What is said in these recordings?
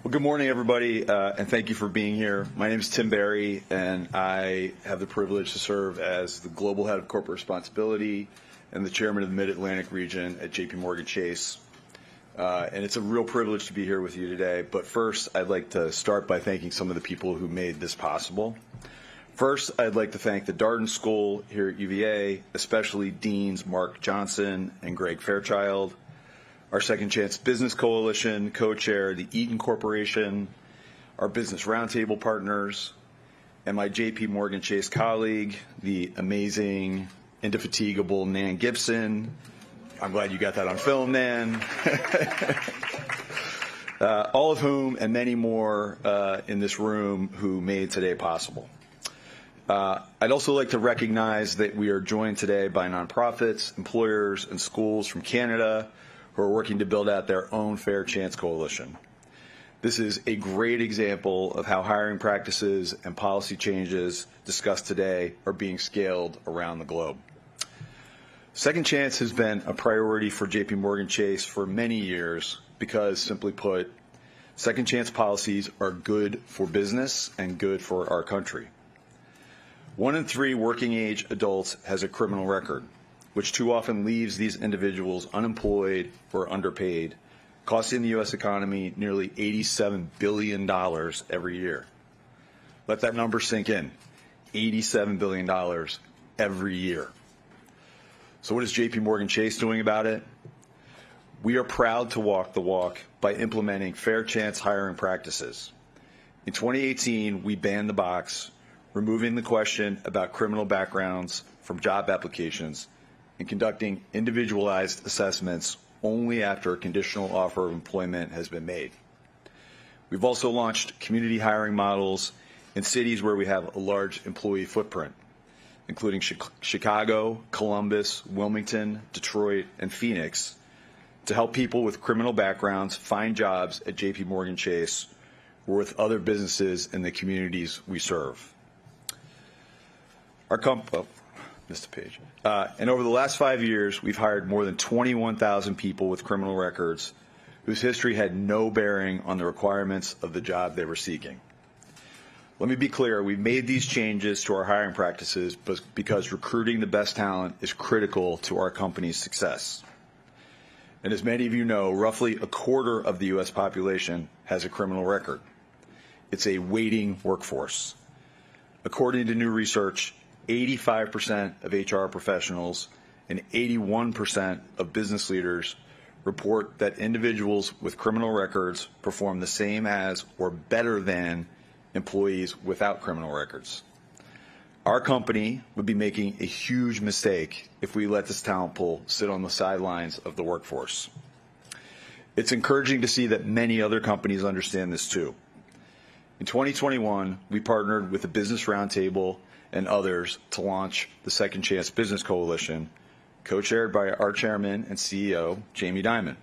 Well, good morning, everybody, and thank you for being here. My name is Tim Berry, and I have the privilege to serve as the Global Head of Corporate Responsibility and the Chairman of the Mid-Atlantic region at JPMorganChase. And it's a real privilege to be here with you today. But first, I'd like to start by thanking some of the people who made this possible. First, I'd like to thank the Darden School here at UVA, especially Deans Mark Johnson and Greg Fairchild, our Second Chance Business Coalition co-chair, the Eaton Corporation, our Business Roundtable partners, and my JPMorganChase colleague, the amazing, indefatigable Nan Gibson. I'm glad you got that on film, Nan. All of whom and many more in this room who made today possible. I'd also like to recognize that we are joined today by nonprofits, employers, and schools from Canada who are working to build out their own Fair Chance Coalition. This is a great example of how hiring practices and policy changes discussed today are being scaled around the globe. Second Chance has been a priority for JPMorganChase for many years because, simply put, Second Chance policies are good for business and good for our country. 1 in 3 working-age adults has a criminal record, which too often leaves these individuals unemployed or underpaid, costing the U.S. economy nearly $87 billion every year. Let that number sink in. $87 billion every year. So what is JPMorganChase doing about it? We are proud to walk the walk by implementing fair chance hiring practices. In 2018, we banned the box, removing the question about criminal backgrounds from job applications and conducting individualized assessments only after a conditional offer of employment has been made. We've also launched community hiring models in cities where we have a large employee footprint, including Chicago, Columbus, Wilmington, Detroit, and Phoenix, to help people with criminal backgrounds find jobs at JPMorganChase or with other businesses in the communities we serve. Missed a page. And over the last 5 years, we've hired more than 21,000 people with criminal records whose history had no bearing on the requirements of the job they were seeking. Let me be clear, we've made these changes to our hiring practices because recruiting the best talent is critical to our company's success. And as many of you know, roughly a quarter of the U.S. population has a criminal record. It's a waiting workforce. According to new research, 85% of HR professionals and 81% of business leaders report that individuals with criminal records perform the same as or better than employees without criminal records. Our company would be making a huge mistake if we let this talent pool sit on the sidelines of the workforce. It's encouraging to see that many other companies understand this too. In 2021, we partnered with the Business Roundtable and others to launch the Second Chance Business Coalition, co-chaired by our chairman and CEO, Jamie Dimon.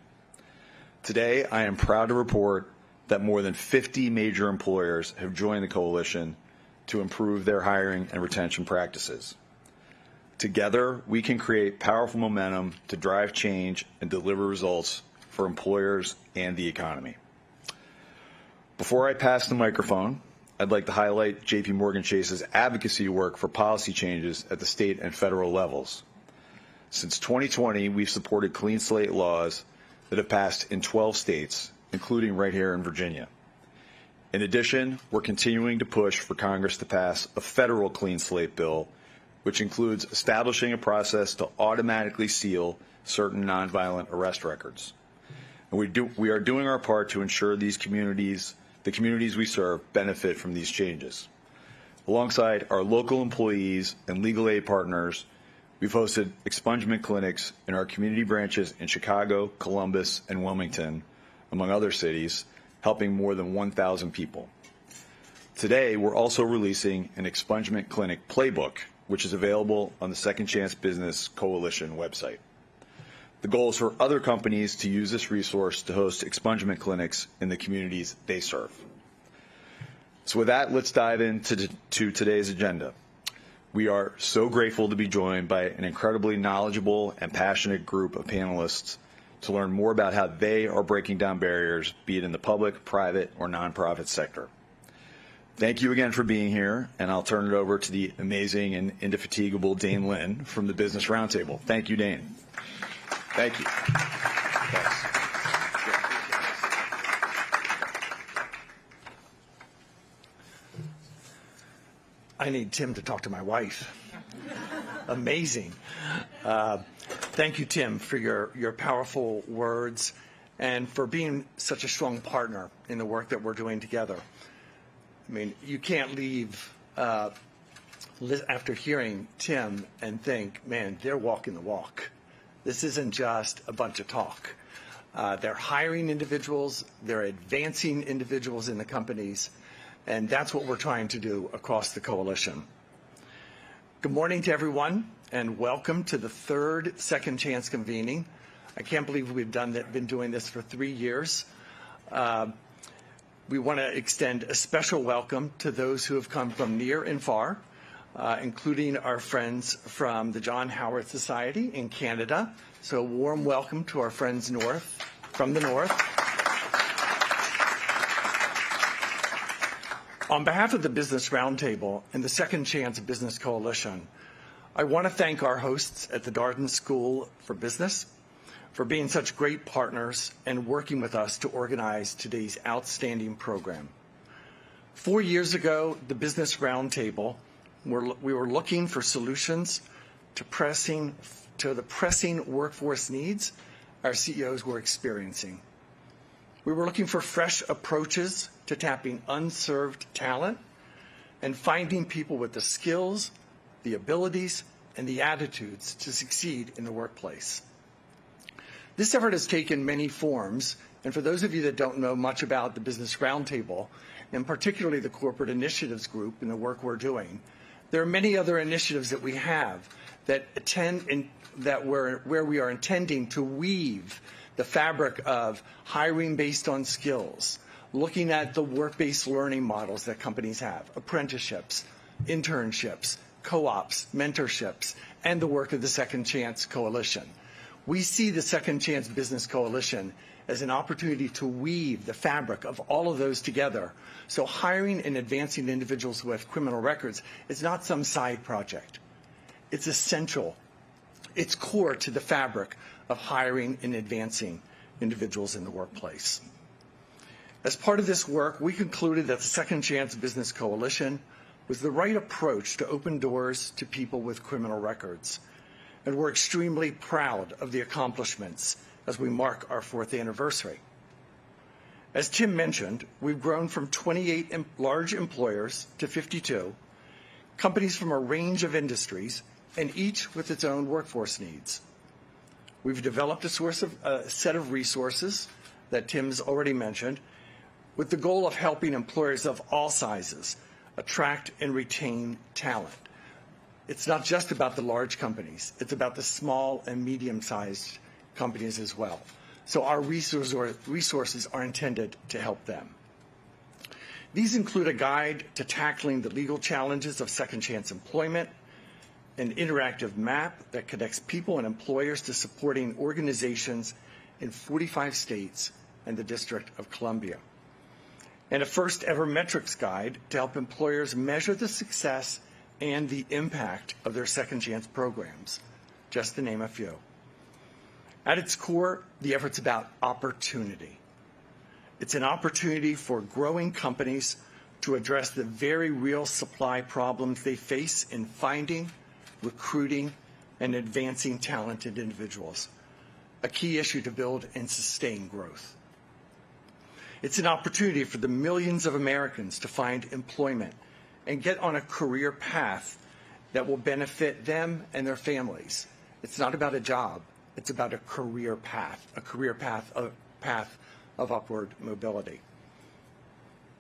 Today, I am proud to report that more than 50 major employers have joined the coalition to improve their hiring and retention practices. Together, we can create powerful momentum to drive change and deliver results for employers and the economy. Before I pass the microphone, I'd like to highlight JPMorganChase's advocacy work for policy changes at the state and federal levels. Since 2020, we've supported clean slate laws that have passed in 12 states, including right here in Virginia. In addition, we're continuing to push for Congress to pass a federal clean slate bill, which includes establishing a process to automatically seal certain nonviolent arrest records. And we are doing our part to ensure the communities we serve benefit from these changes. Alongside our local employees and legal aid partners, we've hosted expungement clinics in our community branches in Chicago, Columbus, and Wilmington, among other cities, helping more than 1,000 people. Today, we're also releasing an expungement clinic playbook, which is available on the Second Chance Business Coalition website. The goal is for other companies to use this resource to host expungement clinics in the communities they serve. So with that, let's dive into today's agenda. We are so grateful to be joined by an incredibly knowledgeable and passionate group of panelists to learn more about how they are breaking down barriers, be it in the public, private, or nonprofit sector. Thank you again for being here, and I'll turn it over to the amazing and indefatigable Dane Lynn from the Business Roundtable. Thank you, Dane. Thank you. Thanks. I need Tim to talk to my wife. Amazing. Thank you, Tim, for your powerful words and for being such a strong partner in the work that we're doing together. I mean, you can't leave after hearing Tim and think, man, they're walking the walk. This isn't just a bunch of talk. They're hiring individuals, they're advancing individuals in the companies, and that's what we're trying to do across the coalition. Good morning to everyone, and welcome to the third Second Chance convening. I can't believe we've been doing this for 3 years. We want to extend a special welcome to those who have come from near and far, including our friends from the John Howard Society in Canada. So a warm welcome to our friends from the north. On behalf of the Business Roundtable and the Second Chance Business Coalition, I want to thank our hosts at the Darden School for Business for being such great partners and working with us to organize today's outstanding program. 4 years ago, the Business Roundtable, we were looking for solutions to the pressing workforce needs our CEOs were experiencing. We were looking for fresh approaches to tapping unserved talent and finding people with the skills, the abilities, and the attitudes to succeed in the workplace. This effort has taken many forms, and for those of you that don't know much about the Business Roundtable, and particularly the Corporate Initiatives Group and the work we're doing, there are many other initiatives that we have that where we are intending to weave the fabric of hiring based on skills, looking at the work-based learning models that companies have, apprenticeships, internships, co-ops, mentorships, and the work of the Second Chance Coalition. We see the Second Chance Business Coalition as an opportunity to weave the fabric of all of those together. So hiring and advancing individuals who have criminal records is not some side project. It's essential. It's core to the fabric of hiring and advancing individuals in the workplace. As part of this work, we concluded that the Second Chance Business Coalition was the right approach to open doors to people with criminal records. And we're extremely proud of the accomplishments as we mark our 4th anniversary. As Tim mentioned, we've grown from 28 large employers to 52, companies from a range of industries, and each with its own workforce needs. We've developed a set of resources that Tim's already mentioned, with the goal of helping employers of all sizes attract and retain talent. It's not just about the large companies. It's about the small and medium-sized companies as well. So our resources are intended to help them. These include a guide to tackling the legal challenges of second chance employment, an interactive map that connects people and employers to supporting organizations in 45 states and the District of Columbia, and a first ever metrics guide to help employers measure the success and the impact of their second chance programs, just to name a few. At its core, the effort's about opportunity. It's an opportunity for growing companies to address the very real supply problems they face in finding, recruiting, and advancing talented individuals, a key issue to build and sustain growth. It's an opportunity for the millions of Americans to find employment and get on a career path that will benefit them and their families. It's not about a job. It's about a career path of upward mobility.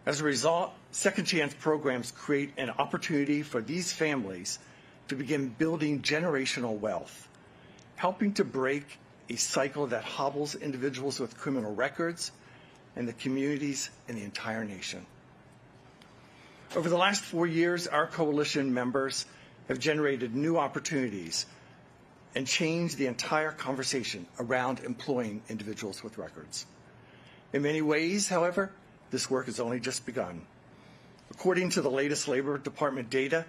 As a result, second chance programs create an opportunity for these families to begin building generational wealth, helping to break a cycle that hobbles individuals with criminal records and the communities and the entire nation. Over the last 4 years, our coalition members have generated new opportunities and change the entire conversation around employing individuals with records. In many ways, however, this work has only just begun. According to the latest Labor Department data,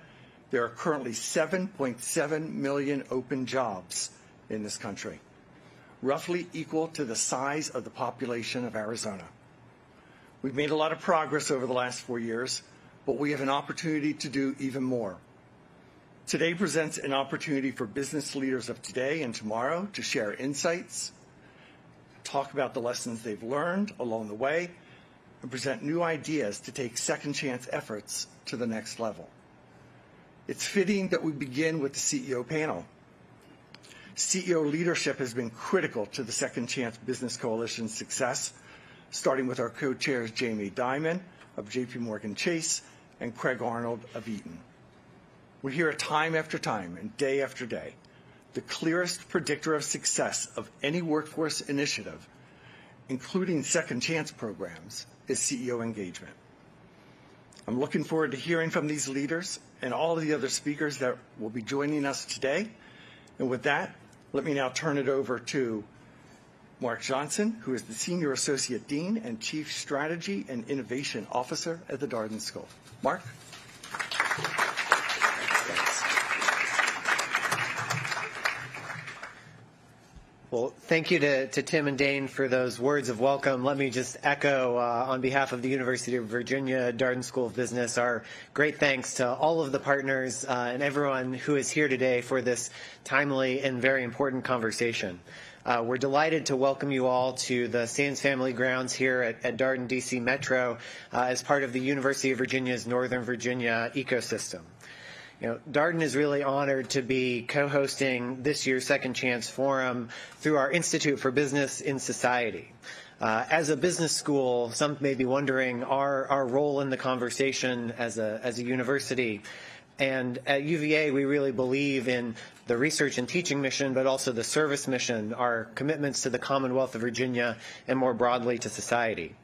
there are currently 7.7 million open jobs in this country, roughly equal to the size of the population of Arizona. We've made a lot of progress over the last 4 years, but we have an opportunity to do even more. Today presents an opportunity for business leaders of today and tomorrow to share insights, talk about the lessons they've learned along the way, and present new ideas to take second chance efforts to the next level. It's fitting that we begin with the CEO panel. CEO leadership has been critical to the Second Chance Business Coalition's success, starting with our co-chairs Jamie Dimon of JPMorganChase and Craig Arnold of Eaton. We hear it time after time and day after day. The clearest predictor of success of any workforce initiative, including second chance programs, is CEO engagement. I'm looking forward to hearing from these leaders and all of the other speakers that will be joining us today. And with that, let me now turn it over to Mark Johnson, who is the Senior Associate Dean and Chief Strategy and Innovation Officer at the Darden School. Mark? Well, thank you to Tim and Dane for those words of welcome. Let me just echo on behalf of the University of Virginia Darden School of Business our great thanks to all of the partners and everyone who is here today for this timely and very important conversation. We're delighted to welcome you all to the Sands Family Grounds here at Darden DC Metro as part of the University of Virginia's Northern Virginia ecosystem. Darden is really honored to be co-hosting this year's Second Chance Forum through our Institute for Business in Society. As a business school, some may be wondering our role in the conversation as a university. And at UVA, we really believe in the research and teaching mission, but also the service mission, our commitments to the Commonwealth of Virginia and more broadly to society.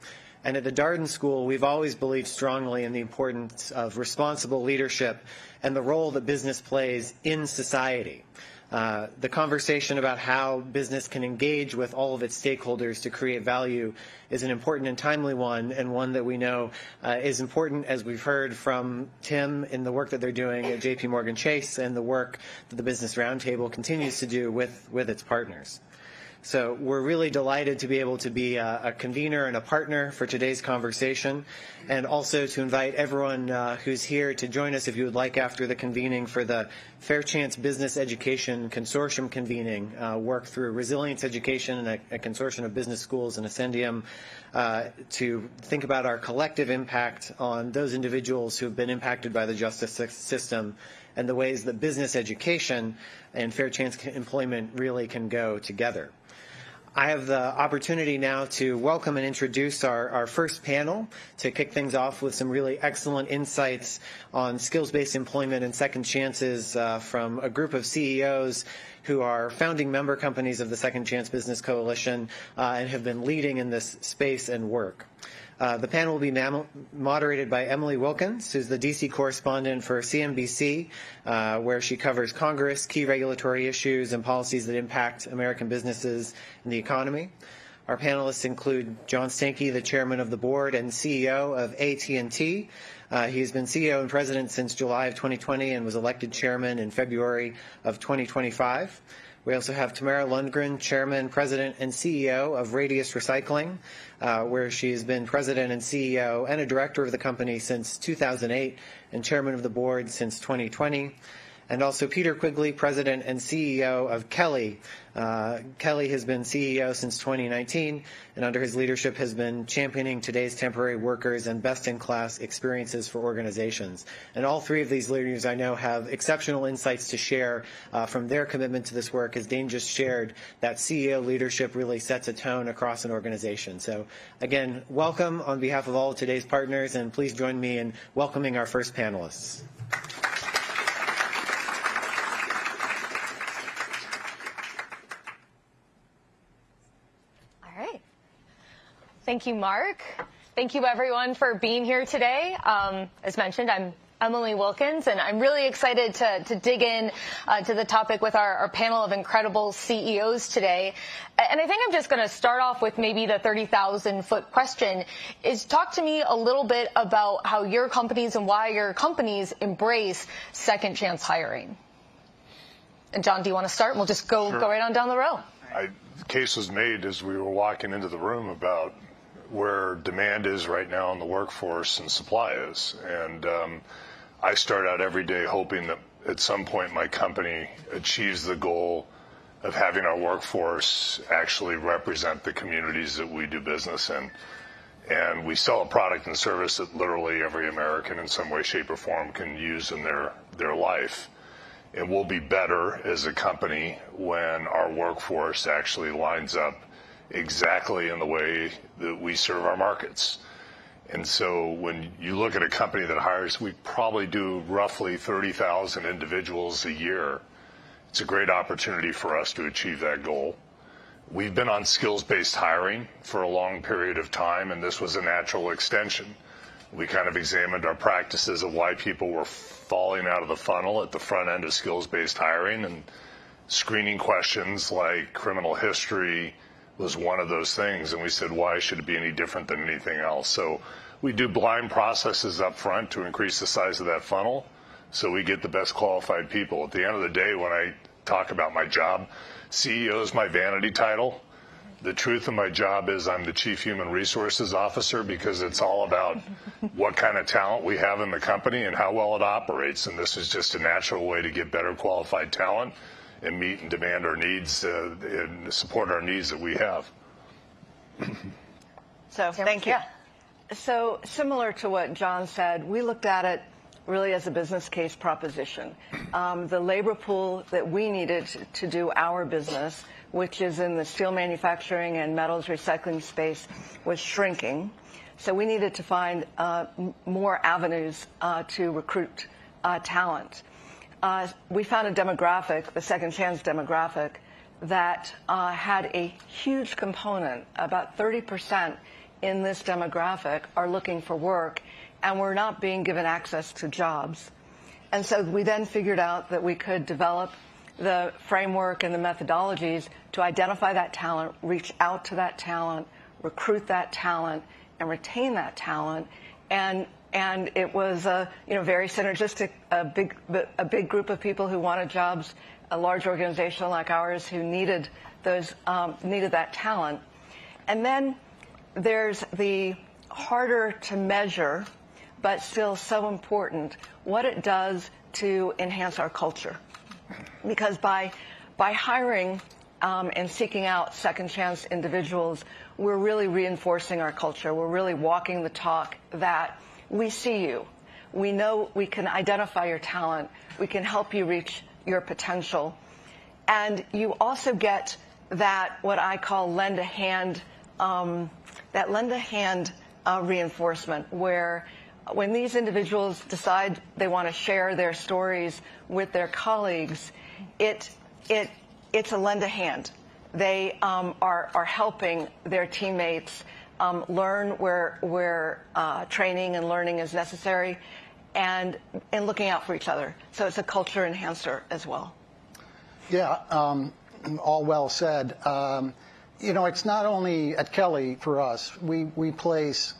And at the Darden School, we've always believed strongly in the importance of responsible leadership and the role that business plays in society. The conversation about how business can engage with all of its stakeholders to create value is an important and timely one, and one that we know is important, as we've heard from Tim in the work that they're doing at JPMorganChase and the work that the Business Roundtable continues to do with its partners. So we're really delighted to be able to be a convener and a partner for today's conversation, and also to invite everyone who's here to join us if you would like after the convening for the Fair Chance Business Education Consortium convening, work through Resilience Education and a consortium of business schools and Ascendium to think about our collective impact on those individuals who have been impacted by the justice system and the ways that business education and fair chance employment really can go together. I have the opportunity now to welcome and introduce our first panel to kick things off with some really excellent insights on skills-based employment and second chances from a group of CEOs who are founding member companies of the Second Chance Business Coalition and have been leading in this space and work. The panel will be moderated by Emily Wilkins, who's the D.C. correspondent for CNBC, where she covers Congress, key regulatory issues, and policies that impact American businesses and the economy. Our panelists include John Stankey, the chairman of the board and CEO of AT&T. He has been CEO and president since July of 2020 and was elected chairman in February of 2025. We also have Tamara Lundgren, Chairman, President, and CEO of Radius Recycling, where she has been President and CEO and a Director of the company since 2008 and Chairman of the Board since 2020. And also Peter Quigley, President and CEO of Kelly. Kelly has been CEO since 2019, and under his leadership has been championing today's temporary workers and best-in-class experiences for organizations. And all three of these leaders I know have exceptional insights to share from their commitment to this work. As Dane just shared, that CEO leadership really sets a tone across an organization. So again, welcome on behalf of all of today's partners, and please join me in welcoming our first panelists. Thank you, Mark. Thank you, everyone, for being here today. As mentioned, I'm Emily Wilkins, and I'm really excited to dig in to the topic with our panel of incredible CEOs today. And I think I'm just going to start off with maybe the 30,000-foot question, is talk to me a little bit about how your companies and why your companies embrace second chance hiring. And John, do you want to start? We'll just go right on down the row. The case was made as we were walking into the room about where demand is right now in the workforce and supply is. And I start out every day hoping that at some point my company achieves the goal of having our workforce actually represent the communities that we do business in. And we sell a product and service that literally every American in some way, shape, or form can use in their life. And we'll be better as a company when our workforce actually lines up exactly in the way that we serve our markets. And so when you look at a company that hires, we probably do roughly 30,000 individuals a year. It's a great opportunity for us to achieve that goal. We've been on skills-based hiring for a long period of time, and this was a natural extension. We kind of examined our practices of why people were falling out of the funnel at the front end of skills-based hiring, and screening questions like criminal history was one of those things. And we said, why should it be any different than anything else? So we do blind processes up front to increase the size of that funnel so we get the best qualified people. At the end of the day, when I talk about my job, CEO is my vanity title. The truth of my job is I'm the Chief Human Resources Officer, because it's all about what kind of talent we have in the company and how well it operates. And this is just a natural way to get better qualified talent and meet and demand our needs and support our needs that we have. So thank you. Yeah. So similar to what John said, we looked at it really as a business case proposition. The labor pool that we needed to do our business, which is in the steel manufacturing and metals recycling space, was shrinking. So we needed to find more avenues to recruit talent. We found a demographic, the second chance demographic, that had a huge component. About 30% in this demographic are looking for work, and we're not being given access to jobs. And so we then figured out that we could develop the framework and the methodologies to identify that talent, reach out to that talent, recruit that talent, and retain that talent. And it was very synergistic, a big group of people who wanted jobs, a large organization like ours who needed that talent. And then there's the harder to measure, but still so important, what it does to enhance our culture. Because by hiring and seeking out second chance individuals, we're really reinforcing our culture. We're really walking the talk that we see you. We know we can identify your talent. We can help you reach your potential. And you also get that, what I call lend a hand, reinforcement, where when these individuals decide they want to share their stories with their colleagues, it's a lend a hand. They are helping their teammates learn where training and learning is necessary, and looking out for each other. So it's a culture enhancer as well. Yeah, all well said. It's not only at Kelly for us. We place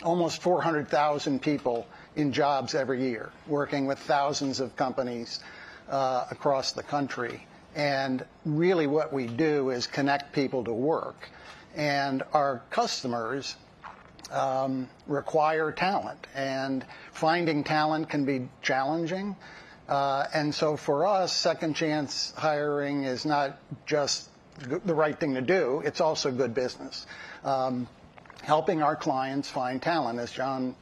almost 400,000 people in jobs every year, working with thousands of companies across the country. And really what we do is connect people to work. And our customers require talent, and finding talent can be challenging. And so for us, second chance hiring is not just the right thing to do, it's also good business. Helping our clients find talent, as John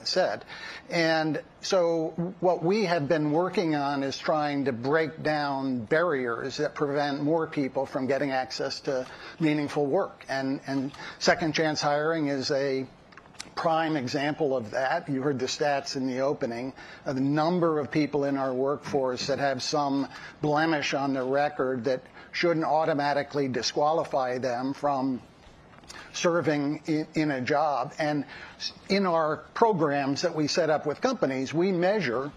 said. And so what we have been working on is trying to break down barriers that prevent more people from getting access to meaningful work. And second chance hiring is a prime example of that. You heard the stats in the opening. The number of people in our workforce that have some blemish on their record that shouldn't automatically disqualify them from serving in a job. And in our programs that we set up with companies, we measure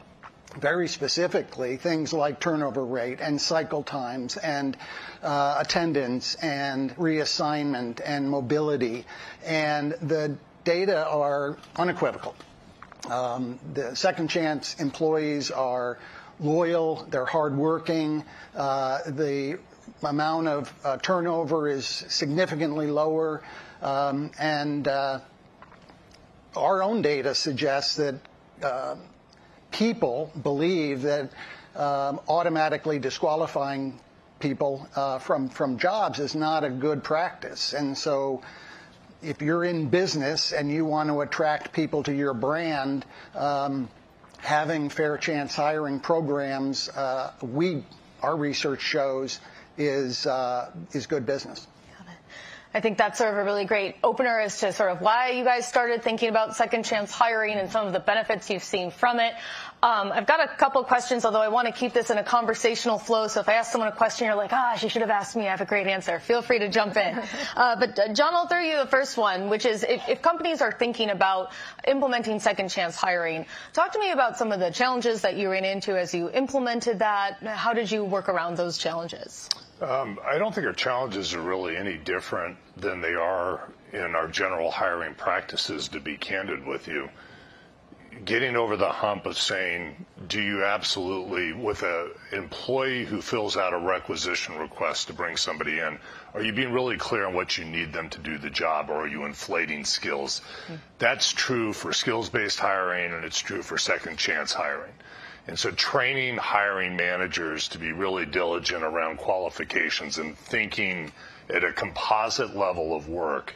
very specifically things like turnover rate and cycle times and attendance and reassignment and mobility. And the data are unequivocal. The second chance employees are loyal, they're hardworking, the amount of turnover is significantly lower, and our own data suggests that people believe that automatically disqualifying people from jobs is not a good practice. And so if you're in business and you want to attract people to your brand, having fair chance hiring programs, our research shows is good business. I think that's sort of a really great opener as to sort of why you guys started thinking about second chance hiring and some of the benefits you've seen from it. I've got a couple questions, although I want to keep this in a conversational flow. So if I ask someone a question, you're like, gosh, you should have asked me. I have a great answer. Feel free to jump in. But John, I'll throw you the first one, which is if companies are thinking about implementing second chance hiring, talk to me about some of the challenges that you ran into as you implemented that. How did you work around those challenges? I don't think our challenges are really any different than they are in our general hiring practices, to be candid with you. Getting over the hump of saying, do you absolutely, with an employee who fills out a requisition request to bring somebody in, are you being really clear on what you need them to do the job, or are you inflating skills? That's true for skills-based hiring, and it's true for second chance hiring. And so training hiring managers to be really diligent around qualifications and thinking at a composite level of work,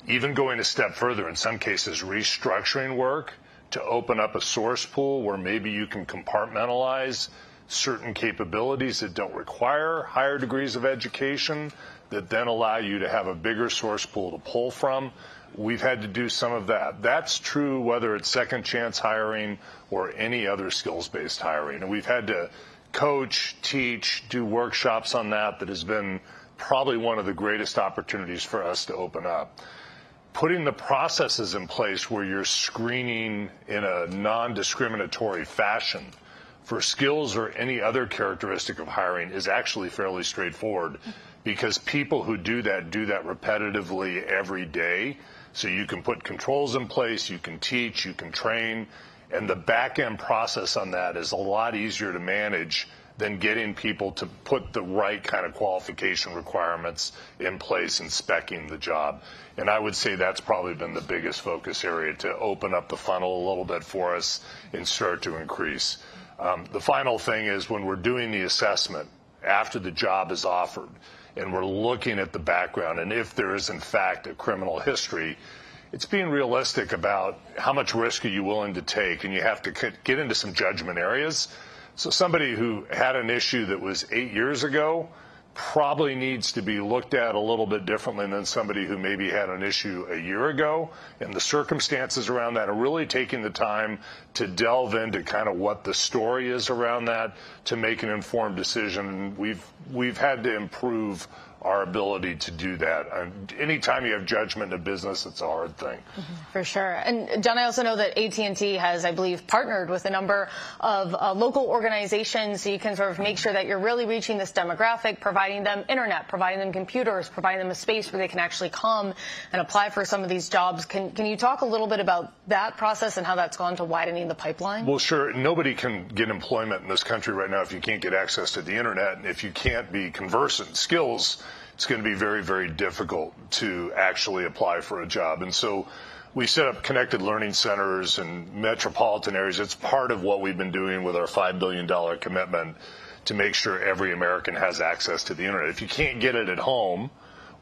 even going a step further, in some cases restructuring work to open up a source pool where maybe you can compartmentalize certain capabilities that don't require higher degrees of education that then allow you to have a bigger source pool to pull from. We've had to do some of that. That's true whether it's second chance hiring or any other skills-based hiring. And we've had to coach, teach, do workshops on that. That has been probably one of the greatest opportunities for us to open up. Putting the processes in place where you're screening in a non-discriminatory fashion for skills or any other characteristic of hiring is actually fairly straightforward, because people who do that repetitively every day. So you can put controls in place, you can teach, you can train, and the back-end process on that is a lot easier to manage than getting people to put the right kind of qualification requirements in place and speccing the job. And I would say that's probably been the biggest focus area, to open up the funnel a little bit for us and start to increase. The final thing is, when we're doing the assessment after the job is offered, and we're looking at the background, and if there is in fact a criminal history, it's being realistic about how much risk are you willing to take, and you have to get into some judgment areas. So somebody who had an issue that was 8 years ago probably needs to be looked at a little bit differently than somebody who maybe had an issue a year ago, and the circumstances around that, are really taking the time to delve into kind of what the story is around that to make an informed decision. We've had to improve our ability to do that. Anytime you have judgment in a business, it's a hard thing. For sure. And John, I also know that AT&T has, I believe, partnered with a number of local organizations, so you can sort of make sure that you're really reaching this demographic, providing them internet, providing them computers, providing them a space where they can actually come and apply for some of these jobs. Can you talk a little bit about that process and how that's gone to widening the pipeline? Well, sure. Nobody can get employment in this country right now if you can't get access to the internet, and if you can't be conversant in skills, it's going to be very, very difficult to actually apply for a job. And so we set up connected learning centers in metropolitan areas. It's part of what we've been doing with our $5 billion commitment to make sure every American has access to the internet. If you can't get it at home,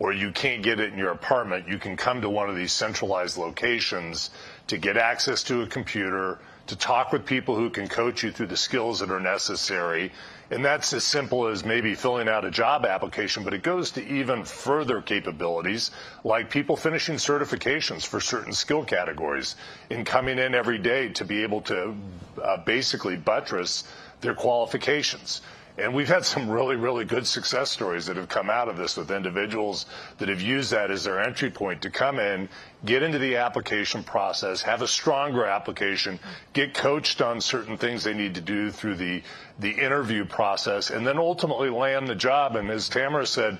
or you can't get it in your apartment, you can come to one of these centralized locations to get access to a computer, to talk with people who can coach you through the skills that are necessary. And that's as simple as maybe filling out a job application, but it goes to even further capabilities, like people finishing certifications for certain skill categories and coming in every day to be able to basically buttress their qualifications. And we've had some really, really good success stories that have come out of this with individuals that have used that as their entry point to come in, get into the application process, have a stronger application, get coached on certain things they need to do through the interview process, and then ultimately land the job. And as Tamara said,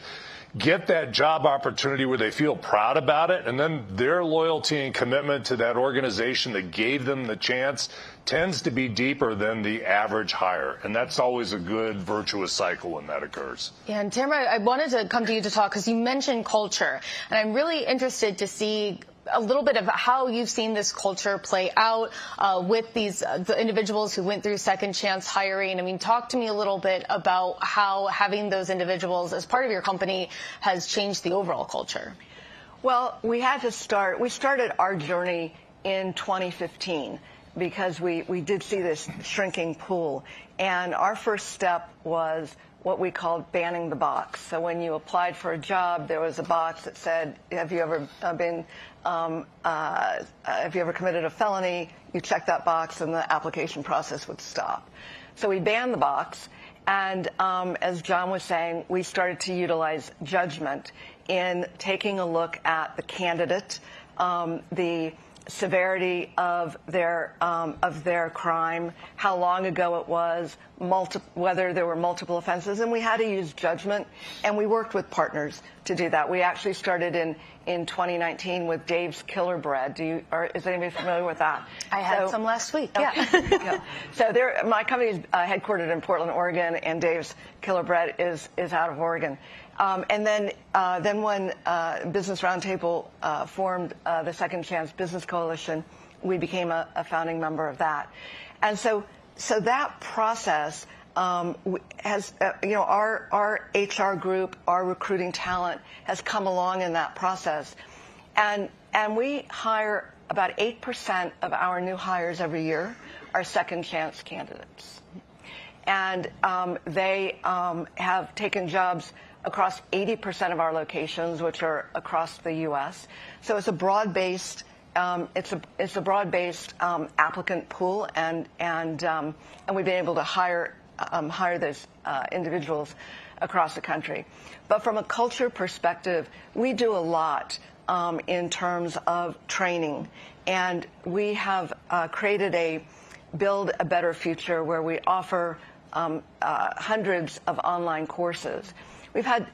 get that job opportunity where they feel proud about it, and then their loyalty and commitment to that organization that gave them the chance tends to be deeper than the average hire. And that's always a good virtuous cycle when that occurs. Yeah, and Tamara, I wanted to come to you to talk because you mentioned culture, and I'm really interested to see a little bit of how you've seen this culture play out with the individuals who went through second chance hiring. I mean, talk to me a little bit about how having those individuals as part of your company has changed the overall culture. Well, we started our journey in 2015 because we did see this shrinking pool. And our first step was what we called banning the box. So when you applied for a job, there was a box that said, have you ever committed a felony? You check that box and the application process would stop. So we banned the box. And as John was saying, we started to utilize judgment in taking a look at the candidate, the severity of their crime, how long ago it was, whether there were multiple offenses, and we had to use judgment, and we worked with partners to do that. We actually started in 2019 with Dave's Killer Bread. Is anybody familiar with that? I had some last week. Okay. Yeah. So my company is headquartered in Portland, Oregon, and Dave's Killer Bread is out of Oregon. And then when Business Roundtable formed the Second Chance Business Coalition, we became a founding member of that. And so that process has, our HR group, our recruiting talent has come along in that process. And we hire about 8% of our new hires every year are second chance candidates. And they have taken jobs across 80% of our locations, which are across the U.S. So it's a broad-based applicant pool, and we've been able to hire those individuals across the country. But from a culture perspective, we do a lot in terms of training, and we have created a Build a Better Future where we offer hundreds of online courses. We've had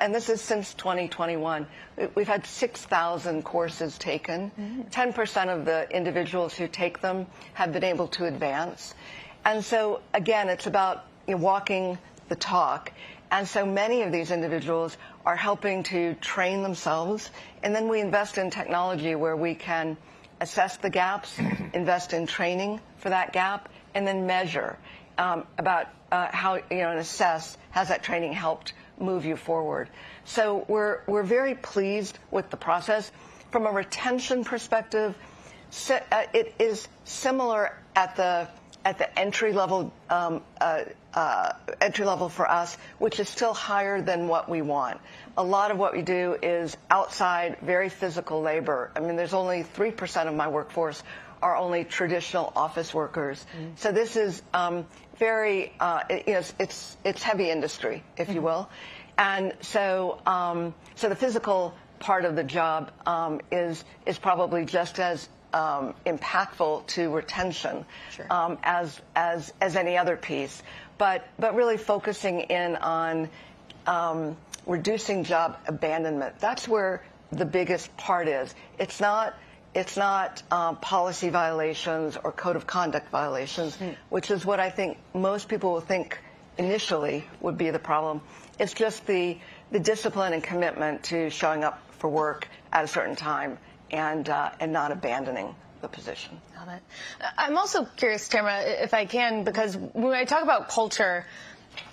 and this is since 2021, we've had 6,000 courses taken. 10% of the individuals who take them have been able to advance. And so, again, it's about walking the talk. And so many of these individuals are helping to train themselves. And then we invest in technology where we can assess the gaps, invest in training for that gap, and then measure about how, and assess, has that training helped move you forward. So we're very pleased with the process. From a retention perspective, it is similar at the entry level for us, which is still higher than what we want. A lot of what we do is outside, very physical labor. I mean, there's only 3% of my workforce are only traditional office workers. So this is very, it's heavy industry, if you will. And so, so the physical part of the job is probably just as impactful to retention as any other piece. But really focusing in on reducing job abandonment. That's where the biggest part is. It's not policy violations or code of conduct violations, which is what I think most people will think initially would be the problem. It's just the discipline and commitment to showing up for work at a certain time and not abandoning the position. Got it. I'm also curious, Tamara, if I can, because when I talk about culture,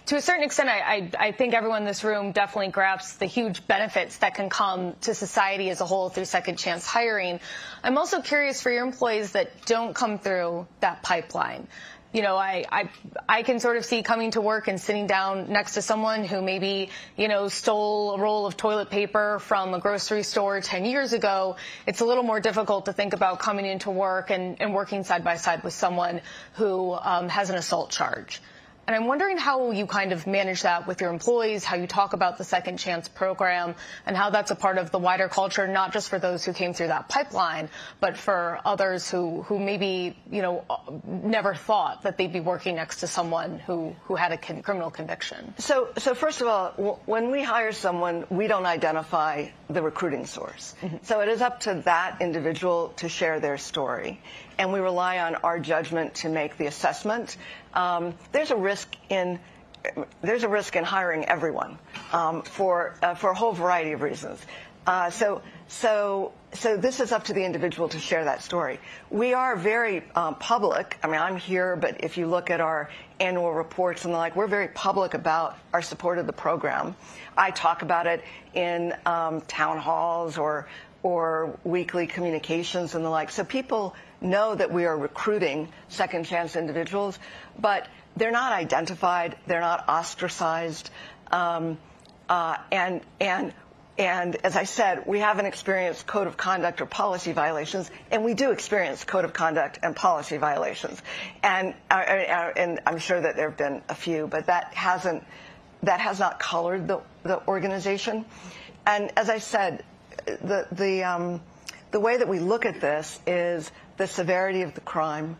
to a certain extent, I think everyone in this room definitely grasps the huge benefits that can come to society as a whole through second chance hiring. I'm also curious for your employees that don't come through that pipeline. I can sort of see coming to work and sitting down next to someone who maybe, stole a roll of toilet paper from a grocery store 10 years ago. It's a little more difficult to think about coming into work and working side by side with someone who has an assault charge. And I'm wondering how you kind of manage that with your employees, how you talk about the Second Chance program, and how that's a part of the wider culture, not just for those who came through that pipeline, but for others who maybe, never thought that they'd be working next to someone who had a criminal conviction. So first of all, when we hire someone, we don't identify the recruiting source. Mm-hmm. So it is up to that individual to share their story. And we rely on our judgment to make the assessment. There's a risk in hiring everyone for a whole variety of reasons. So this is up to the individual to share that story. We are very public. I mean, I'm here, but if you look at our annual reports and the like, we're very public about our support of the program. I talk about it in town halls or weekly communications and the like. So people know that we are recruiting second chance individuals, but they're not identified, they're not ostracized, and as I said, we haven't experienced code of conduct or policy violations, and we do experience code of conduct and policy violations, and I'm sure that there have been a few, but that has not colored the organization. And as I said, the way that we look at this is the severity of the crime,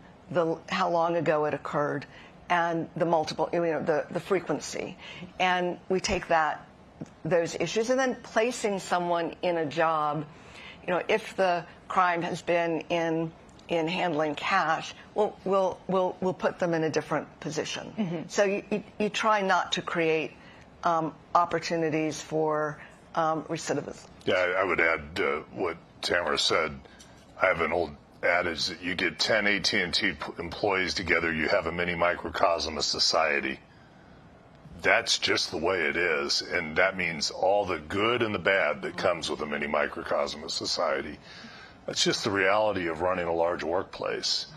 how long ago it occurred, and the frequency. And we take those issues, and then placing someone in a job, if the crime has been in handling cash, we'll put them in a different position. Mm-hmm. So you try not to create opportunities for recidivism. Yeah, I would add what Tamara said. I have an old adage that you get 10 AT&T employees together, you have a mini microcosm of society. That's just the way it is, and that means all the good and the bad that comes with a mini microcosm of society. That's just the reality of running a large workplace.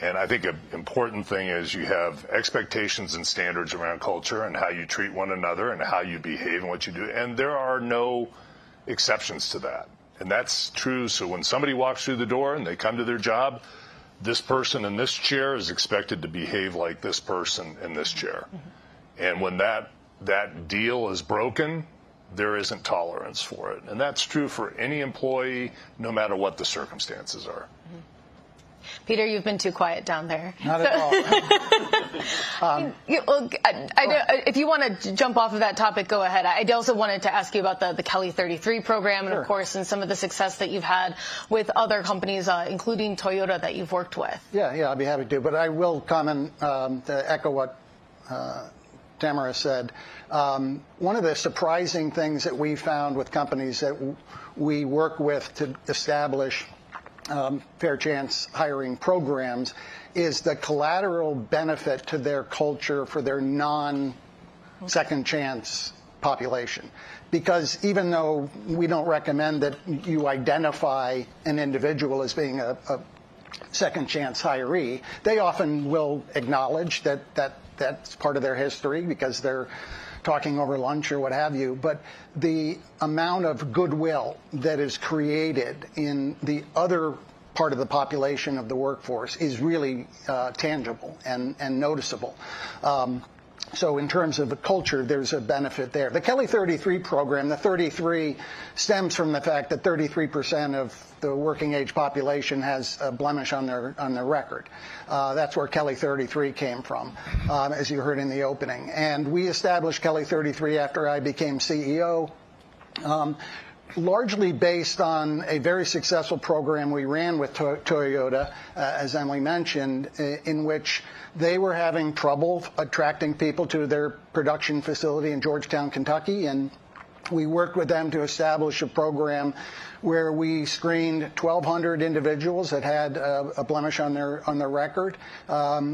And I think an important thing is you have expectations and standards around culture and how you treat one another and how you behave and what you do, and there are no exceptions to that. And that's true. So when somebody walks through the door and they come to their job, this person in this chair is expected to behave like this person in this chair. Mm-hmm. And when that deal is broken, there isn't tolerance for it. And that's true for any employee, no matter what the circumstances are. Mm-hmm. Peter, you've been too quiet down there. Not at all. If you want to jump off of that topic, go ahead. I also wanted to ask you about the Kelly 33 program, and of course, and some of the success that you've had with other companies, including Toyota, that you've worked with. Yeah, I'd be happy to. But I will comment to echo what Tamara said. One of the surprising things that we found with companies that we work with to establish fair chance hiring programs is the collateral benefit to their culture for their non-second chance population. Because even though we don't recommend that you identify an individual as being a second chance hiree, they often will acknowledge that that's part of their history because they're talking over lunch or what have you. But the amount of goodwill that is created in the other part of the population of the workforce is really tangible and noticeable. So in terms of the culture, there's a benefit there. The Kelly 33 program, the 33 stems from the fact that 33% of the working age population has a blemish on their record. That's where Kelly 33 came from, as you heard in the opening. And we established Kelly 33 after I became CEO, largely based on a very successful program we ran with Toyota, as Emily mentioned, in which they were having trouble attracting people to their production facility in Georgetown, Kentucky, and we worked with them to establish a program where we screened 1,200 individuals that had a blemish on their record.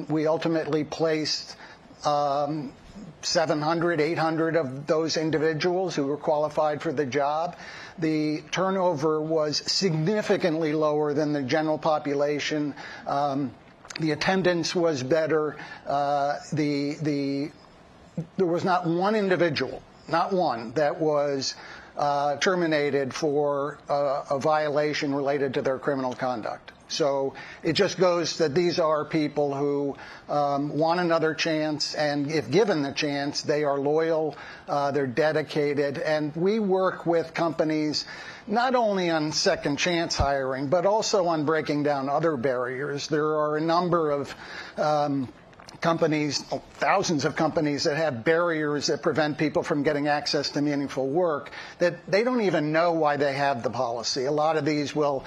We ultimately placed 700, 800 of those individuals who were qualified for the job. The turnover was significantly lower than the general population. The attendance was better. There was not one individual, not one, that was terminated for a violation related to their criminal conduct. So it just goes that these are people who want another chance, and if given the chance, they are loyal, they're dedicated, and we work with companies not only on second chance hiring, but also on breaking down other barriers. There are a number of companies, thousands of companies that have barriers that prevent people from getting access to meaningful work that they don't even know why they have the policy. A lot of these will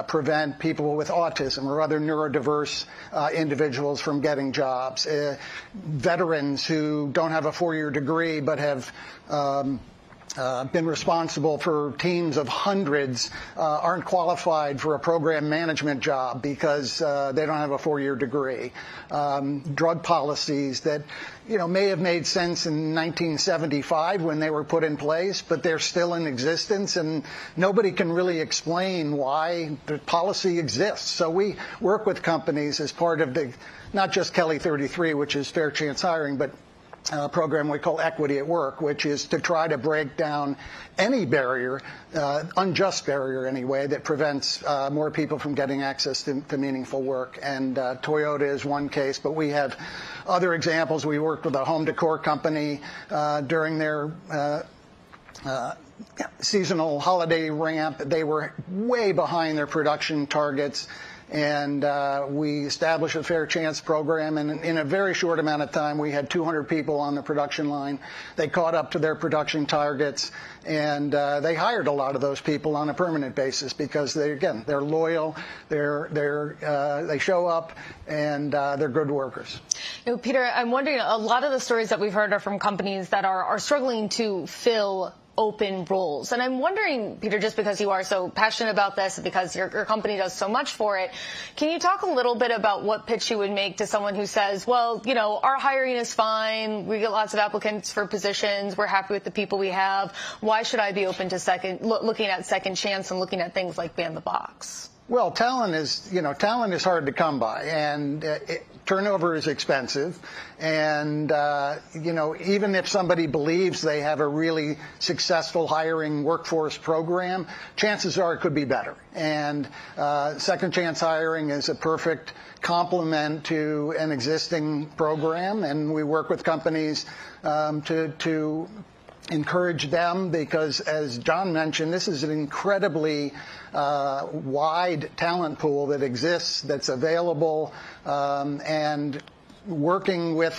prevent people with autism or other neurodiverse individuals from getting jobs. Veterans who don't have a 4-year degree but have been responsible for teams of hundreds aren't qualified for a program management job because they don't have a 4-year degree. Drug policies that may have made sense in 1975 when they were put in place, but they're still in existence, and nobody can really explain why the policy exists. So we work with companies as part of the, not just Kelly 33, which is fair chance hiring, but program we call Equity at Work, which is to try to break down any barrier, unjust barrier anyway, that prevents more people from getting access to meaningful work. And Toyota is one case, but we have other examples. We worked with a home decor company during their seasonal holiday ramp. They were way behind their production targets. And we established a fair chance program, and in a very short amount of time, we had 200 people on the production line. They caught up to their production targets, and they hired a lot of those people on a permanent basis because they're loyal, they show up, and they're good workers. Peter, I'm wondering, a lot of the stories that we've heard are from companies that are struggling to fill open roles. And I'm wondering, Peter, just because you are so passionate about this, because your company does so much for it, can you talk a little bit about what pitch you would make to someone who says, well, our hiring is fine, we get lots of applicants for positions, we're happy with the people we have, why should I be open to looking at second chance and looking at things like Ban the Box? Well, talent is hard to come by, and turnover is expensive. And, even if somebody believes they have a really successful hiring workforce program, chances are it could be better. And second chance hiring is a perfect complement to an existing program, and we work with companies to encourage them because, as John mentioned, this is an incredibly wide talent pool that exists, that's available, and working with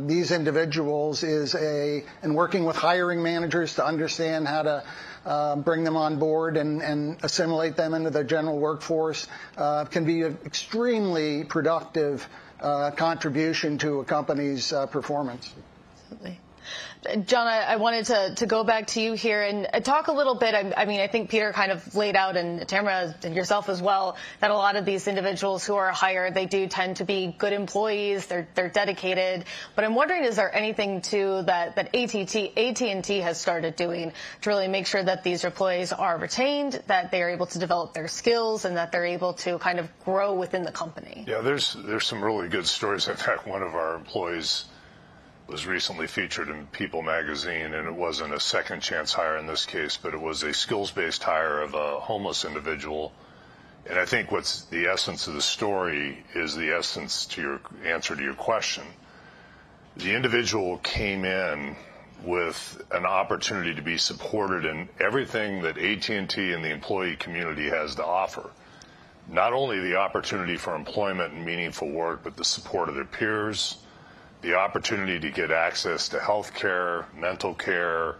these individuals and working with hiring managers to understand how to bring them on board and assimilate them into the general workforce can be an extremely productive contribution to a company's performance. Absolutely. John, I wanted to go back to you here and talk a little bit. I think Peter kind of laid out, and Tamara and yourself as well, that a lot of these individuals who are hired, they do tend to be good employees. They're dedicated. But I'm wondering, is there anything too that AT&T has started doing to really make sure that these employees are retained, that they are able to develop their skills, and that they're able to kind of grow within the company? Yeah, there's some really good stories. In fact, one of our employees was recently featured in People magazine, and it wasn't a second chance hire in this case, but it was a skills-based hire of a homeless individual. And I think what's the essence of the story is the essence to your answer to your question. The individual came in with an opportunity to be supported in everything that AT&T and the employee community has to offer. Not only the opportunity for employment and meaningful work, but the support of their peers, the opportunity to get access to health care, mental care,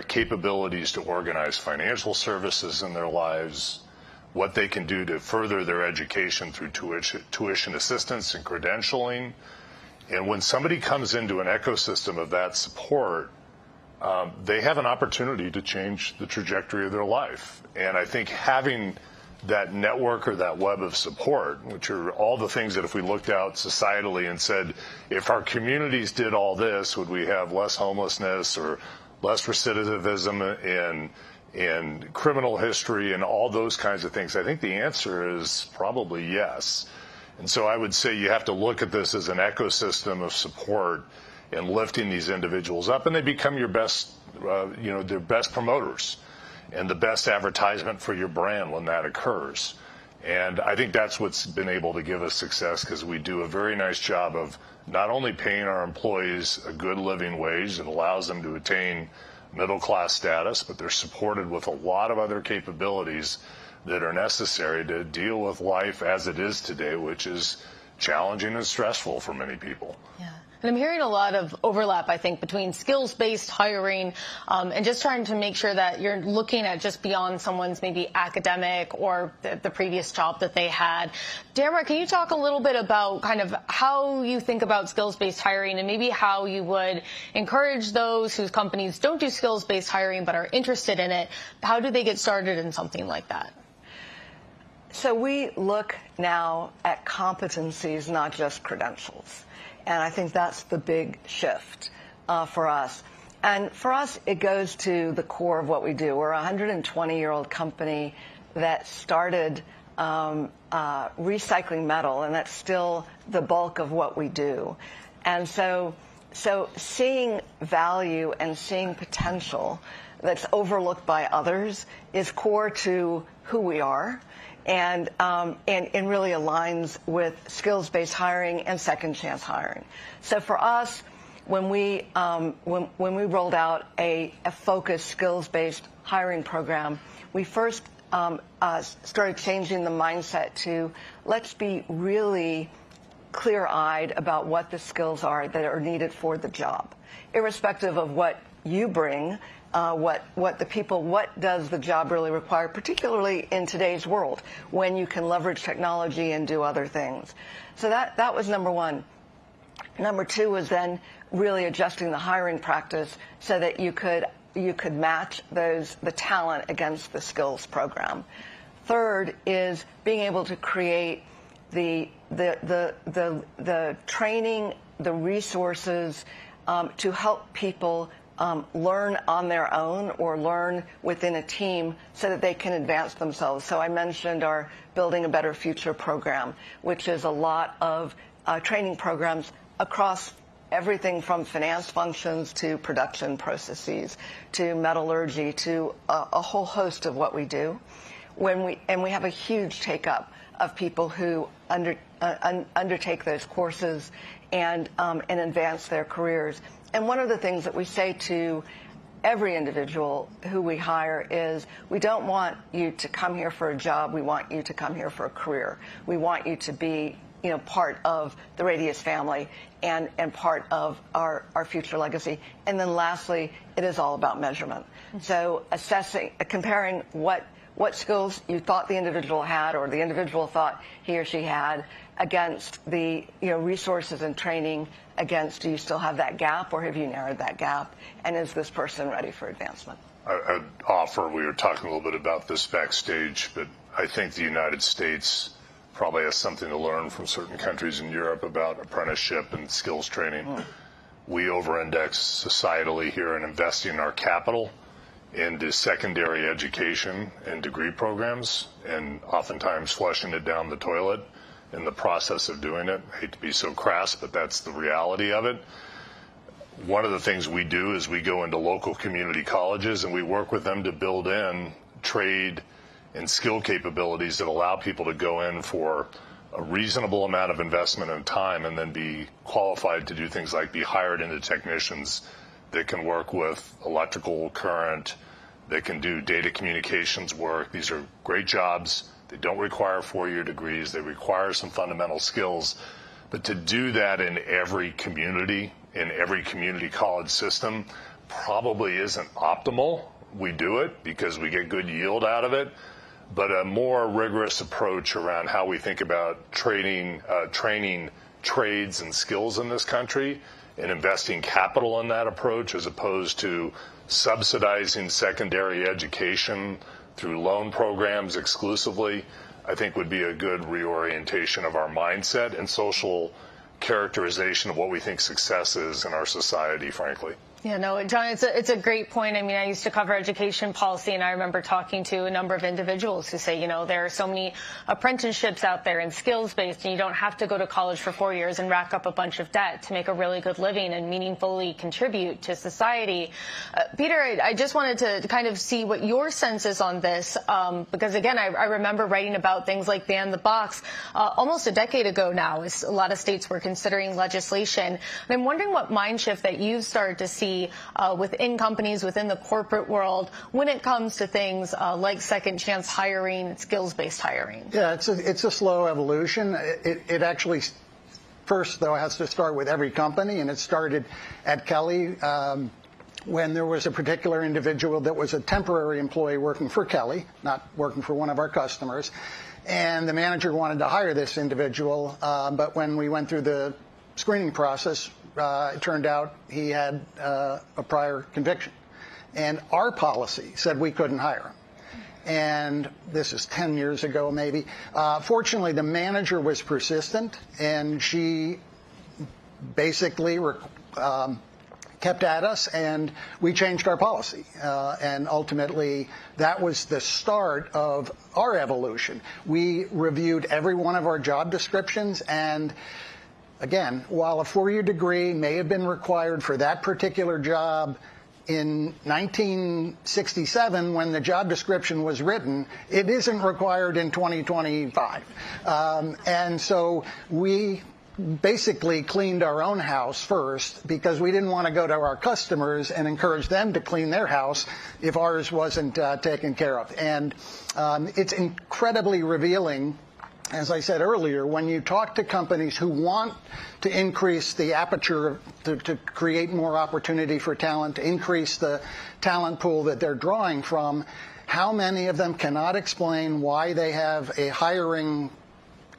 capabilities to organize financial services in their lives, what they can do to further their education through tuition assistance and credentialing. And when somebody comes into an ecosystem of that support, they have an opportunity to change the trajectory of their life. And I think having that network or that web of support, which are all the things that if we looked out societally and said, if our communities did all this, would we have less homelessness or less recidivism in criminal history and all those kinds of things? I think the answer is probably yes. And so I would say you have to look at this as an ecosystem of support. in lifting these individuals up, and they become your best, their best promoters and the best advertisement for your brand when that occurs. And I think that's what's been able to give us success, because we do a very nice job of not only paying our employees a good living wage that allows them to attain middle-class status, but they're supported with a lot of other capabilities that are necessary to deal with life as it is today, which is challenging and stressful for many people. Yeah. And I'm hearing a lot of overlap, I think, between skills-based hiring and just trying to make sure that you're looking at just beyond someone's maybe academic or the previous job that they had. Tamara, can you talk a little bit about kind of how you think about skills-based hiring and maybe how you would encourage those whose companies don't do skills-based hiring but are interested in it? How do they get started in something like that? So we look now at competencies, not just credentials. And I think that's the big shift for us. And for us, it goes to the core of what we do. We're a 120-year-old company that started recycling metal, and that's still the bulk of what we do. And so seeing value and seeing potential that's overlooked by others is core to who we are. And really aligns with skills-based hiring and second chance hiring. So for us, when we rolled out a focused skills-based hiring program, we first started changing the mindset to let's be really clear-eyed about what the skills are that are needed for the job, irrespective of what you bring. What does the job really require, particularly in today's world when you can leverage technology and do other things. So that was number one. Number two was then really adjusting the hiring practice so that you could match the talent against the skills program. Third is being able to create the training, the resources to help people learn on their own or learn within a team so that they can advance themselves. So I mentioned our Building a Better Future program, which is a lot of training programs across everything from finance functions to production processes to metallurgy to a whole host of what we do. We have a huge take-up of people who undertake those courses and advance their careers. And one of the things that we say to every individual who we hire is we don't want you to come here for a job. We want you to come here for a career. We want you to be, part of the Radius family and part of our future legacy. And then lastly, it is all about measurement. So comparing what skills you thought the individual had or the individual thought he or she had against the resources and training against, do you still have that gap or have you narrowed that gap, and is this person ready for advancement? I'd offer, we were talking a little bit about this backstage, but I think the United States probably has something to learn from certain countries in Europe about apprenticeship and skills training. We over-index societally here in investing our capital into secondary education and degree programs, and oftentimes flushing it down the toilet in the process of doing it. I hate to be so crass, but that's the reality of it. One of the things we do is we go into local community colleges and we work with them to build in trade and skill capabilities that allow people to go in for a reasonable amount of investment and time and then be qualified to do things like be hired into technicians that can work with electrical current, that can do data communications work. These are great jobs. They don't require four-year degrees. They require some fundamental skills. But to do that in every community college system probably isn't optimal. We do it because we get good yield out of it. But a more rigorous approach around how we think about training trades and skills in this country and investing capital in that approach as opposed to subsidizing secondary education through loan programs exclusively, I think would be a good reorientation of our mindset and social characterization of what we think success is in our society, frankly. Yeah, no, John, it's a great point. I mean, I used to cover education policy, and I remember talking to a number of individuals who say, there are so many apprenticeships out there and skills-based, and you don't have to go to college for 4 years and rack up a bunch of debt to make a really good living and meaningfully contribute to society. Peter, I just wanted to kind of see what your sense is on this, because, again, I remember writing about things like ban the box almost a decade ago now, as a lot of states were considering legislation. And I'm wondering what mind shift that you've started to see within companies, within the corporate world, when it comes to things like second chance hiring, skills-based hiring. Yeah, it's a slow evolution. It actually, first, though, has to start with every company, and it started at Kelly when there was a particular individual that was a temporary employee working for Kelly, not working for one of our customers, and the manager wanted to hire this individual, but when we went through the screening process, it turned out he had a prior conviction. And our policy said we couldn't hire him. And this is 10 years ago, maybe. Fortunately, the manager was persistent, and she basically kept at us, and we changed our policy. And ultimately, that was the start of our evolution. We reviewed every one of our job descriptions, and again, while a 4-year degree may have been required for that particular job in 1967 when the job description was written, it isn't required in 2025. And so we basically cleaned our own house first because we didn't want to go to our customers and encourage them to clean their house if ours wasn't taken care of. And it's incredibly revealing, as I said earlier, when you talk to companies who want to increase the aperture to create more opportunity for talent, to increase the talent pool that they're drawing from, how many of them cannot explain why they have a hiring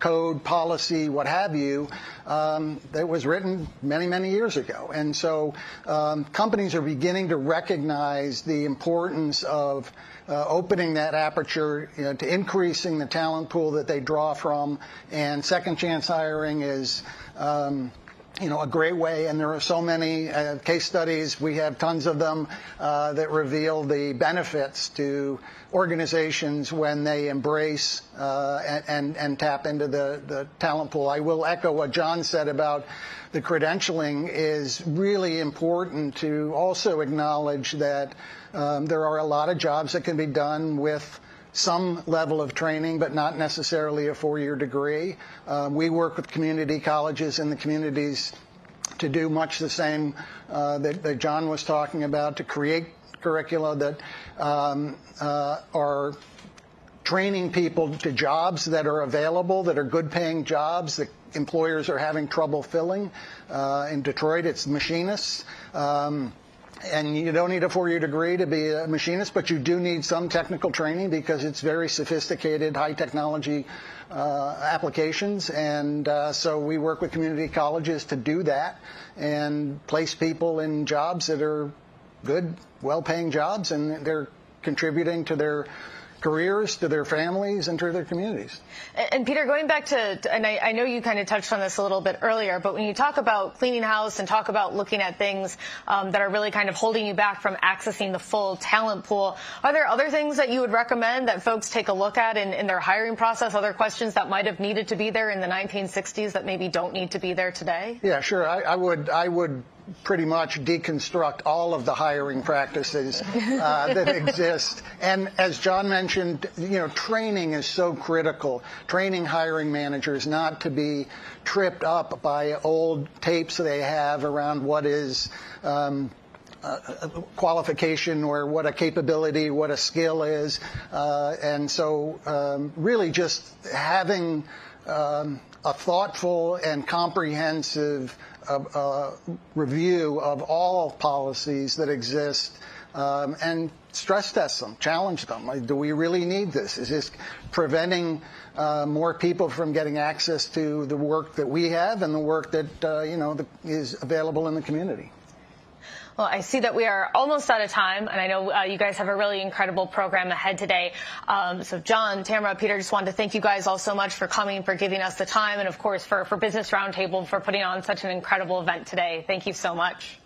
code, policy, what have you, that was written many, many years ago. And so companies are beginning to recognize the importance of opening that aperture, to increasing the talent pool that they draw from. And second chance hiring is a great way, and there are so many case studies. We have tons of them that reveal the benefits to organizations when they embrace and tap into the talent pool. I will echo what John said about the credentialing is really important to also acknowledge that there are a lot of jobs that can be done with some level of training, but not necessarily a 4-year degree. We work with community colleges in the communities to do much the same that John was talking about, to create curricula that are training people to jobs that are available, that are good-paying jobs that employers are having trouble filling. In Detroit, it's machinists. And you don't need a 4-year degree to be a machinist, but you do need some technical training because it's very sophisticated, high technology applications. And so we work with community colleges to do that and place people in jobs that are good, well-paying jobs, and they're contributing to their careers, to their families, and to their communities. And Peter, going back to, and I know you kind of touched on this a little bit earlier, but when you talk about cleaning house and talk about looking at things that are really kind of holding you back from accessing the full talent pool, are there other things that you would recommend that folks take a look at in their hiring process, other questions that might have needed to be there in the 1960s that maybe don't need to be there today? Yeah, sure. I would pretty much deconstruct all of the hiring practices that exist. And as John mentioned, training is so critical. Training hiring managers not to be tripped up by old tapes they have around what is a qualification or what a capability, what a skill is. And so really just having a thoughtful and comprehensive review of all policies that exist and stress test them, challenge them. Like, do we really need this? Is this preventing more people from getting access to the work that we have and the work that is available in the community? Well, I see that we are almost out of time, and I know you guys have a really incredible program ahead today. So John, Tamara, Peter, just wanted to thank you guys all so much for coming, for giving us the time, and of course for Business Roundtable for putting on such an incredible event today. Thank you so much.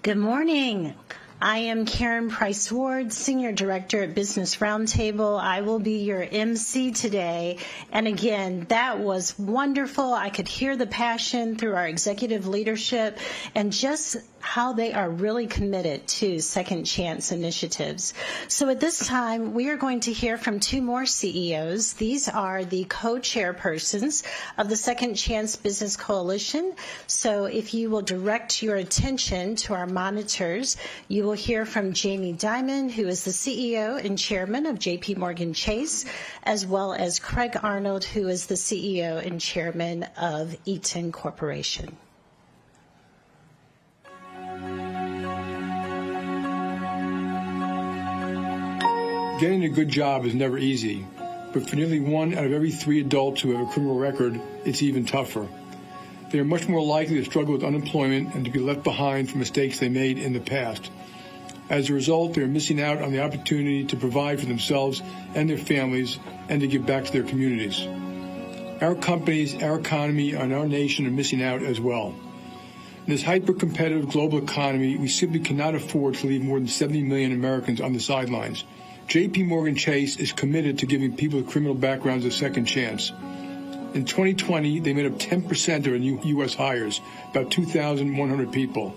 Good morning. I am Karen Price Ward, Senior Director at Business Roundtable. I will be your MC today. And again, that was wonderful. I could hear the passion through our executive leadership and just how they are really committed to second chance initiatives. So at this time, we are going to hear from two more CEOs. These are the co-chairpersons of the Second Chance Business Coalition. So if you will direct your attention to our monitors, you will hear from Jamie Dimon, who is the CEO and chairman of JPMorganChase, as well as Craig Arnold, who is the CEO and chairman of Eaton Corporation. Getting a good job is never easy, but for nearly 1 out of every 3 adults who have a criminal record, it's even tougher. They are much more likely to struggle with unemployment and to be left behind for mistakes they made in the past. As a result, they are missing out on the opportunity to provide for themselves and their families and to give back to their communities. Our companies, our economy, and our nation are missing out as well. In this hyper-competitive global economy, we simply cannot afford to leave more than 70 million Americans on the sidelines. JPMorganChase is committed to giving people with criminal backgrounds a second chance. In 2020, they made up 10% of our new U.S. hires, about 2,100 people.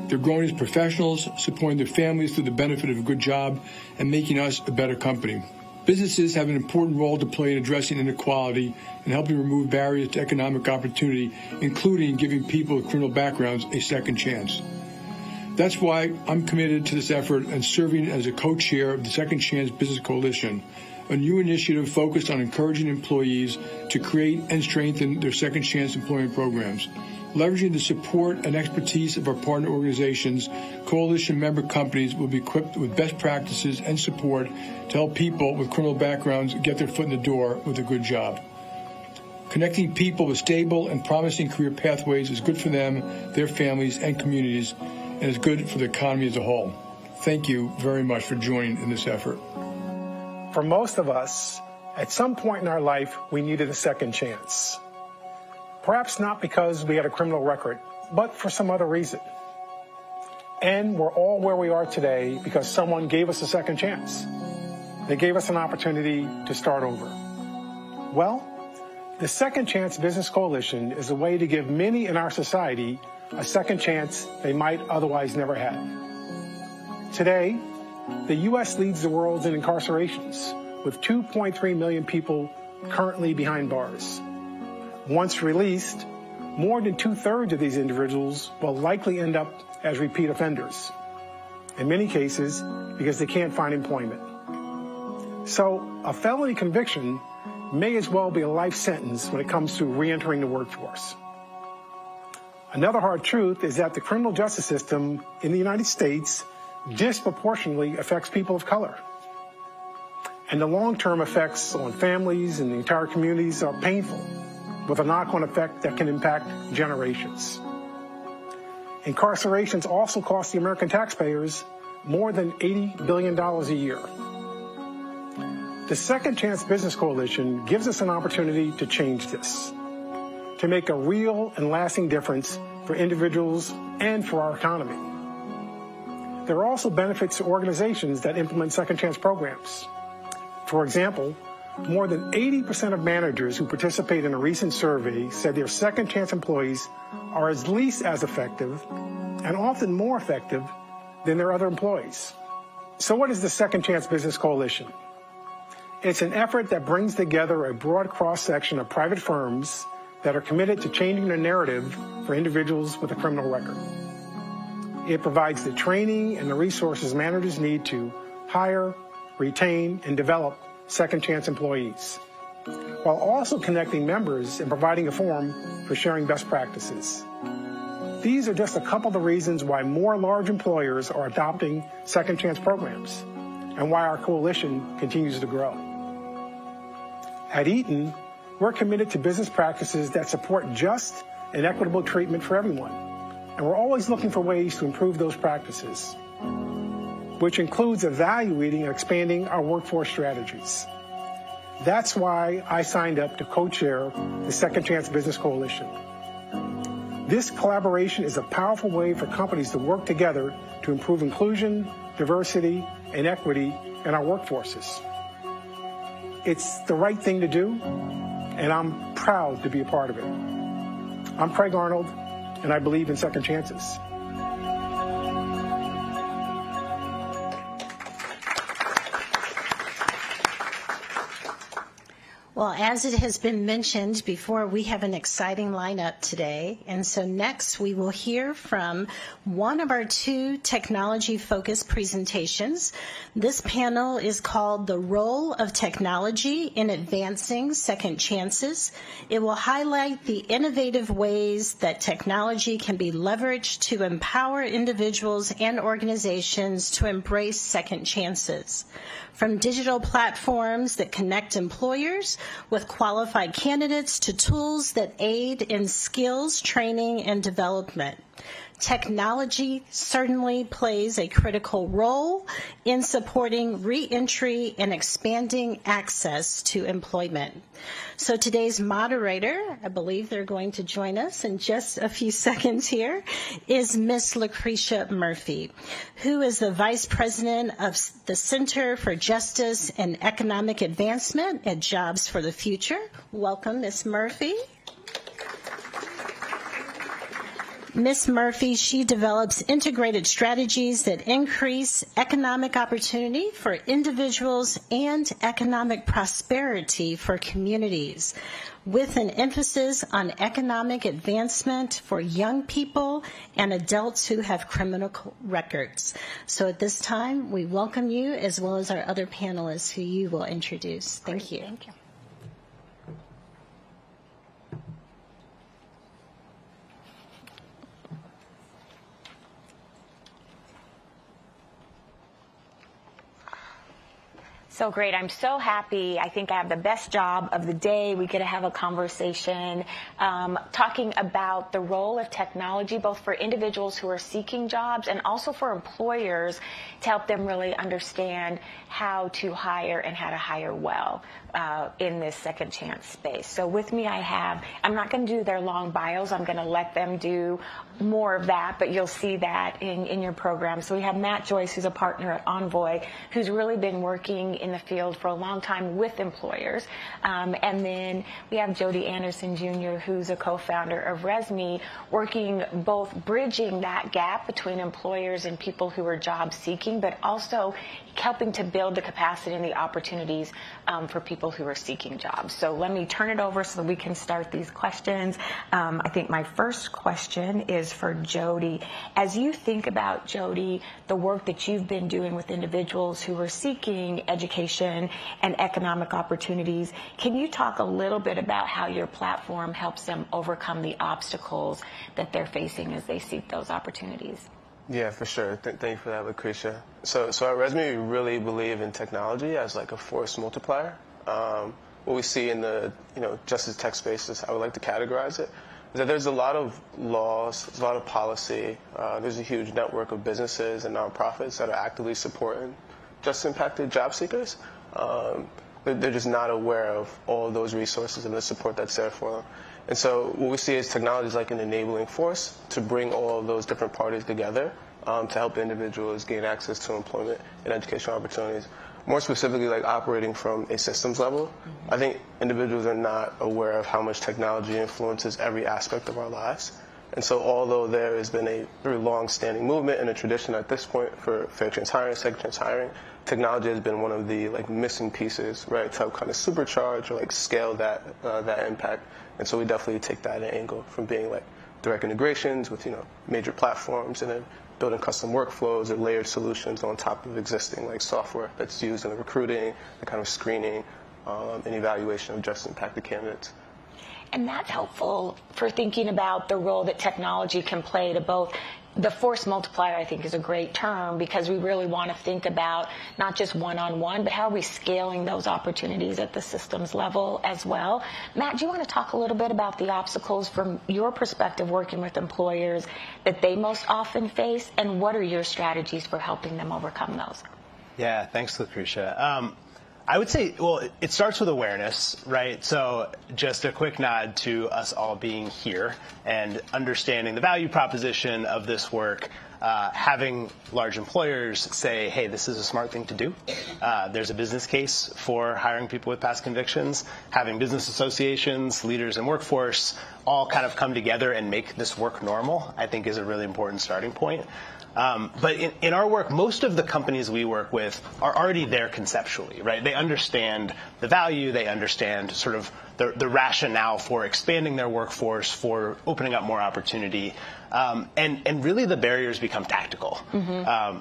They're growing as professionals, supporting their families through the benefit of a good job, and making us a better company. Businesses have an important role to play in addressing inequality and helping remove barriers to economic opportunity, including giving people with criminal backgrounds a second chance. That's why I'm committed to this effort and serving as a co-chair of the Second Chance Business Coalition, a new initiative focused on encouraging employees to create and strengthen their second chance employment programs. Leveraging the support and expertise of our partner organizations, coalition member companies will be equipped with best practices and support to help people with criminal backgrounds get their foot in the door with a good job. Connecting people with stable and promising career pathways is good for them, their families, and communities, and is good for the economy as a whole. Thank you very much for joining in this effort. For most of us, at some point in our life, we needed a second chance. Perhaps not because we had a criminal record, but for some other reason. And we're all where we are today because someone gave us a second chance. They gave us an opportunity to start over. Well, the Second Chance Business Coalition is a way to give many in our society a second chance they might otherwise never have. Today, the U.S. leads the world in incarcerations, with 2.3 million people currently behind bars. Once released, more than 2/3 of these individuals will likely end up as repeat offenders, in many cases because they can't find employment. So a felony conviction may as well be a life sentence when it comes to re-entering the workforce. Another hard truth is that the criminal justice system in the United States disproportionately affects people of color. And the long-term effects on families and the entire communities are painful, with a knock-on effect that can impact generations. Incarcerations also cost the American taxpayers more than $80 billion a year. The Second Chance Business Coalition gives us an opportunity to change this, to make a real and lasting difference for individuals and for our economy. There are also benefits to organizations that implement second chance programs. For example, more than 80% of managers who participate in a recent survey said their second chance employees are at least as effective and often more effective than their other employees. So what is the Second Chance Business Coalition? It's an effort that brings together a broad cross-section of private firms that are committed to changing the narrative for individuals with a criminal record. It provides the training and the resources managers need to hire, retain, and develop second chance employees, while also connecting members and providing a forum for sharing best practices. These are just a couple of the reasons why more large employers are adopting second chance programs and why our coalition continues to grow. At Eaton, we're committed to business practices that support just and equitable treatment for everyone, and we're always looking for ways to improve those practices, which includes evaluating and expanding our workforce strategies. That's why I signed up to co-chair the Second Chance Business Coalition. This collaboration is a powerful way for companies to work together to improve inclusion, diversity, and equity in our workforces. It's the right thing to do, and I'm proud to be a part of it. I'm Craig Arnold, and I believe in second chances. Well, as it has been mentioned before, we have an exciting lineup today. And so next we will hear from one of our two technology-focused presentations. This panel is called The Role of Technology in Advancing Second Chances. It will highlight the innovative ways that technology can be leveraged to empower individuals and organizations to embrace second chances. From digital platforms that connect employers with qualified candidates to tools that aid in skills, training, and development. Technology certainly plays a critical role in supporting re-entry and expanding access to employment. So today's moderator, I believe they're going to join us in just a few seconds here, is Ms. Lucretia Murphy, who is the Vice President of the Center for Justice and Economic Advancement at Jobs for the Future. Welcome, Ms. Murphy. Ms. Murphy, she develops integrated strategies that increase economic opportunity for individuals and economic prosperity for communities, with an emphasis on economic advancement for young people and adults who have criminal records. So at this time, we welcome you as well as our other panelists who you will introduce. Thank you. Thank you. So great. I'm so happy. I think I have the best job of the day. We get to have a conversation talking about the role of technology, both for individuals who are seeking jobs and also for employers to help them really understand how to hire and how to hire well in this second chance space. So with me I'm not going to do their long bios. I'm going to let them do more of that, but you'll see that in your program. So we have Matt Joyce, who's a partner at Envoy, who's really been working in the field for a long time with employers. And then we have Jody Anderson Jr., who's a co-founder of ResMe, working both bridging that gap between employers and people who are job seeking, but also helping to build the capacity and the opportunities for people who are seeking jobs. So let me turn it over so that we can start these questions. I think my first question is for Jody. As you think about, Jody, the work that you've been doing with individuals who are seeking education and economic opportunities, can you talk a little bit about how your platform helps them overcome the obstacles that they're facing as they seek those opportunities? Yeah, for sure. Thank you for that, Lucretia. So at ResMe, we really believe in technology as like a force multiplier. What we see in the justice tech space is how I would like to categorize it, is that there's a lot of laws, there's a lot of policy, there's a huge network of businesses and nonprofits that are actively supporting justice impacted job seekers. They're just not aware of all of those resources and the support that's there for them. And so what we see is technology is like an enabling force to bring all of those different parties together to help individuals gain access to employment and educational opportunities. More specifically, like operating from a systems level, I think individuals are not aware of how much technology influences every aspect of our lives. And so although there has been a very long-standing movement and a tradition at this point for fair chance hiring, second chance hiring, technology has been one of the missing pieces, right, to help kind of supercharge or scale that impact. And so we definitely take that angle from being direct integrations with major platforms and then building custom workflows or layered solutions on top of existing software that's used in the recruiting, the kind of screening, and evaluation of justice impacted candidates. And that's helpful for thinking about the role that technology can play to both. The force multiplier, I think, is a great term because we really want to think about not just one-on-one, but how are we scaling those opportunities at the systems level as well. Matt, do you want to talk a little bit about the obstacles from your perspective working with employers that they most often face, and what are your strategies for helping them overcome those? Yeah, thanks, Lucretia. I would say, well, it starts with awareness, right? So just a quick nod to us all being here and understanding the value proposition of this work. Having large employers say, hey, this is a smart thing to do. There's a business case for hiring people with past convictions. Having business associations, leaders in workforce all kind of come together and make this work normal, I think is a really important starting point. But in our work, most of the companies we work with are already there conceptually, right? They understand the value, they understand sort of the rationale for expanding their workforce, for opening up more opportunity, and really the barriers become tactical.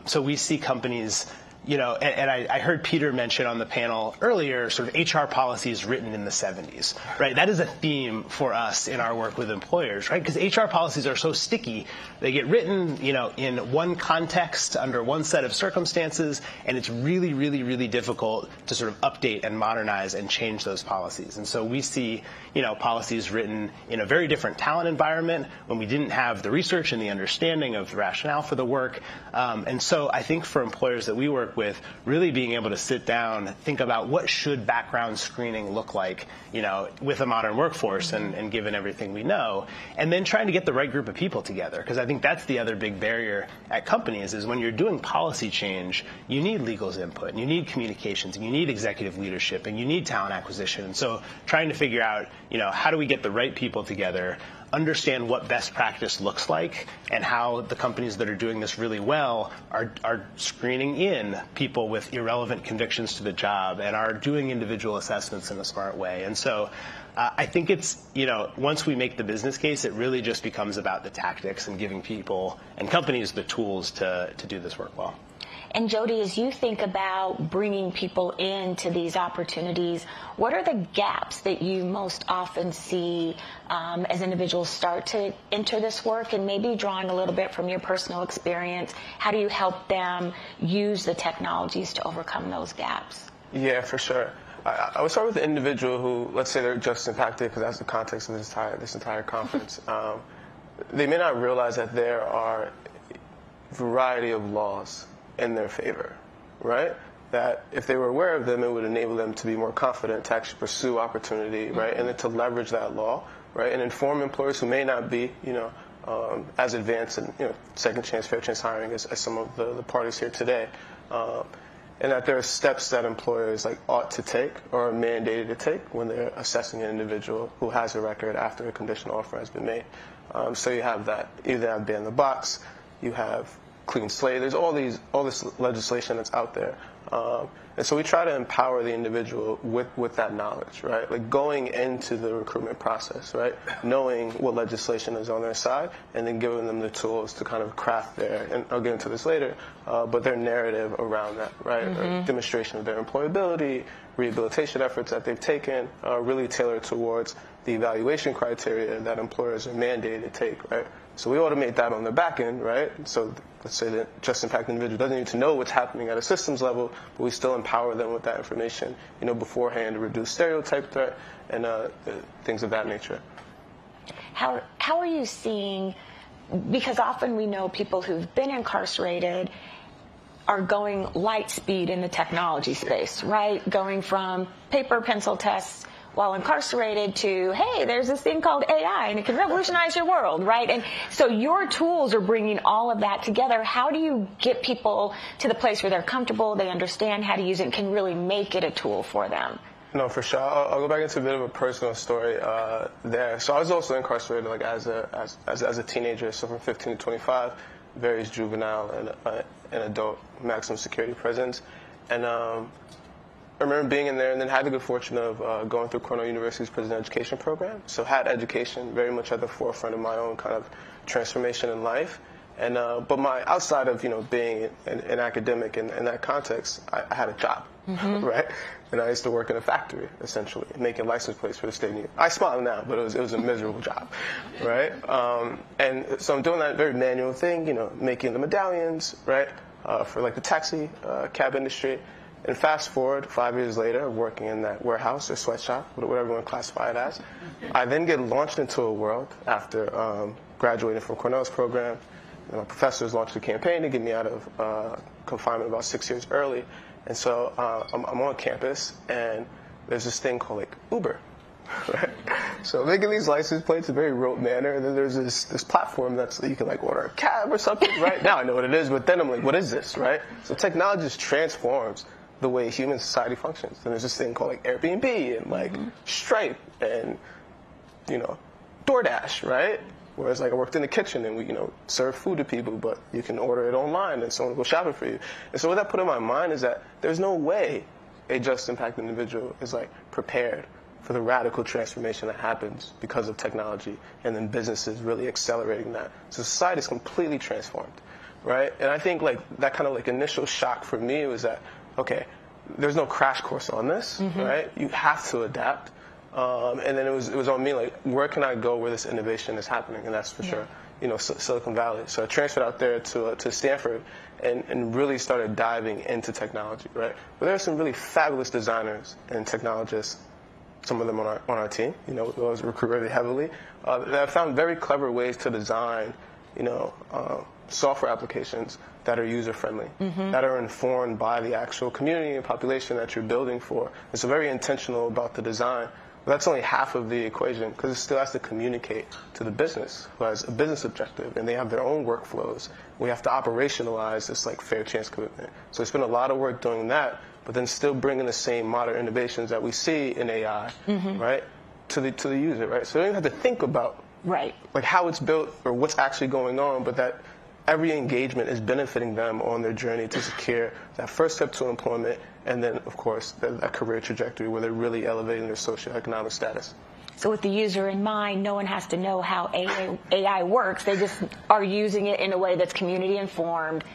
So we see companies, you know, and I heard Peter mention on the panel earlier, sort of HR policies written in the 70s, right? That is a theme for us in our work with employers, right? Because HR policies are so sticky. They get written, you know, in one context, under one set of circumstances, and it's really, really, really difficult to sort of update and modernize and change those policies. And so we see, you know, policies written in a very different talent environment when we didn't have the research and the understanding of the rationale for the work. And so I think for employers that we work with, really being able to sit down, think about what should background screening look like, you know, with a modern workforce and given everything we know, and then trying to get the right group of people together. Because I think that's the other big barrier at companies is when you're doing policy change, you need legal's input, and you need communications, and you need executive leadership, and you need talent acquisition. And so trying to figure out, you know, how do we get the right people together, understand what best practice looks like, and how the companies that are doing this really well are screening in people with irrelevant convictions to the job and are doing individual assessments in a smart way. And so I think it's, you know, once we make the business case, it really just becomes about the tactics and giving people and companies the tools to do this work well. And Jody, as you think about bringing people into these opportunities, what are the gaps that you most often see as individuals start to enter this work? And maybe drawing a little bit from your personal experience, how do you help them use the technologies to overcome those gaps? Yeah, for sure. I would start with the individual who, let's say they're just impacted, because that's the context of this entire conference. They may not realize that there are a variety of laws in their favor, right? That if they were aware of them, it would enable them to be more confident to actually pursue opportunity, right? And then to leverage that law, right? And inform employers who may not be, you know, as advanced in, you know, second chance, fair chance hiring as some of the parties here today. And that there are steps that employers like ought to take or are mandated to take when they're assessing an individual who has a record after a conditional offer has been made. So you have that, either have ban the box, you have clean slate. There's all this legislation that's out there. And so we try to empower the individual with that knowledge, right? Like going into the recruitment process, right? Knowing what legislation is on their side and then giving them the tools to kind of craft and I'll get into this later, but their narrative around that, right? Or demonstration of their employability, rehabilitation efforts that they've taken, really tailored towards the evaluation criteria that employers are mandated to take, right? So we automate that on the back end, right? So let's say that just impacted individual doesn't need to know what's happening at a systems level, but we still empower them with that information, you know, beforehand to reduce stereotype threat and things of that nature. How are you seeing, because often we know people who've been incarcerated are going light speed in the technology space, right? Going from paper pencil tests while incarcerated to, hey, there's this thing called AI and it can revolutionize your world, right? And so your tools are bringing all of that together. How do you get people to the place where they're comfortable, they understand how to use it, and can really make it a tool for them? No, for sure. I'll go back into a bit of a personal story there. So I was also incarcerated like as a teenager, so from 15 to 25, various juvenile and adult maximum security prisons. And I remember being in there and then had the good fortune of going through Cornell University's prison education program. So had education very much at the forefront of my own kind of transformation in life. And but outside of, you know, being an academic in that context, I had a job, right? And I used to work in a factory, essentially, making license plates for the state of New York. I smile now, but it was a miserable job, right? And so I'm doing that very manual thing, you know, making the medallions, right, for like the taxi cab industry. And fast forward 5 years later, working in that warehouse or sweatshop, whatever you want to classify it as, I then get launched into a world after graduating from Cornell's program. My professors launched a campaign to get me out of confinement about 6 years early. And so I'm on campus, and there's this thing called like Uber. Right? So making these license plates in a very rote manner, and then there's this platform that you can like order a cab or something. Right now I know what it is, but then I'm like, what is this? Right? So technology just transforms the way human society functions. And there's this thing called like Airbnb and like Stripe and DoorDash, right? Whereas like I worked in the kitchen and we serve food to people, but you can order it online and someone will go shopping for you. And so what that put in my mind is that there's no way a just impact individual is like prepared for the radical transformation that happens because of technology, and then businesses really accelerating that. So society is completely transformed, right? And I think like that kind of like initial shock for me was that, okay, there's no crash course on this, right? You have to adapt. And then it was on me, like, where can I go where this innovation is happening? And that's for sure, Silicon Valley. So I transferred out there to Stanford and really started diving into technology, right? But there are some really fabulous designers and technologists, some of them on our team, those recruit really heavily, that have found very clever ways to design, software applications that are user-friendly, that are informed by the actual community and population that you're building for. And so very intentional about the design. But that's only half of the equation, because it still has to communicate to the business, who has a business objective, and they have their own workflows. We have to operationalize this like fair chance commitment. So we spend a lot of work doing that, but then still bringing the same modern innovations that we see in AI, right, to the user, right? So they don't have to think about like how it's built or what's actually going on, but that every engagement is benefiting them on their journey to secure that first step to employment, and then, of course, that career trajectory where they're really elevating their socioeconomic status. So with the user in mind, no one has to know how AI works. They just are using it in a way that's community informed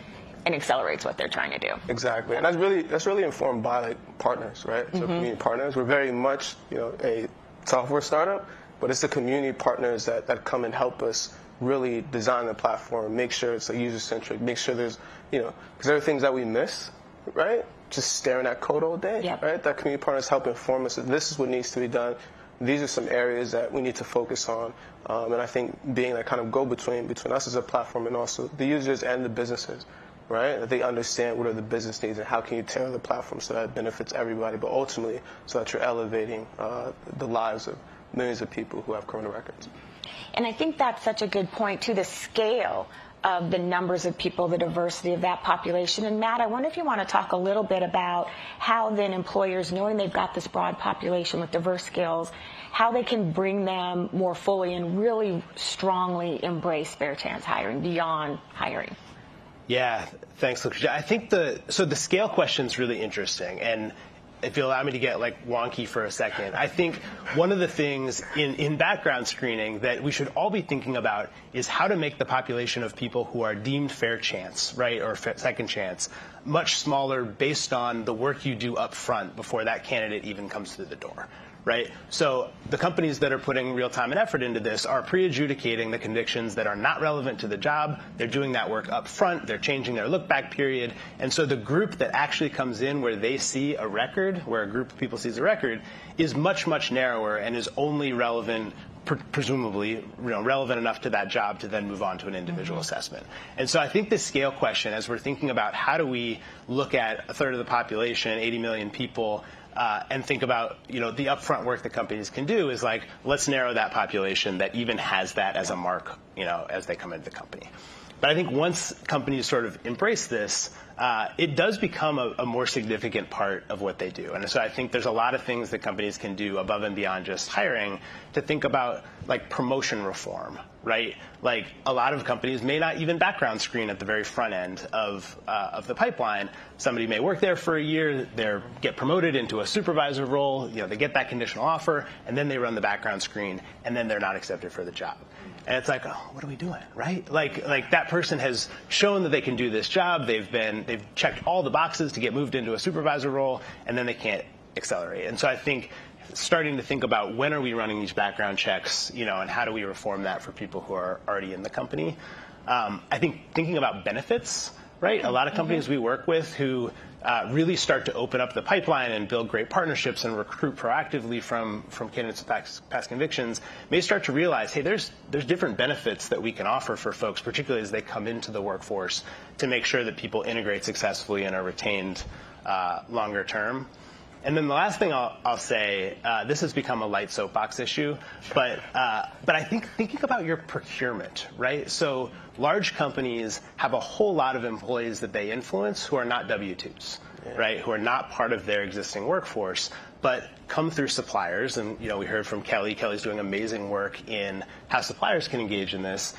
and accelerates what they're trying to do. Exactly, and that's really informed by like partners, right? So community partners. We're very much a software startup, but it's the community partners that come and help us really design the platform, make sure it's like user-centric, make sure there's, because there are things that we miss, right? Just staring at code all day, right? That community partners help inform us that this is what needs to be done. These are some areas that we need to focus on. And I think being that kind of go-between between us as a platform and also the users and the businesses, right? That they understand what are the business needs and how can you tailor the platform so that it benefits everybody, but ultimately so that you're elevating the lives of millions of people who have criminal records. And I think that's such a good point, too, the scale of the numbers of people, the diversity of that population. And Matt, I wonder if you want to talk a little bit about how then employers, knowing they've got this broad population with diverse skills, how they can bring them more fully and really strongly embrace fair chance hiring beyond hiring. Yeah, thanks, Lucretia. I think the scale question is really interesting, and if you allow me to get like wonky for a second, I think one of the things in background screening that we should all be thinking about is how to make the population of people who are deemed fair chance, right, or second chance, much smaller based on the work you do up front before that candidate even comes through the door. Right? So the companies that are putting real time and effort into this are pre-adjudicating the convictions that are not relevant to the job. They're doing that work up front. They're changing their look-back period. And so the group that actually comes in where they see a record, where a group of people sees a record, is much, much narrower and is only relevant, presumably relevant enough to that job to then move on to an individual assessment. And so I think the scale question, as we're thinking about how do we look at a third of the population, 80 million people, and think about the upfront work that companies can do is like, let's narrow that population that even has that as a mark, as they come into the company. But I think once companies sort of embrace this, it does become a more significant part of what they do. And so I think there's a lot of things that companies can do above and beyond just hiring to think about like promotion reform, right? Like a lot of companies may not even background screen at the very front end of the pipeline. Somebody may work there for a year, they get promoted into a supervisor role, they get that conditional offer, and then they run the background screen, and then they're not accepted for the job. And it's like, oh, what are we doing, right? Like that person has shown that they can do this job. They've checked all the boxes to get moved into a supervisor role, and then they can't accelerate. And so I think starting to think about when are we running these background checks, and how do we reform that for people who are already in the company. I think thinking about benefits, right? A lot of companies we work with who really start to open up the pipeline and build great partnerships and recruit proactively from candidates with past convictions may start to realize, hey, there's different benefits that we can offer for folks, particularly as they come into the workforce, to make sure that people integrate successfully and are retained longer term. And then the last thing I'll say, this has become a light soapbox issue, but I think thinking about your procurement, right? So large companies have a whole lot of employees that they influence who are not W-2s, right? Who are not part of their existing workforce, but come through suppliers. And, we heard from Kelly. Kelly's doing amazing work in how suppliers can engage in this,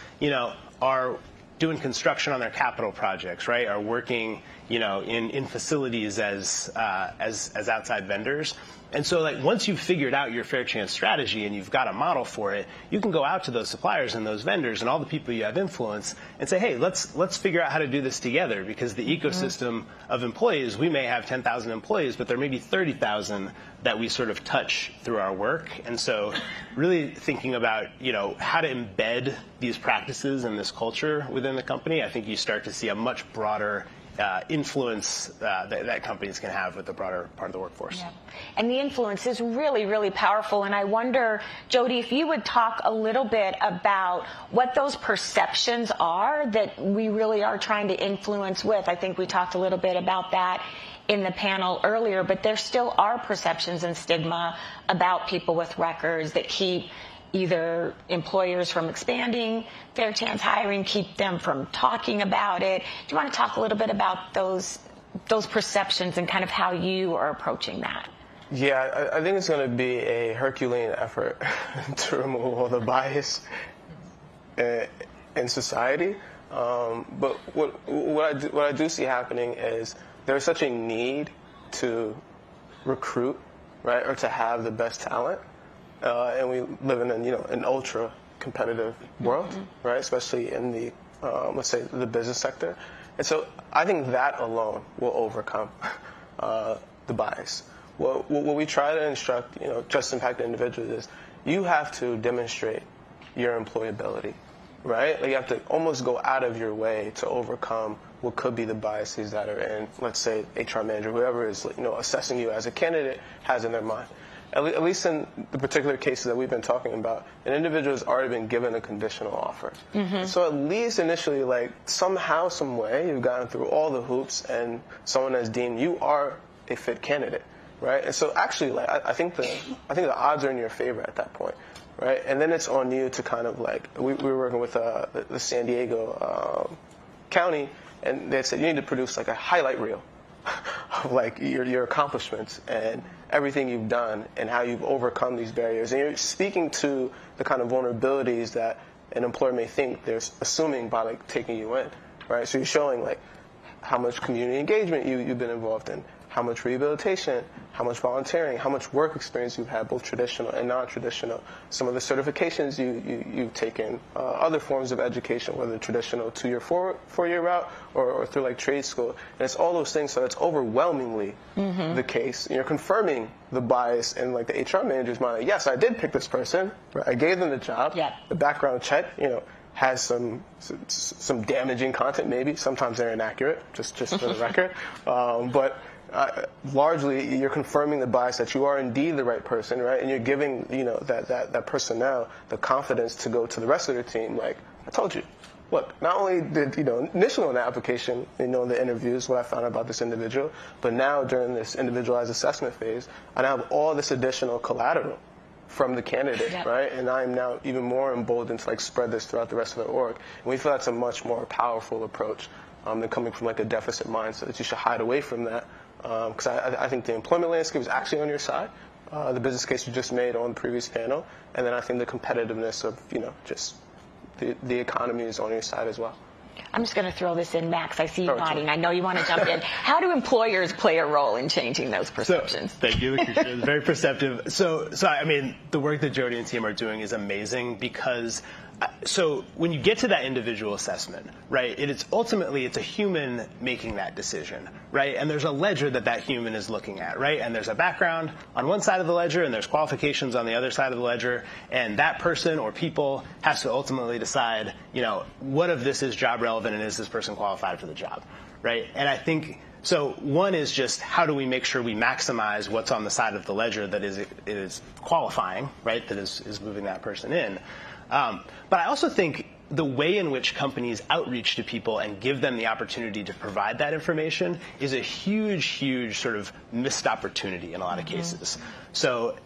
are doing construction on their capital projects, right? Are working, in facilities as outside vendors. And so, once you've figured out your fair chance strategy and you've got a model for it, you can go out to those suppliers and those vendors and all the people you have influence and say, hey, let's figure out how to do this together, because the ecosystem of employees, we may have 10,000 employees, but there may be 30,000 that we sort of touch through our work. And so really thinking about, how to embed these practices and this culture within the company, I think you start to see a much broader influence that companies can have with the broader part of the workforce. Yeah. And the influence is really, really powerful. And I wonder, Jody, if you would talk a little bit about what those perceptions are that we really are trying to influence with. I think we talked a little bit about that in the panel earlier, but there still are perceptions and stigma about people with records that keep either employers from expanding fair chance hiring, keep them from talking about it. Do you want to talk a little bit about those perceptions and kind of how you are approaching that? Yeah, I think it's going to be a Herculean effort to remove all the bias in society. But what I do see happening is there's such a need to recruit, right, or to have the best talent. And we live in an ultra competitive world, right? Especially in the let's say the business sector. And so I think that alone will overcome the bias. What we try to instruct just impacted individuals is you have to demonstrate your employability, right? You have to almost go out of your way to overcome what could be the biases that are in, let's say, HR manager, whoever is assessing you as a candidate has in their mind. At least in the particular cases that we've been talking about, an individual has already been given a conditional offer. So at least initially, somehow, some way, you've gotten through all the hoops and someone has deemed you are a fit candidate, right? And so actually, I think the odds are in your favor at that point, right? And then it's on you to kind of we were working with the San Diego County, and they said you need to produce a highlight reel of your accomplishments and everything you've done and how you've overcome these barriers. And you're speaking to the kind of vulnerabilities that an employer may think they're assuming by taking you in, right? So you're showing how much community engagement you've been involved in, how much rehabilitation, how much volunteering, how much work experience you've had, both traditional and non-traditional, some of the certifications you've taken, other forms of education, whether traditional 2-year, 4-year route or through trade school. And it's all those things, so it's overwhelmingly the case. And you're confirming the bias in the HR manager's mind. Yes, I did pick this person. Right? I gave them the job. Yeah. The background check, has some damaging content maybe. Sometimes they're inaccurate, just for the record. But largely, you're confirming the bias that you are indeed the right person, right? And you're giving, that personnel the confidence to go to the rest of their team. I told you, look, not only did, initially on the application, in the interviews, what I found out about this individual, but now during this individualized assessment phase, I now have all this additional collateral from the candidate, right? And I am now even more emboldened to spread this throughout the rest of the org. And we feel that's a much more powerful approach than coming from a deficit mindset, that you should hide away from that. Because I think the employment landscape is actually on your side. The business case you just made on the previous panel, and then I think the competitiveness of just the economy is on your side as well. I'm just going to throw this in, Max. I see you nodding. I know you want to jump in. How do employers play a role in changing those perceptions? Thank you, Lucretia. It's very perceptive. So I mean, the work that Jody and team are doing is amazing because so when you get to that individual assessment, right, it's a human making that decision, right? And there's a ledger that human is looking at, right? And there's a background on one side of the ledger and there's qualifications on the other side of the ledger. And that person or people has to ultimately decide, what of this is job relevant and is this person qualified for the job, right? And I think, so one is just how do we make sure we maximize what's on the side of the ledger that is qualifying, right, that is moving that person in. But I also think the way in which companies outreach to people and give them the opportunity to provide that information is a huge, huge sort of missed opportunity in a lot of cases. So,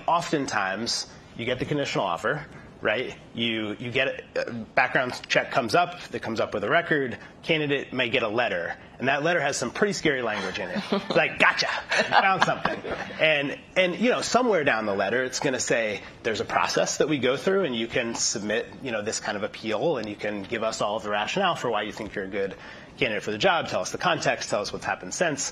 oftentimes you get the conditional offer, right? You get a background check comes up, that comes up with a record, candidate may get a letter, and that letter has some pretty scary language in it. It's like, gotcha, you found something. And somewhere down the letter, it's going to say, there's a process that we go through, and you can submit, this kind of appeal, and you can give us all of the rationale for why you think you're a good candidate for the job, tell us the context, tell us what's happened since.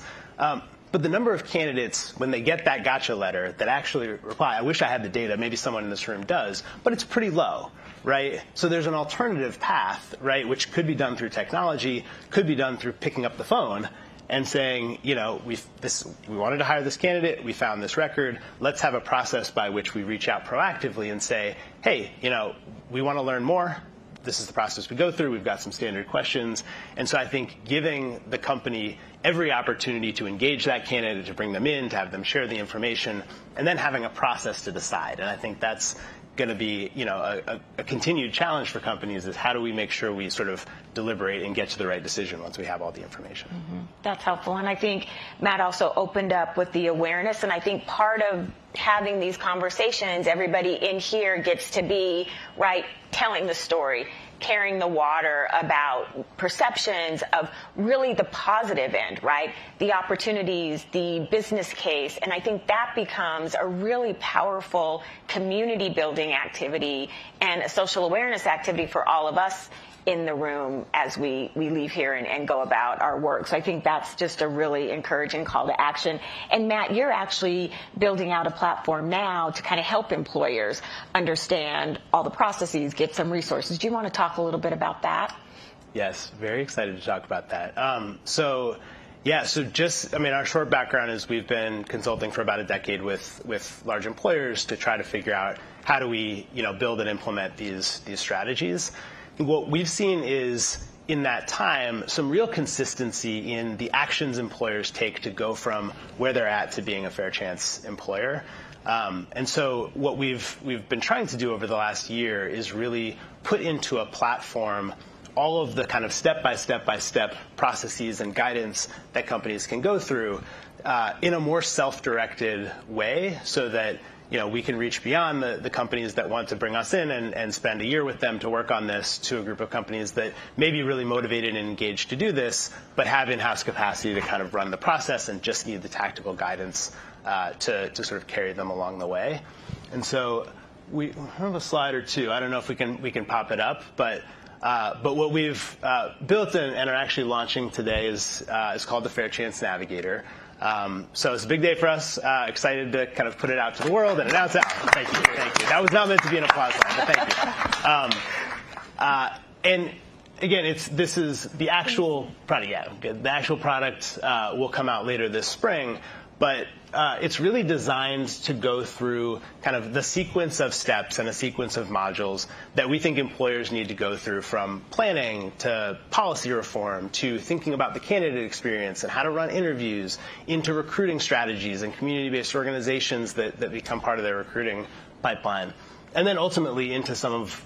But the number of candidates, when they get that gotcha letter, that actually reply, I wish I had the data, maybe someone in this room does, but it's pretty low, right? So there's an alternative path, right, which could be done through technology, could be done through picking up the phone and saying, we wanted to hire this candidate, we found this record, let's have a process by which we reach out proactively and say, hey, we want to learn more. This is the process we go through. We've got some standard questions. And so I think giving the company every opportunity to engage that candidate, to bring them in, to have them share the information, and then having a process to decide. And I think that's going to be, a continued challenge for companies is how do we make sure we sort of deliberate and get to the right decision once we have all the information. That's helpful. And I think Matt also opened up with the awareness. And I think part of having these conversations, everybody in here gets to be, right, telling the story, carrying the water about perceptions of really the positive end, right? The opportunities, the business case. And I think that becomes a really powerful community building activity and a social awareness activity for all of us in the room as we leave here and go about our work. So I think that's just a really encouraging call to action. And Matt, you're actually building out a platform now to kind of help employers understand all the processes, get some resources. Do you want to talk a little bit about that? Yes, very excited to talk about that. So our short background is we've been consulting for about a decade with large employers to try to figure out how do we, build and implement these strategies. What we've seen is, in that time, some real consistency in the actions employers take to go from where they're at to being a fair chance employer. And so what we've been trying to do over the last year is really put into a platform all of the kind of step-by-step processes and guidance that companies can go through in a more self-directed way so that we can reach beyond the companies that want to bring us in and spend a year with them to work on this to a group of companies that may be really motivated and engaged to do this, but have in-house capacity to kind of run the process and just need the tactical guidance to sort of carry them along the way. And so we have a slide or two. I don't know if we can pop it up, but what we've built and are actually launching today is called the Fair Chance Navigator. So it's a big day for us. Excited to kind of put it out to the world and announce it. Thank you. That was not meant to be an applause line, but thank you. And again, this is the actual product. Yeah, the actual product will come out later this spring, but it's really designed to go through kind of the sequence of steps and a sequence of modules that we think employers need to go through, from planning to policy reform to thinking about the candidate experience and how to run interviews, into recruiting strategies and community-based organizations that become part of their recruiting pipeline. And then ultimately into some of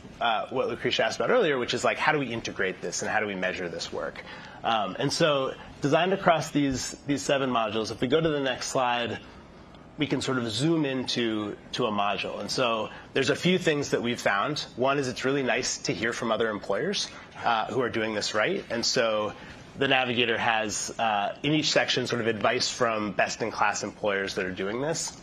what Lucretia asked about earlier, which is like, how do we integrate this and how do we measure this work? And so designed across these 7 modules, if we go to the next slide, we can sort of zoom into a module. And so there's a few things that we've found. One is it's really nice to hear from other employers who are doing this right. And so the Navigator has in each section sort of advice from best-in-class employers that are doing this.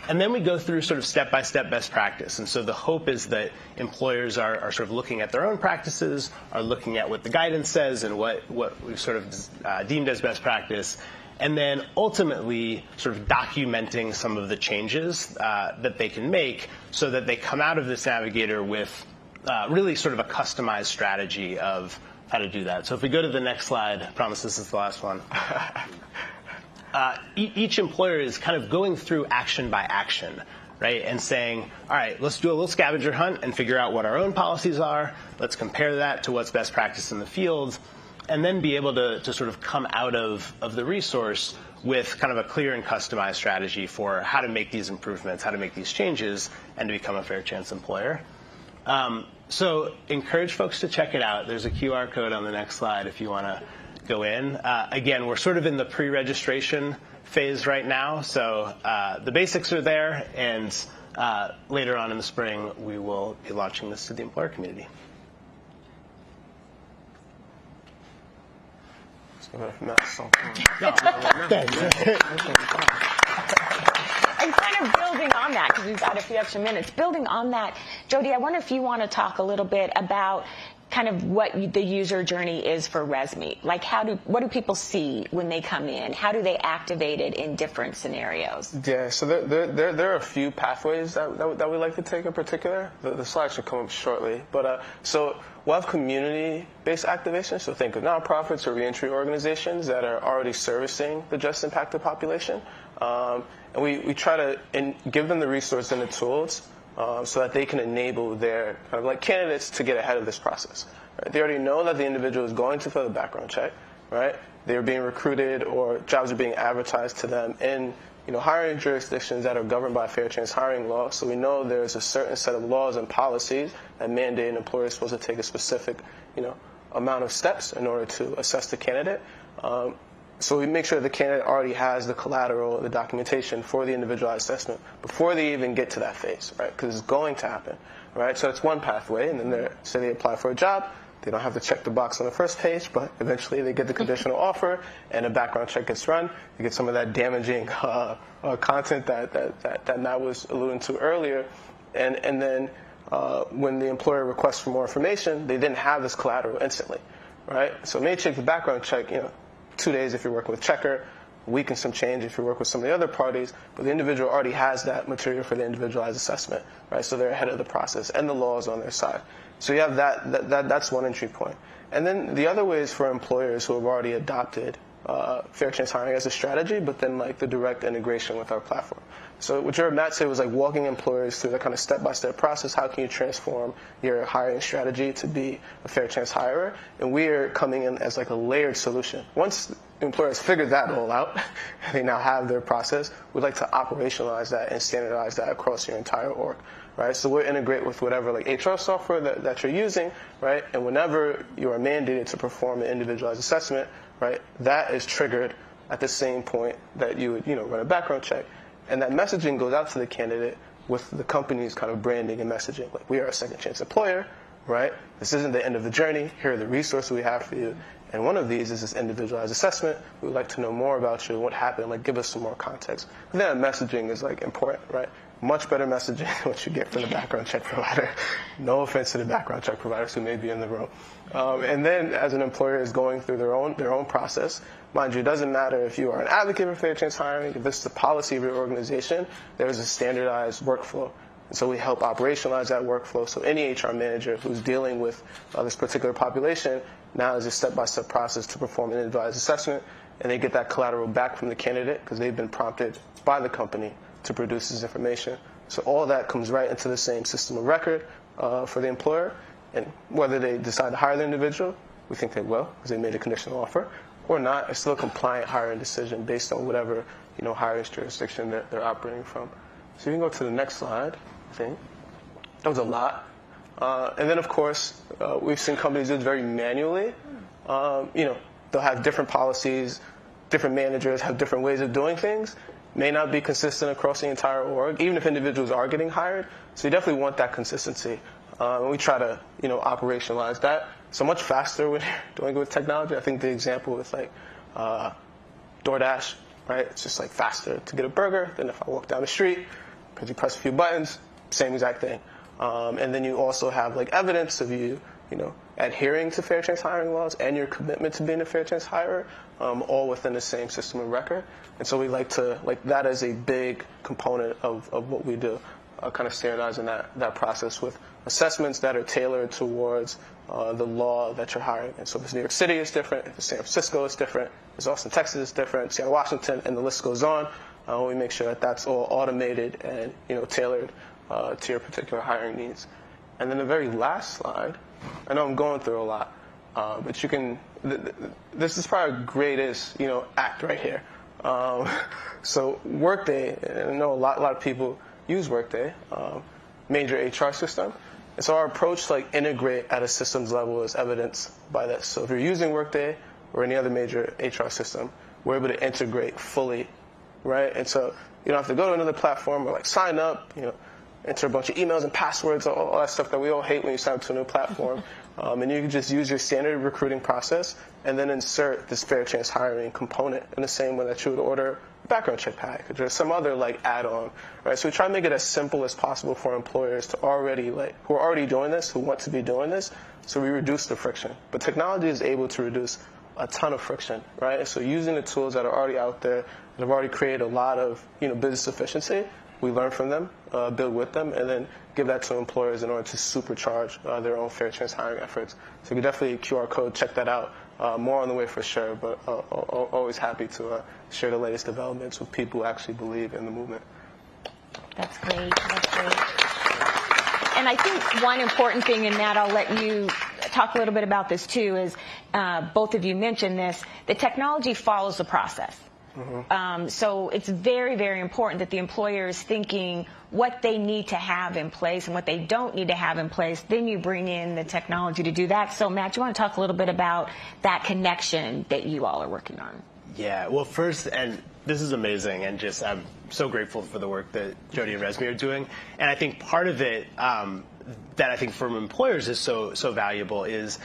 And then we go through sort of step-by-step best practice. And so the hope is that employers are sort of looking at their own practices, are looking at what the guidance says and what we've sort of deemed as best practice, and then ultimately sort of documenting some of the changes that they can make so that they come out of this Navigator with really sort of a customized strategy of how to do that. So if we go to the next slide, I promise this is the last one. Each employer is kind of going through action by action, right, and saying, all right, let's do a little scavenger hunt and figure out what our own policies are. Let's compare that to what's best practice in the field, and then be able to sort of come out of the resource with kind of a clear and customized strategy for how to make these improvements, how to make these changes, and to become a fair chance employer. So encourage folks to check it out. There's a QR code on the next slide if you want to go in. Again, we're sort of in the pre-registration phase right now, so the basics are there, and later on in the spring, we will be launching this to the employer community. And kind of building on that, because we've got a few extra minutes, building on that, Jody, I wonder if you want to talk a little bit about kind of what the user journey is for ResMe. Like, what do people see when they come in? How do they activate it in different scenarios? Yeah, so there are a few pathways that we like to take in particular. The slides should come up shortly. But so we'll have community-based activation. So think of nonprofits or reentry organizations that are already servicing the just impacted population. And we try to give them the resources and the tools so that they can enable their kind of like candidates to get ahead of this process. Right? They already know that the individual is going to fill the background check, right? They're being recruited or jobs are being advertised to them in hiring jurisdictions that are governed by fair chance hiring law. So we know there's a certain set of laws and policies that mandate an employer is supposed to take a specific amount of steps in order to assess the candidate. So we make sure the candidate already has the collateral, the documentation for the individualized assessment before they even get to that phase, right? Because it's going to happen, right? So it's one pathway, and then say they apply for a job, they don't have to check the box on the first page, but eventually they get the conditional offer, and a background check gets run. You get some of that damaging content that Matt was alluding to earlier, and then when the employer requests for more information, they didn't have this collateral instantly, right? So it may take the background check, 2 days if you're working with Checker, a week and some change if you work with some of the other parties, but the individual already has that material for the individualized assessment, right? So they're ahead of the process, and the law is on their side. So you have that's one entry point. And then the other way is for employers who have already adopted fair chance hiring as a strategy, but then like the direct integration with our platform. So what you heard Matt say was like walking employers through the kind of step-by-step process. How can you transform your hiring strategy to be a fair chance hirer? And we are coming in as like a layered solution. Once employers figure that all out, they now have their process, we'd like to operationalize that and standardize that across your entire org. Right? So we'll integrate with whatever like HR software that you're using, right? And whenever you are mandated to perform an individualized assessment, right, that is triggered at the same point that you would, run a background check. And that messaging goes out to the candidate with the company's kind of branding and messaging. Like, we are a second chance employer, right? This isn't the end of the journey. Here are the resources we have for you. And one of these is this individualized assessment. We would like to know more about you, what happened, like give us some more context. And that messaging is like important, right? Much better messaging than what you get from the background check provider. No offense to the background check providers who may be in the room. And then as an employer is going through their own process, mind you, it doesn't matter if you are an advocate for fair chance hiring, if this is the policy of your organization, there is a standardized workflow. And so we help operationalize that workflow. So any HR manager who's dealing with this particular population now is a step-by-step process to perform an individualized assessment, and they get that collateral back from the candidate because they've been prompted by the company to produce this information. So all that comes right into the same system of record for the employer. And whether they decide to hire the individual, we think they will because they made a conditional offer, or not, it's still a compliant hiring decision based on whatever hiring jurisdiction they're operating from. So you can go to the next slide, I think. That was a lot. And then, of course, we've seen companies do it very manually. They'll have different policies, different managers have different ways of doing things. May not be consistent across the entire org, even if individuals are getting hired. So you definitely want that consistency. And we try to, operationalize that. So much faster when you're doing it with technology. I think the example with like DoorDash, right? It's just like faster to get a burger than if I walk down the street because you press a few buttons, same exact thing. And then you also have like evidence of you adhering to fair chance hiring laws and your commitment to being a fair chance hirer, all within the same system of record. And so we like that as a big component of what we do, kind of standardizing that process with assessments that are tailored towards the law that you're hiring. And so if it's New York City, it's different. If it's San Francisco, it's different. If it's Austin, Texas, it's different. Seattle, Washington, and the list goes on. We make sure that that's all automated and tailored to your particular hiring needs. And then the very last slide, I know I'm going through a lot, but you can. This is probably our greatest, act right here. So Workday, and I know a lot of people use Workday, major HR system. And so our approach to like integrate at a systems level is evidenced by this. So if you're using Workday or any other major HR system, we're able to integrate fully, right? And so you don't have to go to another platform or like sign up, enter a bunch of emails and passwords, all that stuff that we all hate when you sign up to a new platform. And you can just use your standard recruiting process and then insert this fair chance hiring component in the same way that you would order a background check package or some other like add-on, right? So we try to make it as simple as possible for employers to already who are already doing this, who want to be doing this. So we reduce the friction. But technology is able to reduce a ton of friction, right? So using the tools that are already out there that have already created a lot of business efficiency, we learn from them, build with them, and then give that to employers in order to supercharge their own fair chance hiring efforts. So you can definitely QR code, check that out. More on the way for sure, but always happy to share the latest developments with people who actually believe in the movement. That's great. That's great. And I think one important thing, and Matt, I'll let you talk a little bit about this too, is both of you mentioned this, the technology follows the process. Mm-hmm. So it's very, very important that the employer is thinking what they need to have in place and what they don't need to have in place. Then you bring in the technology to do that. So, Matt, do you want to talk a little bit about that connection that you all are working on? Yeah, well, first, and this is amazing, and just I'm so grateful for the work that Jody and Resmi are doing. And I think part of it that I think from employers is so valuable is,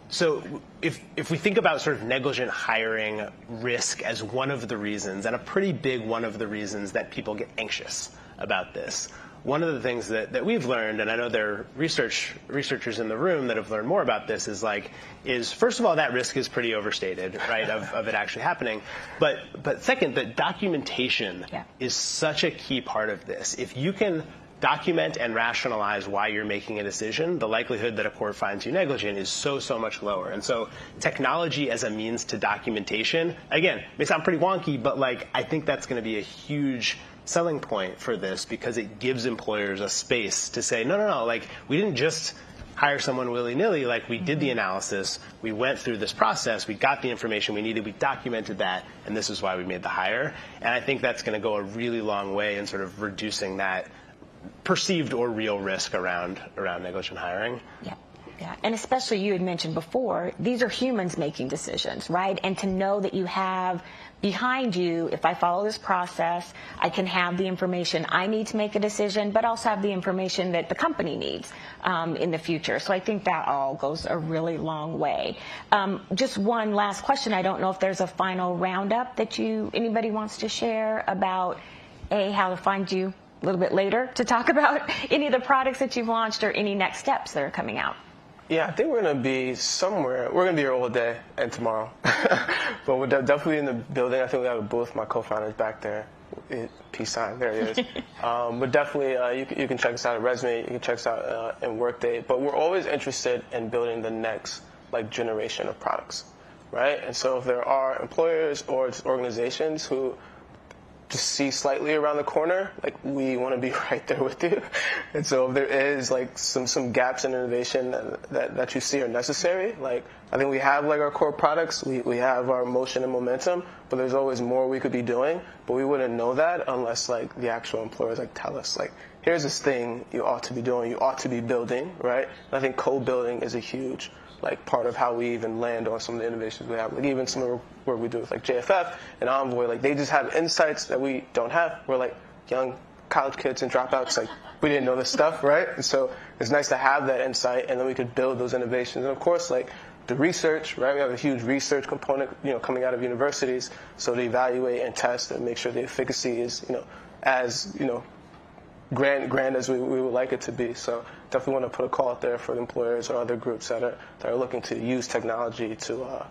so if we think about sort of negligent hiring risk as one of the reasons, and a pretty big one of the reasons that people get anxious about this, one of the things that we've learned, and I know there are researchers in the room that have learned more about this, is first of all, that risk is pretty overstated, right, of it actually happening. But second, that documentation is such a key part of this. If you can document and rationalize why you're making a decision, the likelihood that a court finds you negligent is so much lower. And so technology as a means to documentation, again, may sound pretty wonky, but I think that's going to be a huge selling point for this, because it gives employers a space to say, no, we didn't just hire someone willy-nilly, we did the analysis, we went through this process, we got the information we needed, we documented that, and this is why we made the hire. And I think that's going to go a really long way in sort of reducing that perceived or real risk around negligent hiring. Yeah, and especially you had mentioned before, these are humans making decisions, right? And to know that you have behind you, if I follow this process, I can have the information I need to make a decision, but also have the information that the company needs in the future. So I think that all goes a really long way. Just one last question. I don't know if there's a final roundup that anybody wants to share about how to find you a little bit later to talk about any of the products that you've launched or any next steps that are coming out. Yeah, I think we're going to be somewhere. We're going to be here all day and tomorrow. But we're definitely in the building. I think we have a booth. My co-founder's back there. Peace sign. There he is. But definitely, you can check us out at Resume. You can check us out in Workday. But we're always interested in building the next generation of products, right? And so if there are employers or just organizations who just see slightly around the corner, we want to be right there with you. And so if there is some gaps in innovation that you see are necessary, I think we have our core products, we have our motion and momentum, but there's always more we could be doing, but we wouldn't know that unless the actual employers tell us here's this thing you ought to be doing, you ought to be building, right? And I think co-building is a huge part of how we even land on some of the innovations we have. Even some of the work we do with JFF and Envoy, they just have insights that we don't have. We're young college kids and dropouts, we didn't know this stuff, right? And so it's nice to have that insight, and then we could build those innovations. And of course, the research, right? We have a huge research component, coming out of universities, so to evaluate and test and make sure the efficacy is, as, grand as we would like it to be. So definitely want to put a call out there for the employers or other groups that are looking to use technology to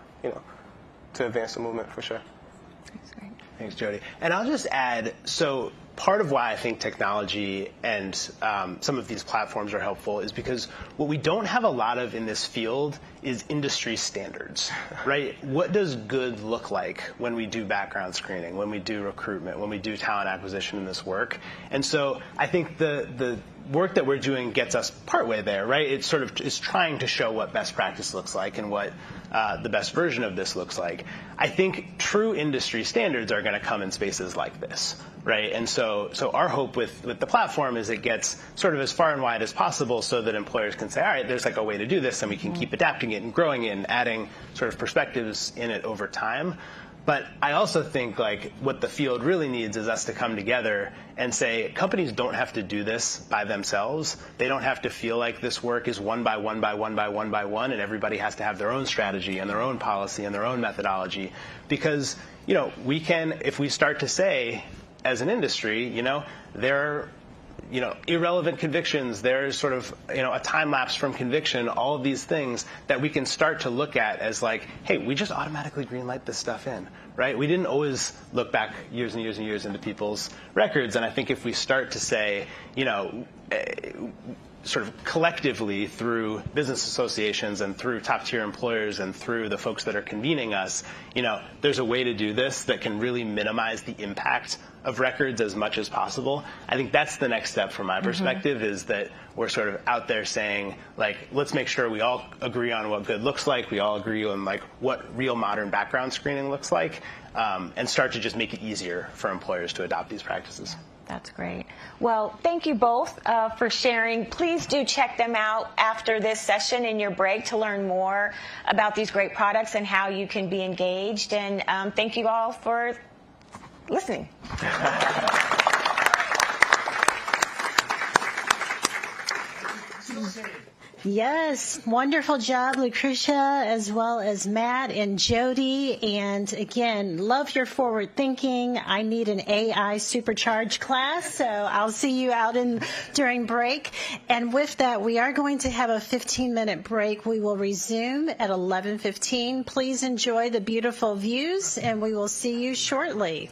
to advance the movement for sure. That's great. Thanks, Jody. And I'll just add, so part of why I think technology and some of these platforms are helpful is because what we don't have a lot of in this field is industry standards, right? What does good look like when we do background screening, when we do recruitment, when we do talent acquisition in this work? And so I think the work that we're doing gets us partway there, right? It sort of is trying to show what best practice looks like and what the best version of this looks like. I think true industry standards are going to come in spaces like this, right? And so our hope with the platform is it gets sort of as far and wide as possible so that employers can say, all right, there's like a way to do this, and we can keep adapting it and growing it and adding sort of perspectives in it over time. But I also think like what the field really needs is us to come together and say companies don't have to do this by themselves. They don't have to feel like this work is one by one by one by one by one, and everybody has to have their own strategy and their own policy and their own methodology. Because, you know, we can, if we start to say as an industry, you know, there are, you know, irrelevant convictions, there's sort of, you know, a time lapse from conviction, all of these things that we can start to look at as like, hey, we just automatically greenlight this stuff in, right? We didn't always look back years and years and years into people's records. And I think if we start to say, you know, sort of collectively through business associations and through top-tier employers and through the folks that are convening us, you know, there's a way to do this that can really minimize the impact of records as much as possible. I think that's the next step from my perspective, is that we're sort of out there saying, like, let's make sure we all agree on what good looks like, we all agree on like what real modern background screening looks like, and start to just make it easier for employers to adopt these practices. That's great. Well, thank you both for sharing. Please do check them out after this session in your break to learn more about these great products and how you can be engaged. And thank you all for listening. Yes, wonderful job, Lucretia, as well as Matt and Jody. And again, love your forward thinking. I need an AI supercharged class, so I'll see you out during break. And with that, we are going to have a 15-minute break. We will resume at 11:15. Please enjoy the beautiful views, and we will see you shortly.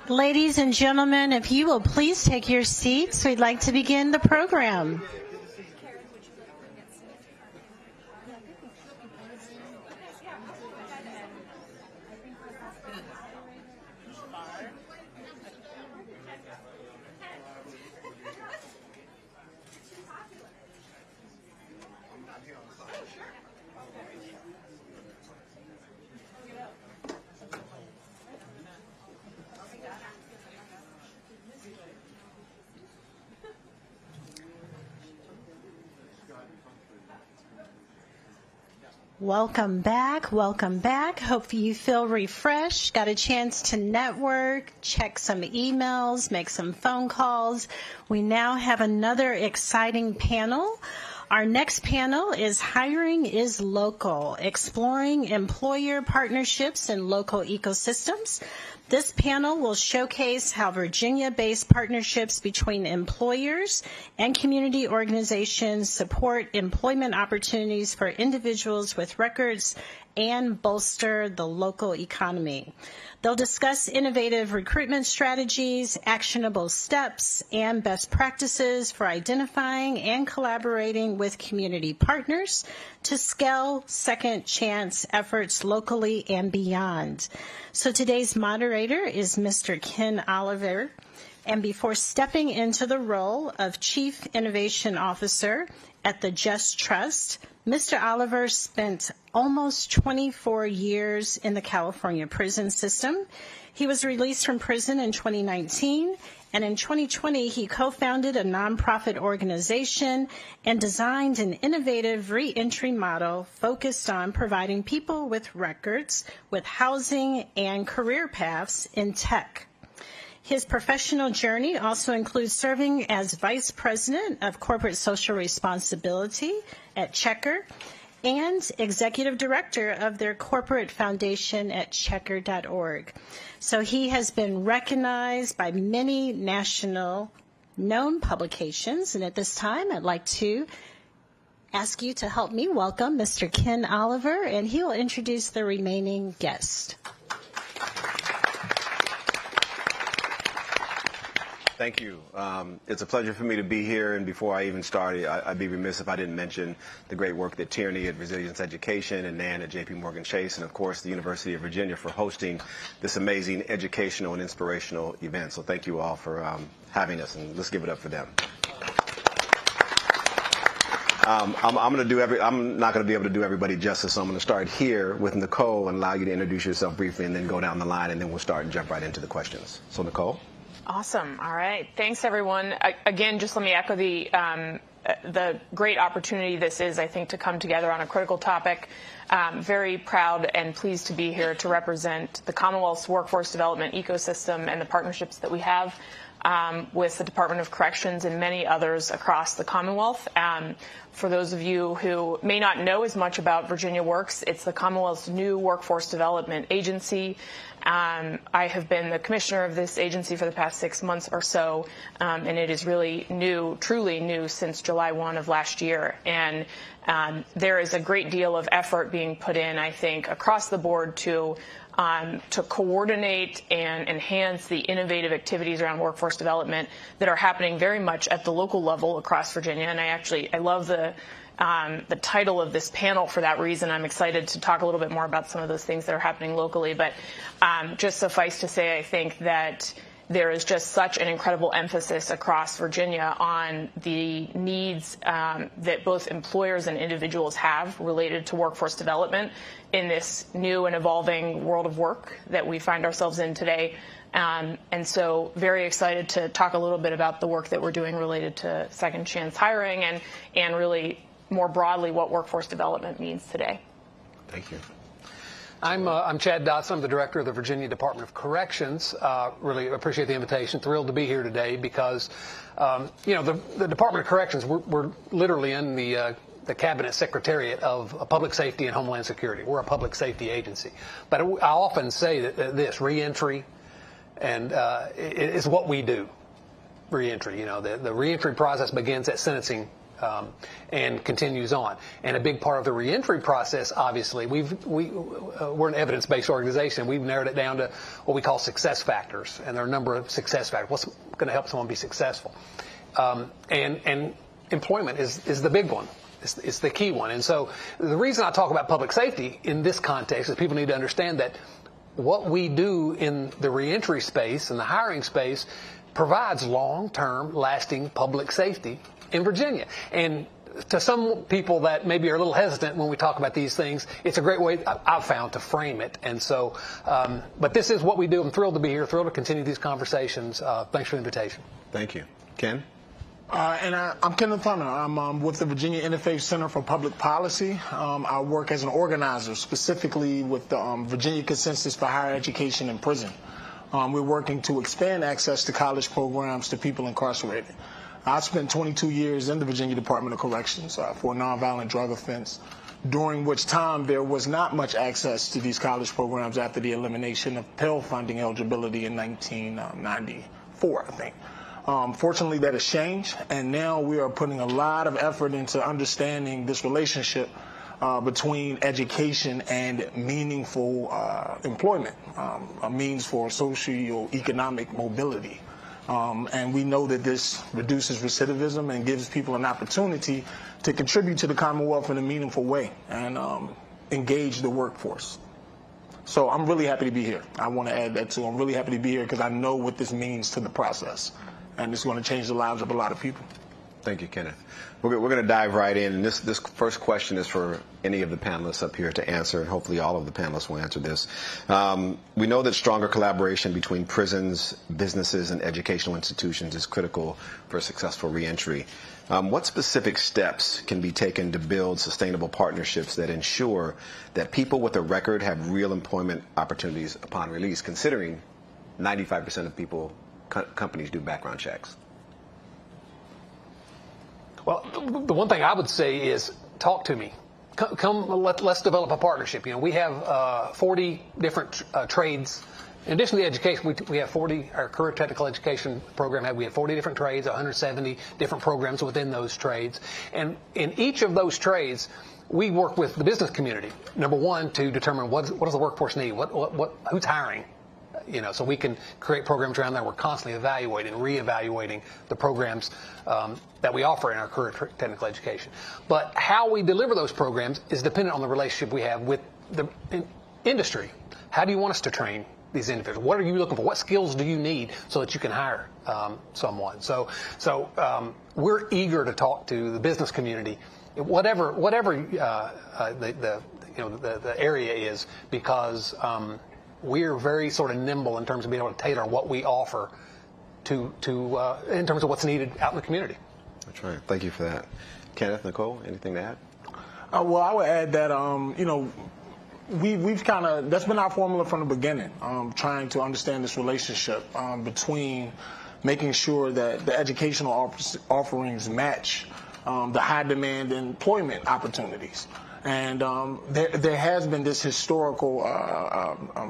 Ladies and gentlemen, if you will please take your seats, we'd like to begin the program. Welcome back. Welcome back. Hope you feel refreshed, got a chance to network, check some emails, make some phone calls. We now have another exciting panel. Our next panel is Hiring is Local, Exploring Employer Partnerships in Local Ecosystems. This panel will showcase how Virginia-based partnerships between employers and community organizations support employment opportunities for individuals with records and bolster the local economy. They'll discuss innovative recruitment strategies, actionable steps, and best practices for identifying and collaborating with community partners to scale second chance efforts locally and beyond. So today's moderator is Mr. Ken Oliver. And before stepping into the role of Chief Innovation Officer at the Just Trust, Mr. Oliver spent almost 24 years in the California prison system. He was released from prison in 2019, and in 2020, he co-founded a nonprofit organization and designed an innovative re-entry model focused on providing people with records with housing and career paths in tech. His professional journey also includes serving as Vice President of Corporate Social Responsibility at Checker and Executive Director of their corporate foundation at checker.org. So he has been recognized by many national known publications, and at this time I'd like to ask you to help me welcome Mr. Ken Oliver, and he will introduce the remaining guests. Thank you. It's a pleasure for me to be here, and before I even started, I'd be remiss if I didn't mention the great work that Tierney at Resilience Education and Nan at JPMorganChase, and of course the University of Virginia for hosting this amazing educational and inspirational event. So thank you all for having us, and let's give it up for them. I'm not going to be able to do everybody justice, so I'm going to start here with Nicole and allow you to introduce yourself briefly, and then go down the line, and then we'll start and jump right into the questions. So Nicole. Awesome. All right. Thanks, everyone. Again, just let me echo the great opportunity this is, I think, to come together on a critical topic. Very proud and pleased to be here to represent the Commonwealth's workforce development ecosystem and the partnerships that we have with the Department of Corrections and many others across the Commonwealth. For those of you who may not know as much about Virginia Works, it's the Commonwealth's new workforce development agency. I have been the commissioner of this agency for the past 6 months or so, and it is really new, truly new, since July 1 of last year. And there is a great deal of effort being put in, I think, across the board to coordinate and enhance the innovative activities around workforce development that are happening very much at the local level across Virginia. And I love the title of this panel for that reason. I'm excited to talk a little bit more about some of those things that are happening locally. But just suffice to say, I think that there is just such an incredible emphasis across Virginia on the needs that both employers and individuals have related to workforce development in this new and evolving world of work that we find ourselves in today. And so very excited to talk a little bit about the work that we're doing related to second chance hiring and really more broadly what workforce development means today. Thank you. I'm Chad Dotson. I'm the director of the Virginia Department of Corrections. Really appreciate the invitation. Thrilled to be here today because, the Department of Corrections, we're literally in the Cabinet Secretariat of Public Safety and Homeland Security. We're a public safety agency. But I often say that this reentry and is what we do. Reentry, the reentry process begins at sentencing and continues on. And a big part of the reentry process, obviously, we're an evidence-based organization. We've narrowed it down to what we call success factors, and there are a number of success factors. What's going to help someone be successful? And employment is the big one. It's the key one. And so the reason I talk about public safety in this context is people need to understand that what we do in the reentry space and the hiring space provides long-term, lasting public safety in Virginia. And to some people that maybe are a little hesitant when we talk about these things, it's a great way I've found to frame it. And so, but this is what we do. I'm thrilled to be here, thrilled to continue these conversations. Thanks for the invitation. Thank you. Ken? I'm Kenneth Hunter. I'm with the Virginia Interfaith Center for Public Policy. I work as an organizer, specifically with the Virginia Consensus for Higher Education in Prison. We're working to expand access to college programs to people incarcerated. I spent 22 years in the Virginia Department of Corrections for a nonviolent drug offense, during which time there was not much access to these college programs after the elimination of Pell funding eligibility in 1994, I think. Fortunately, that has changed, and now we are putting a lot of effort into understanding this relationship between education and meaningful employment, a means for socio-economic mobility. And we know that this reduces recidivism and gives people an opportunity to contribute to the Commonwealth in a meaningful way and engage the workforce. So I'm really happy to be here. I want to add that too. I'm really happy to be here because I know what this means to the process. And it's going to change the lives of a lot of people. Thank you, Kenneth. We're going to dive right in. And this first question is for any of the panelists up here to answer, and hopefully all of the panelists will answer this. We know that stronger collaboration between prisons, businesses, and educational institutions is critical for successful reentry. What specific steps can be taken to build sustainable partnerships that ensure that people with a record have real employment opportunities upon release, considering 95% of people companies do background checks? Well, the one thing I would say is talk to me. Let's develop a partnership. You know, we have 40 different trades. In addition to the education, we have 40, our career technical education program, we have 40 different trades, 170 different programs within those trades. And in each of those trades, we work with the business community, number one, to determine what does the workforce need, who's hiring. You know, so we can create programs around that. We're constantly evaluating, reevaluating the programs that we offer in our career technical education. But how we deliver those programs is dependent on the relationship we have with the industry. How do you want us to train these individuals? What are you looking for? What skills do you need so that you can hire someone? So we're eager to talk to the business community, whatever the area is, because we're very sort of nimble in terms of being able to tailor what we offer to in terms of what's needed out in the community. That's right. Thank you for that. Kenneth, Nicole, anything to add? Well, I would add that, we've kind of, that's been our formula from the beginning, trying to understand this relationship between making sure that the educational offerings match the high demand employment opportunities. And there has been this historical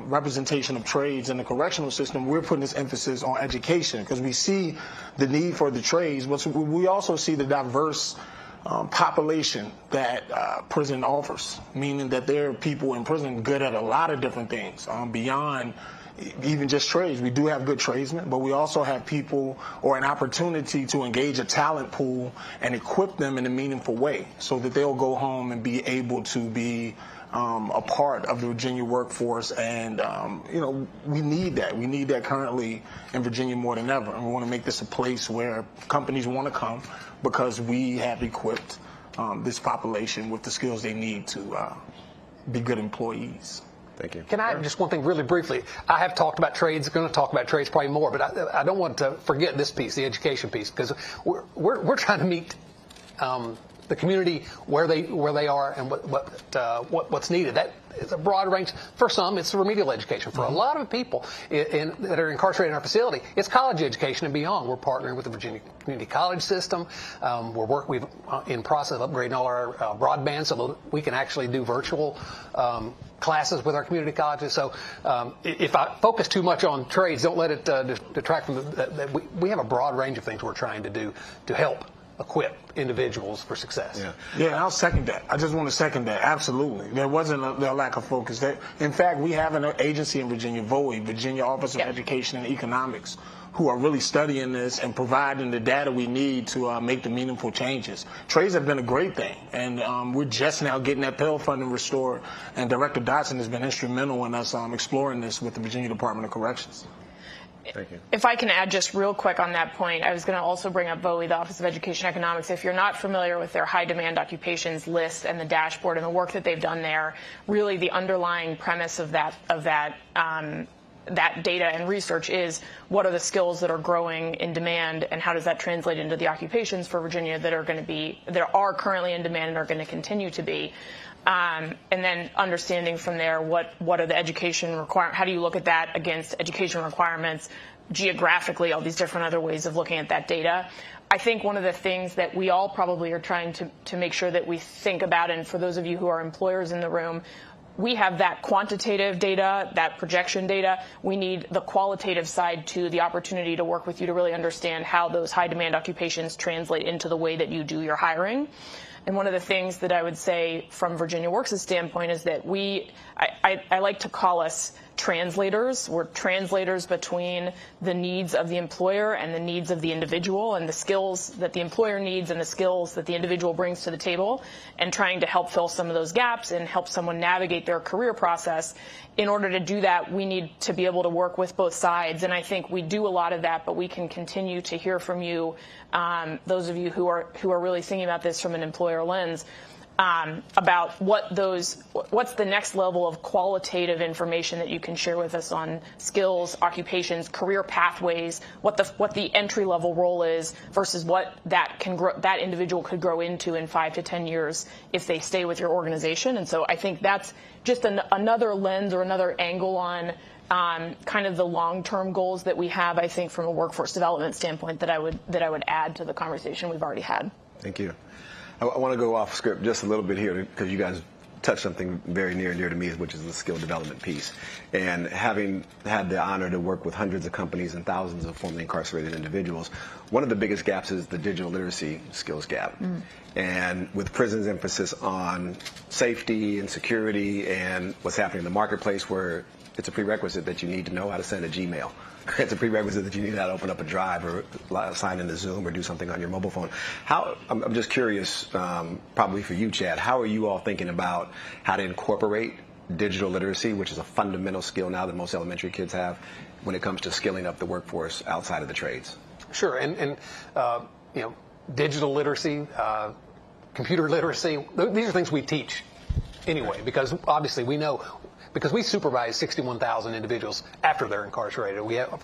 representation of trades in the correctional system. We're putting this emphasis on education because we see the need for the trades, but we also see the diverse population that prison offers, meaning that there are people in prison good at a lot of different things beyond even just trades. We do have good tradesmen, but we also have people or an opportunity to engage a talent pool and equip them in a meaningful way so that they'll go home and be able to be a part of the Virginia workforce. And, we need that. We need that currently in Virginia more than ever. And we want to make this a place where companies want to come because we have equipped this population with the skills they need to be good employees. Thank you. Can I just one thing really briefly? I have talked about trades, going to talk about trades probably more, but I don't want to forget this piece, the education piece, because we're trying to meet the community where they are and what's needed. That is a broad range. For some, it's remedial education. For a lot of people that are incarcerated in our facility, it's college education and beyond. We're partnering with the Virginia Community College System. We've in process of upgrading all our broadband so that we can actually do virtual classes with our community colleges. So if I focus too much on trades, don't let it detract from we have a broad range of things we're trying to do to help equip individuals for success. Yeah, I'll second that. I just want to second that. Absolutely. There wasn't a lack of focus. In fact, we have an agency in Virginia, VOE, Virginia Office of Education and Economics, who are really studying this and providing the data we need to make the meaningful changes. Trades have been a great thing, and we're just now getting that Pell funding restored, and Director Dotson has been instrumental in us exploring this with the Virginia Department of Corrections. Thank you. If I can add just real quick on that point, I was going to also bring up VOE, the Office of Education Economics. If you're not familiar with their high demand occupations list and the dashboard and the work that they've done there, really the underlying premise of that data and research is what are the skills that are growing in demand, and how does that translate into the occupations for Virginia that are currently in demand and are going to continue to be. And then understanding from there what are the education requirements, how do you look at that against education requirements geographically, all these different other ways of looking at that data. I think one of the things that we all probably are trying to make sure that we think about, and for those of you who are employers in the room, we have that quantitative data, that projection data. We need the qualitative side to the opportunity to work with you to really understand how those high demand occupations translate into the way that you do your hiring. And one of the things that I would say from Virginia Works' standpoint is that I like to call us translators. We're translators between the needs of the employer and the needs of the individual, and the skills that the employer needs and the skills that the individual brings to the table, and trying to help fill some of those gaps and help someone navigate their career process. In order to do that, we need to be able to work with both sides, and I think we do a lot of that, but we can continue to hear from you, those of you who are really thinking about this from an employer lens, about what's the next level of qualitative information that you can share with us on skills, occupations, career pathways, what the entry level role is versus what that individual could grow into in 5 to 10 years if they stay with your organization. And so I think that's just another lens or another angle on kind of the long-term goals that we have, I think, from a workforce development standpoint that I would add to the conversation we've already had. Thank you. I want to go off script just a little bit here because you guys touched something very near and dear to me, which is the skill development piece. And having had the honor to work with hundreds of companies and thousands of formerly incarcerated individuals, one of the biggest gaps is the digital literacy skills gap. And with prisons' emphasis on safety and security and what's happening in the marketplace, where it's a prerequisite that you need to know how to send a Gmail. It's a prerequisite that you need how to open up a drive or sign into Zoom or do something on your mobile phone. I'm just curious, probably for you, Chad, how are you all thinking about how to incorporate digital literacy, which is a fundamental skill now that most elementary kids have, when it comes to skilling up the workforce outside of the trades? Sure, and digital literacy, computer literacy, these are things we teach anyway, because obviously we know. Because we supervise 61,000 individuals after they're incarcerated.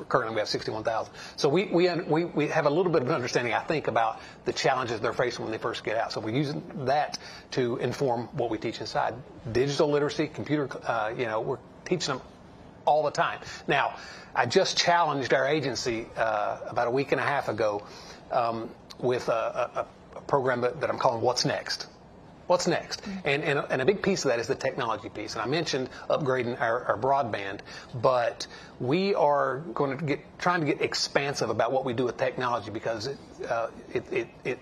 Currently we have 61,000. So we have a little bit of an understanding, I think, about the challenges they're facing when they first get out. So we're using that to inform what we teach inside. Digital literacy, computer, we're teaching them all the time. Now, I just challenged our agency about a week and a half ago with a program that I'm calling What's Next? What's next? And a big piece of that is the technology piece. And I mentioned upgrading our broadband, but we are going to trying to get expansive about what we do with technology, because it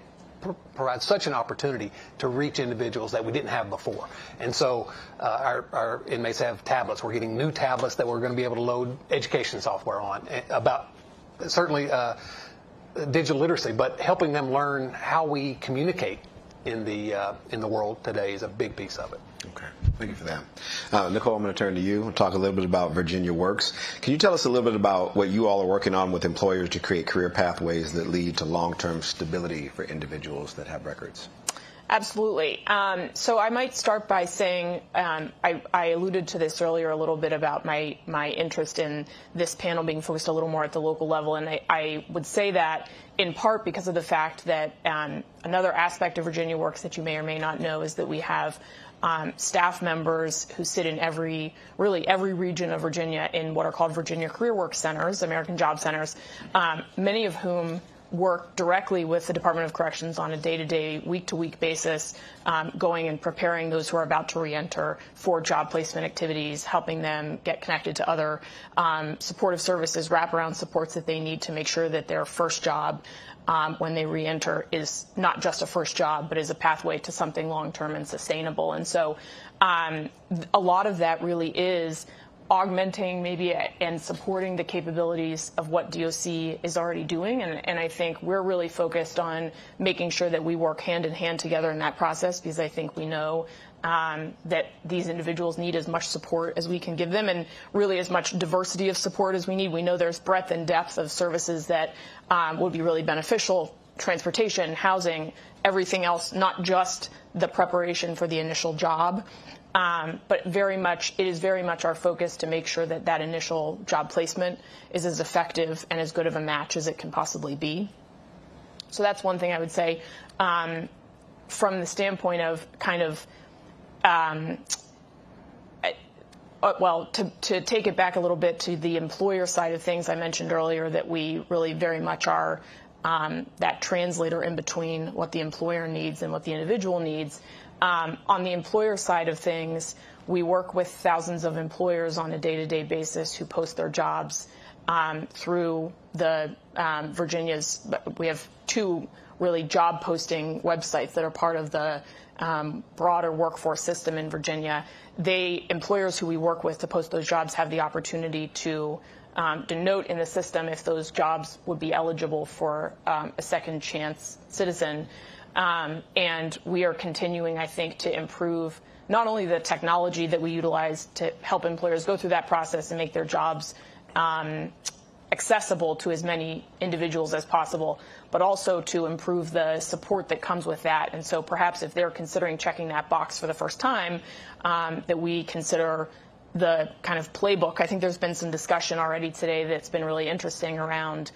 provides such an opportunity to reach individuals that we didn't have before. And so our inmates have tablets. We're getting new tablets that we're going to be able to load education software on, about certainly digital literacy, but helping them learn how we communicate in the world today is a big piece of it. Okay, thank you for that. Nicole, I'm going to turn to you and talk a little bit about Virginia Works. Can you tell us a little bit about what you all are working on with employers to create career pathways that lead to long-term stability for individuals that have records? Absolutely. So I might start by saying I alluded to this earlier a little bit about my interest in this panel being focused a little more at the local level, and I would say that in part because of the fact that another aspect of Virginia Works that you may or may not know is that we have staff members who sit in every region of Virginia in what are called Virginia Career Work Centers, American Job Centers, many of whom work directly with the Department of Corrections on a day-to-day, week-to-week basis, going and preparing those who are about to reenter for job placement activities, helping them get connected to other supportive services, wraparound supports that they need to make sure that their first job when they reenter is not just a first job, but is a pathway to something long-term and sustainable. And so a lot of that really is augmenting maybe and supporting the capabilities of what DOC is already doing. And I think we're really focused on making sure that we work hand in hand together in that process, because I think we know that these individuals need as much support as we can give them, and really as much diversity of support as we need. We know there's breadth and depth of services that would be really beneficial: transportation, housing, everything else, not just the preparation for the initial job. But it is very much our focus to make sure that that initial job placement is as effective and as good of a match as it can possibly be. So that's one thing I would say. From the standpoint of kind of, to take it back a little bit to the employer side of things, I mentioned earlier that we really very much are that translator in between what the employer needs and what the individual needs. On the employer side of things, we work with thousands of employers on a day-to-day basis who post their jobs through the Virginia's. We have 2 really job posting websites that are part of the broader workforce system in Virginia. Employers who we work with to post those jobs have the opportunity to denote in the system if those jobs would be eligible for a second chance citizen. And we are continuing, I think, to improve not only the technology that we utilize to help employers go through that process and make their jobs accessible to as many individuals as possible, but also to improve the support that comes with that. And so perhaps if they're considering checking that box for the first time, that we consider the kind of playbook. I think there's been some discussion already today that's been really interesting around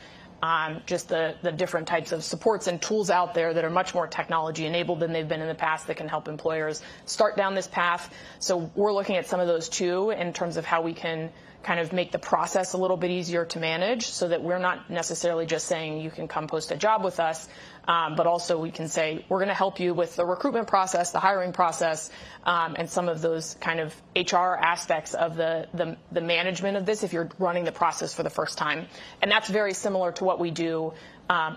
just the different types of supports and tools out there that are much more technology enabled than they've been in the past that can help employers start down this path. So we're looking at some of those too in terms of how we can kind of make the process a little bit easier to manage, so that we're not necessarily just saying you can come post a job with us, but also we can say we're going to help you with the recruitment process, the hiring process, and some of those kind of HR aspects of the management of this if you're running the process for the first time. And that's very similar to what we do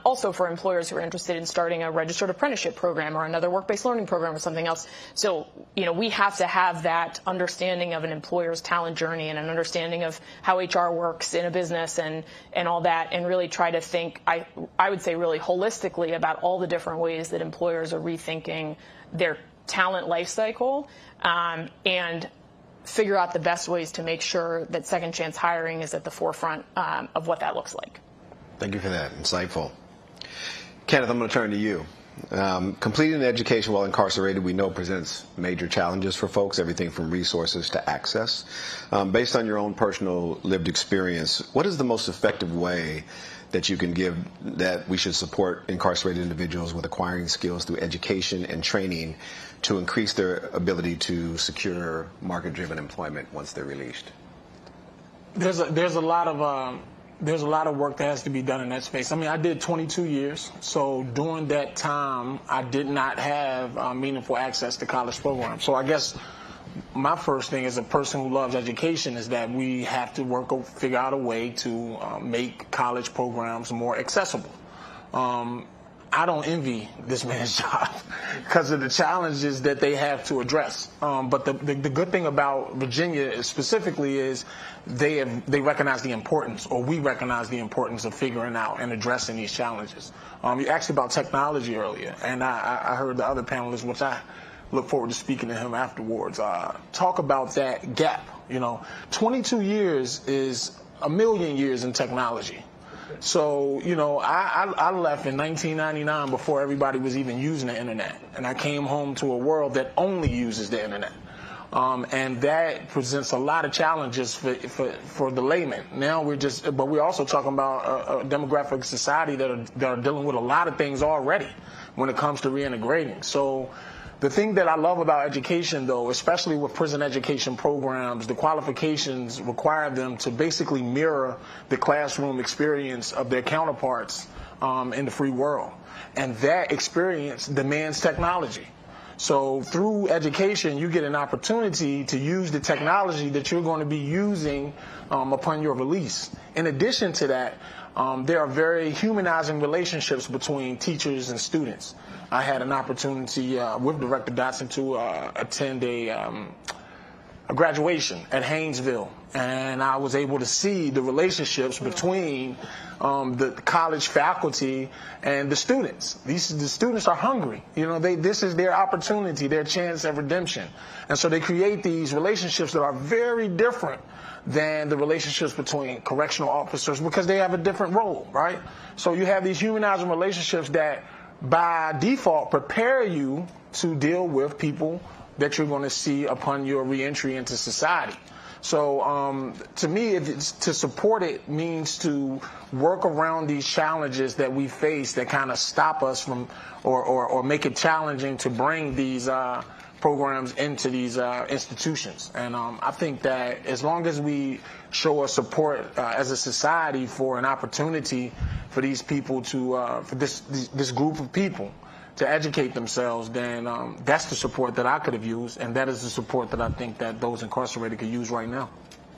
also for employers who are interested in starting a registered apprenticeship program or another work-based learning program or something else. So, we have to have that understanding of an employer's talent journey and an understanding of how HR works in a business and all that, and really try to think, I would say really holistically about all the different ways that employers are rethinking their talent life cycle, and figure out the best ways to make sure that second chance hiring is at the forefront of what that looks like. Thank you for that. Insightful. Kenneth, I'm going to turn to you. Completing education while incarcerated, we know, presents major challenges for folks, everything from resources to access. Based on your own personal lived experience, what is the most effective way that you can give that we should support incarcerated individuals with acquiring skills through education and training to increase their ability to secure market-driven employment once they're released? There's a lot of work that has to be done in that space. I mean, I did 22 years, so during that time, I did not have meaningful access to college programs. So I guess my first thing as a person who loves education is that we have to figure out a way to make college programs more accessible. I don't envy this man's job because of the challenges that they have to address. But the good thing about Virginia specifically is they recognize the importance, or we recognize the importance of figuring out and addressing these challenges. You asked about technology earlier, and I heard the other panelists, which I look forward to speaking to him afterwards, talk about that gap. 22 years is a million years in technology. So, I left in 1999 before everybody was even using the internet. And I came home to a world that only uses the internet. And that presents a lot of challenges for the layman. Now but we're also talking about a demographic society that are dealing with a lot of things already when it comes to reintegrating. So the thing that I love about education, though, especially with prison education programs, the qualifications require them to basically mirror the classroom experience of their counterparts in the free world. And that experience demands technology. So through education, you get an opportunity to use the technology that you're going to be using upon your release. In addition to that, there are very humanizing relationships between teachers and students. I had an opportunity with Director Dotson to attend a graduation at Haynesville, and I was able to see the relationships between the college faculty and the students. The students are hungry. This is their opportunity, their chance at redemption. And so they create these relationships that are very different than the relationships between correctional officers because they have a different role, right? So you have these humanizing relationships that by default prepare you to deal with people that you're going to see upon your reentry into society. So to me, to support it means to work around these challenges that we face that kind of stop us from or make it challenging to bring these programs into these institutions. And I think that as long as we show a support as a society for an opportunity for these people to, for this group of people to educate themselves, then that's the support that I could have used, and that is the support that I think that those incarcerated could use right now.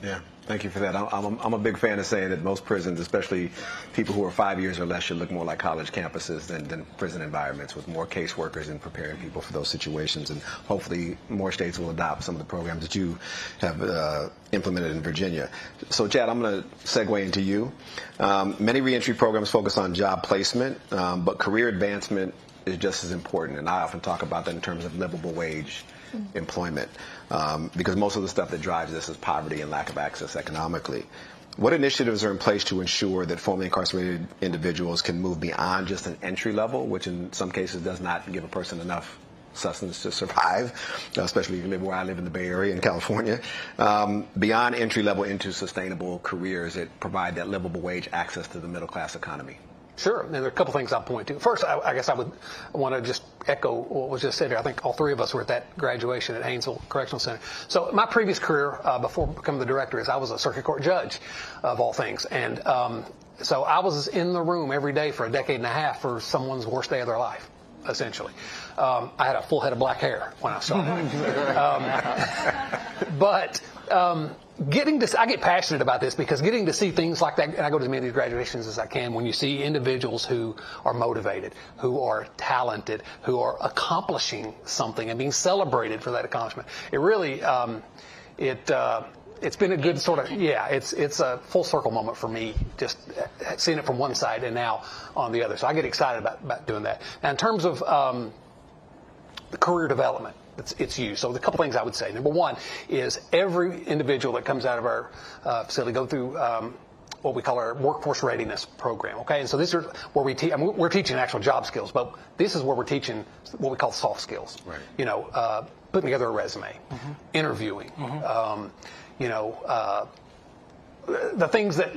Yeah, thank you for that. I'm a big fan of saying that most prisons, especially people who are 5 years or less, should look more like college campuses than prison environments, with more caseworkers and preparing people for those situations. And hopefully more states will adopt some of the programs that you have implemented in Virginia. So, Chad, I'm going to segue into you. Many reentry programs focus on job placement, but career advancement is just as important. And I often talk about that in terms of livable wage employment, because most of the stuff that drives this is poverty and lack of access economically. What initiatives are in place to ensure that formerly incarcerated individuals can move beyond just an entry level, which in some cases does not give a person enough sustenance to survive, especially if you live where I live in the Bay Area in California, beyond entry level into sustainable careers that provide that livable wage access to the middle class economy? Sure, and there are a couple things I'll point to. First, I guess I would want to just echo what was just said here. I think all three of us were at that graduation at Haynesville Correctional Center. So my previous career before becoming the director is I was a circuit court judge, of all things. And so I was in the room every day for a decade and a half for someone's worst day of their life, essentially. I had a full head of black hair when I started. I get passionate about this because getting to see things like that, and I go to as many of these graduations as I can, when you see individuals who are motivated, who are talented, who are accomplishing something and being celebrated for that accomplishment, it really, it's been a good sort of, it's a full circle moment for me, just seeing it from one side and now on the other. So I get excited about doing that. Now, in terms of the career development, it's used. So the couple things I would say. Number one is every individual that comes out of our facility go through what we call our workforce readiness program. Okay, and so this is where we're teaching actual job skills, but this is where we're teaching what we call soft skills. Right. Putting together a resume, interviewing. The things that,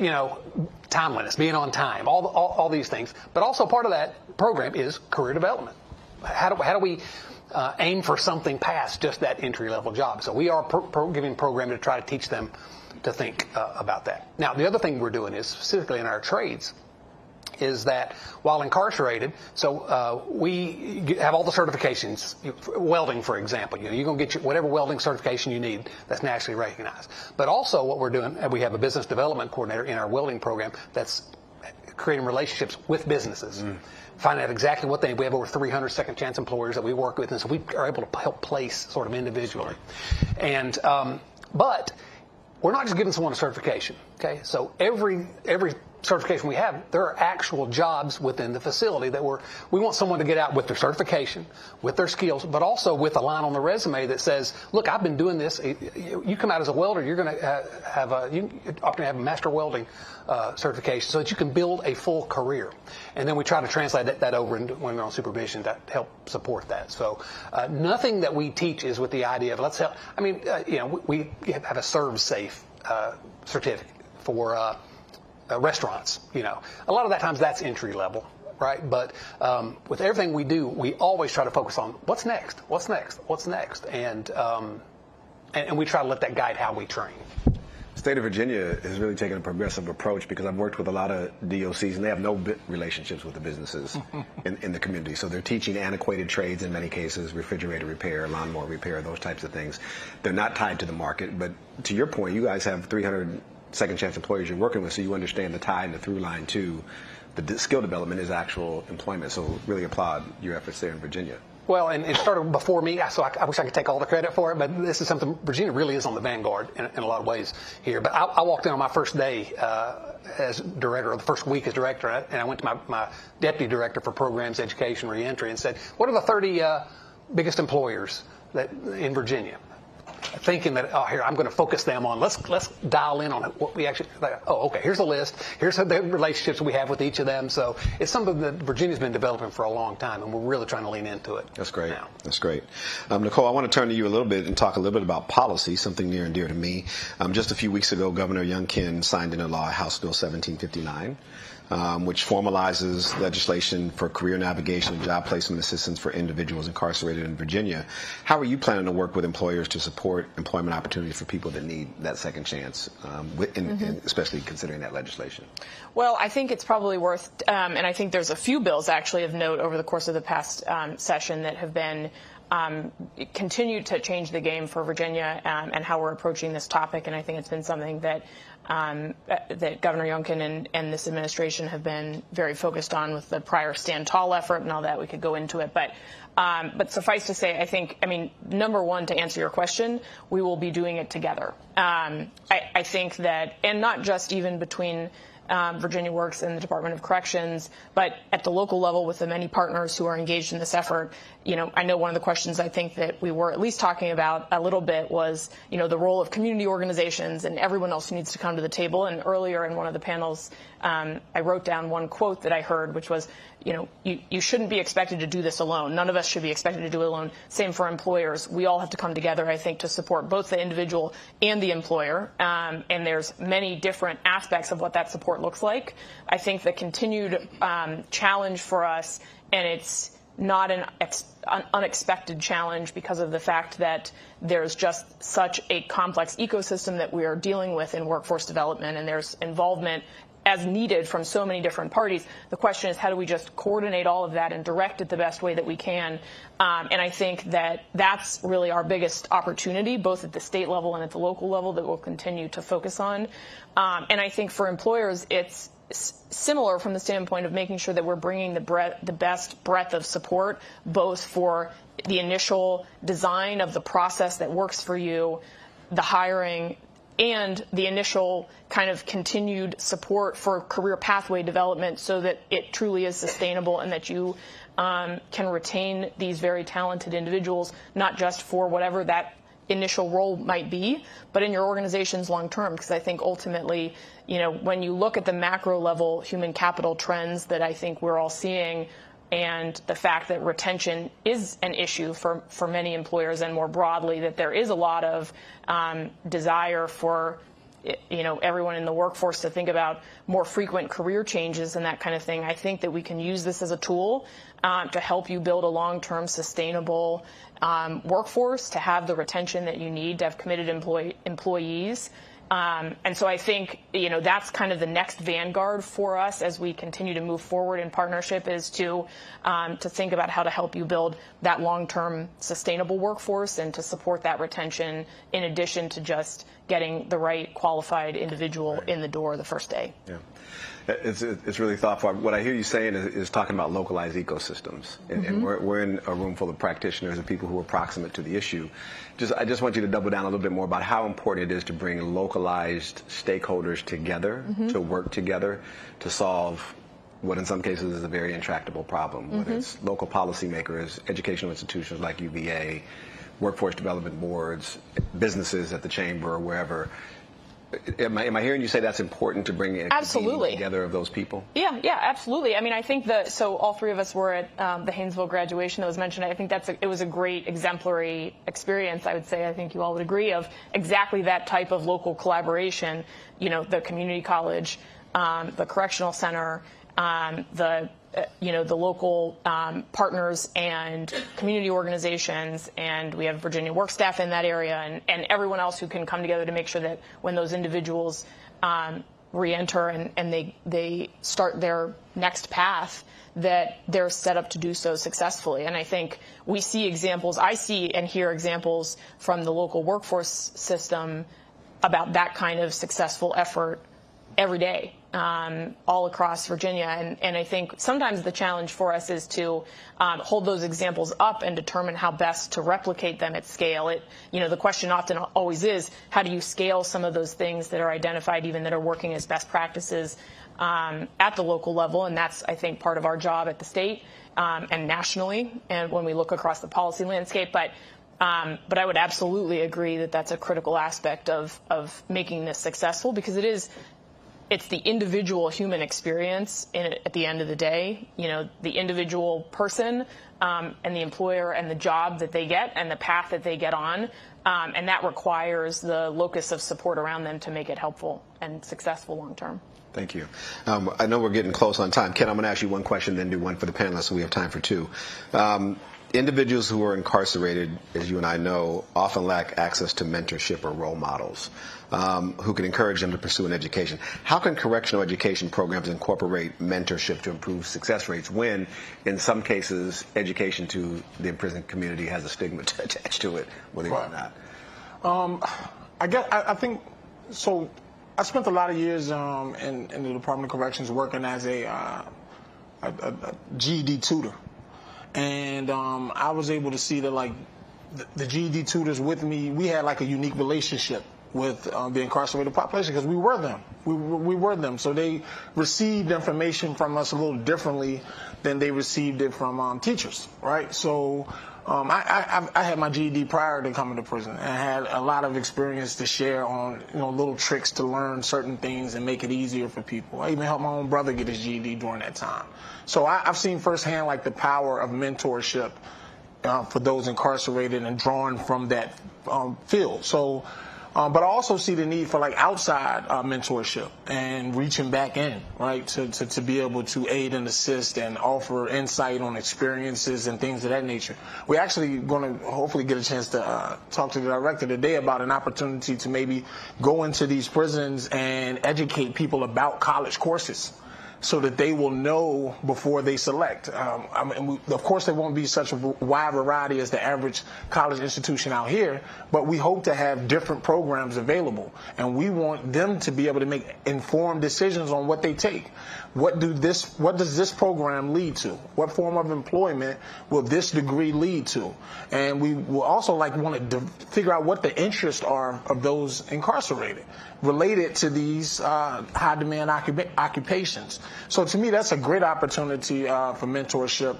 timeliness, being on time, all these things. But also part of that program is career development. How do we aim for something past just that entry-level job? So we are giving a program to try to teach them to think about that. Now, the other thing we're doing is, specifically in our trades, is that while incarcerated, so we have all the certifications. Welding, for example, you're going to get whatever welding certification you need that's nationally recognized. But also what we're doing, we have a business development coordinator in our welding program that's creating relationships with businesses. Finding out exactly what we have over 300 second chance employers that we work with, and so we are able to help place sort of individually. And but we're not just giving someone a certification. Okay, so every certification we have, there are actual jobs within the facility that we want someone to get out with their certification, with their skills, but also with a line on the resume that says, look, I've been doing this. You come out as a welder, you're going to have a master welding certification so that you can build a full career. And then we try to translate that over into when we're on supervision to help support that. So nothing that we teach is with the idea of let's help. I mean, we have a serve safe certificate for restaurants. A lot of that times that's entry level, right? But with everything we do, we always try to focus on what's next, and we try to let that guide how we train. State of Virginia has really taken a progressive approach because I've worked with a lot of DOCs and they have no relationships with the businesses in the community. So they're teaching antiquated trades in many cases, refrigerator repair, lawnmower repair, those types of things. They're not tied to the market. But to your point, you guys have 300 second chance employers you're working with, so you understand the tie and the through line to the skill development is actual employment. So really applaud your efforts there in Virginia. Well, and it started before me, so I wish I could take all the credit for it, but this is something, Virginia really is on the vanguard in a lot of ways here. But I walked in on my first day as director, or the first week as director, and I went to my deputy director for programs, education, reentry, and said, what are the 30 biggest employers in Virginia? Thinking that, oh, here, I'm going to focus them on, let's dial in on what we actually, okay, here's a list, here's the relationships we have with each of them. So it's something that Virginia's been developing for a long time, and we're really trying to lean into it. That's great. Now. That's great. Nicole, I want to turn to you a little bit and talk a little bit about policy, something near and dear to me. Just a few weeks ago, Governor Youngkin signed into law House Bill 1759. Which formalizes legislation for career navigation and job placement assistance for individuals incarcerated in Virginia. How are you planning to work with employers to support employment opportunities for people that need that second chance, especially considering that legislation? Well, I think it's probably worth, and I think there's a few bills actually of note over the course of the past session that have been continued to change the game for Virginia and how we're approaching this topic. And I think it's been something that that Governor Youngkin and this administration have been very focused on with the prior Stand Tall effort and all that. We could go into it, but suffice to say, I mean, number one, to answer your question, we will be doing it together. I think that, and not just even between Virginia Works and the Department of Corrections, but at the local level with the many partners who are engaged in this effort. You know, I know one of the questions I think that we were at least talking about a little bit was, you know, the role of community organizations and everyone else who needs to come to the table. And earlier in one of the panels, I wrote down one quote that I heard, which was, you know, you shouldn't be expected to do this alone. None of us should be expected to do it alone. Same for employers. We all have to come together, I think, to support both the individual and the employer. And there's many different aspects of what that support looks like. I think the continued challenge for us, and it's not an unexpected challenge because of the fact that there's just such a complex ecosystem that we are dealing with in workforce development, and there's involvement as needed from so many different parties. The question is, how do we just coordinate all of that and direct it the best way that we can? And I think that that's really our biggest opportunity, both at the state level and at the local level, that we'll continue to focus on. And I think for employers, it's similar from the standpoint of making sure that we're bringing the best breadth of support, both for the initial design of the process that works for you, the hiring, and the initial kind of continued support for career pathway development so that it truly is sustainable and that you can retain these very talented individuals, not just for whatever that initial role might be, but in your organizations long term. Because I think ultimately, you know, when you look at the macro level human capital trends that I think we're all seeing, and the fact that retention is an issue for many employers, and more broadly that there is a lot of desire for, you know, everyone in the workforce to think about more frequent career changes and that kind of thing. I think that we can use this as a tool to help you build a long-term sustainable workforce, to have the retention that you need, to have committed employees. And so I think, you know, that's kind of the next vanguard for us as we continue to move forward in partnership, is to think about how to help you build that long-term sustainable workforce and to support that retention in addition to just getting the right qualified individual in the door the first day. Yeah. It's really thoughtful. What I hear you saying is talking about localized ecosystems, and we're in a room full of practitioners and people who are proximate to the issue. I just want you to double down a little bit more about how important it is to bring localized stakeholders together to work together to solve what in some cases is a very intractable problem, whether it's local policymakers, educational institutions like UVA, workforce development boards, businesses at the chamber or wherever. Am I hearing you say that's important to bring absolutely together of those people? Yeah, absolutely. I mean, I think so all three of us were at the Haynesville graduation that was mentioned. I think it was a great exemplary experience, I would say. I think you all would agree, of exactly that type of local collaboration. You know, the community college, the correctional center, the the local partners and community organizations, and we have Virginia work staff in that area, and everyone else who can come together to make sure that when those individuals re-enter and they start their next path, that they're set up to do so successfully. And I think we see examples, I see and hear examples from the local workforce system about that kind of successful effort every day, all across Virginia. And I think sometimes the challenge for us is to hold those examples up and determine how best to replicate them at scale. The question often always is, how do you scale some of those things that are identified, even that are working as best practices at the local level? And that's, I think, part of our job at the state and nationally, and when we look across the policy landscape. But I would absolutely agree that that's a critical aspect of making this successful, because it's the individual human experience at the end of the day, the individual person and the employer and the job that they get and the path that they get on. And that requires the locus of support around them to make it helpful and successful long term. Thank you. I know we're getting close on time. Ken, I'm going to ask you one question, then do one for the panelists, so we have time for two. Individuals who are incarcerated, as you and I know, often lack access to mentorship or role models who can encourage them to pursue an education. How can correctional education programs incorporate mentorship to improve success rates when, in some cases, education to the imprisoned community has a stigma attached to it, believe it or not? I think so. I spent a lot of years in the Department of Corrections working as a GED tutor. And I was able to see that, the GED tutors with me, we had a unique relationship with the incarcerated population, because we were them. We were them. So they received information from us a little differently than they received it from teachers, right? So I had my GED prior to coming to prison, and I had a lot of experience to share on little tricks to learn certain things and make it easier for people. I even helped my own brother get his GED during that time. So I've seen firsthand the power of mentorship for those incarcerated and drawing from that field. So, but I also see the need for outside mentorship and reaching back in, right, to be able to aid and assist and offer insight on experiences and things of that nature. We're actually going to hopefully get a chance to talk to the director today about an opportunity to maybe go into these prisons and educate people about college courses, so that they will know before they select. Of course, there won't be such a wide variety as the average college institution out here, but we hope to have different programs available. And we want them to be able to make informed decisions on what they take. What does this program lead to? What form of employment will this degree lead to? And we will also want to figure out what the interests are of those incarcerated related to these high demand occupations. So to me, that's a great opportunity for mentorship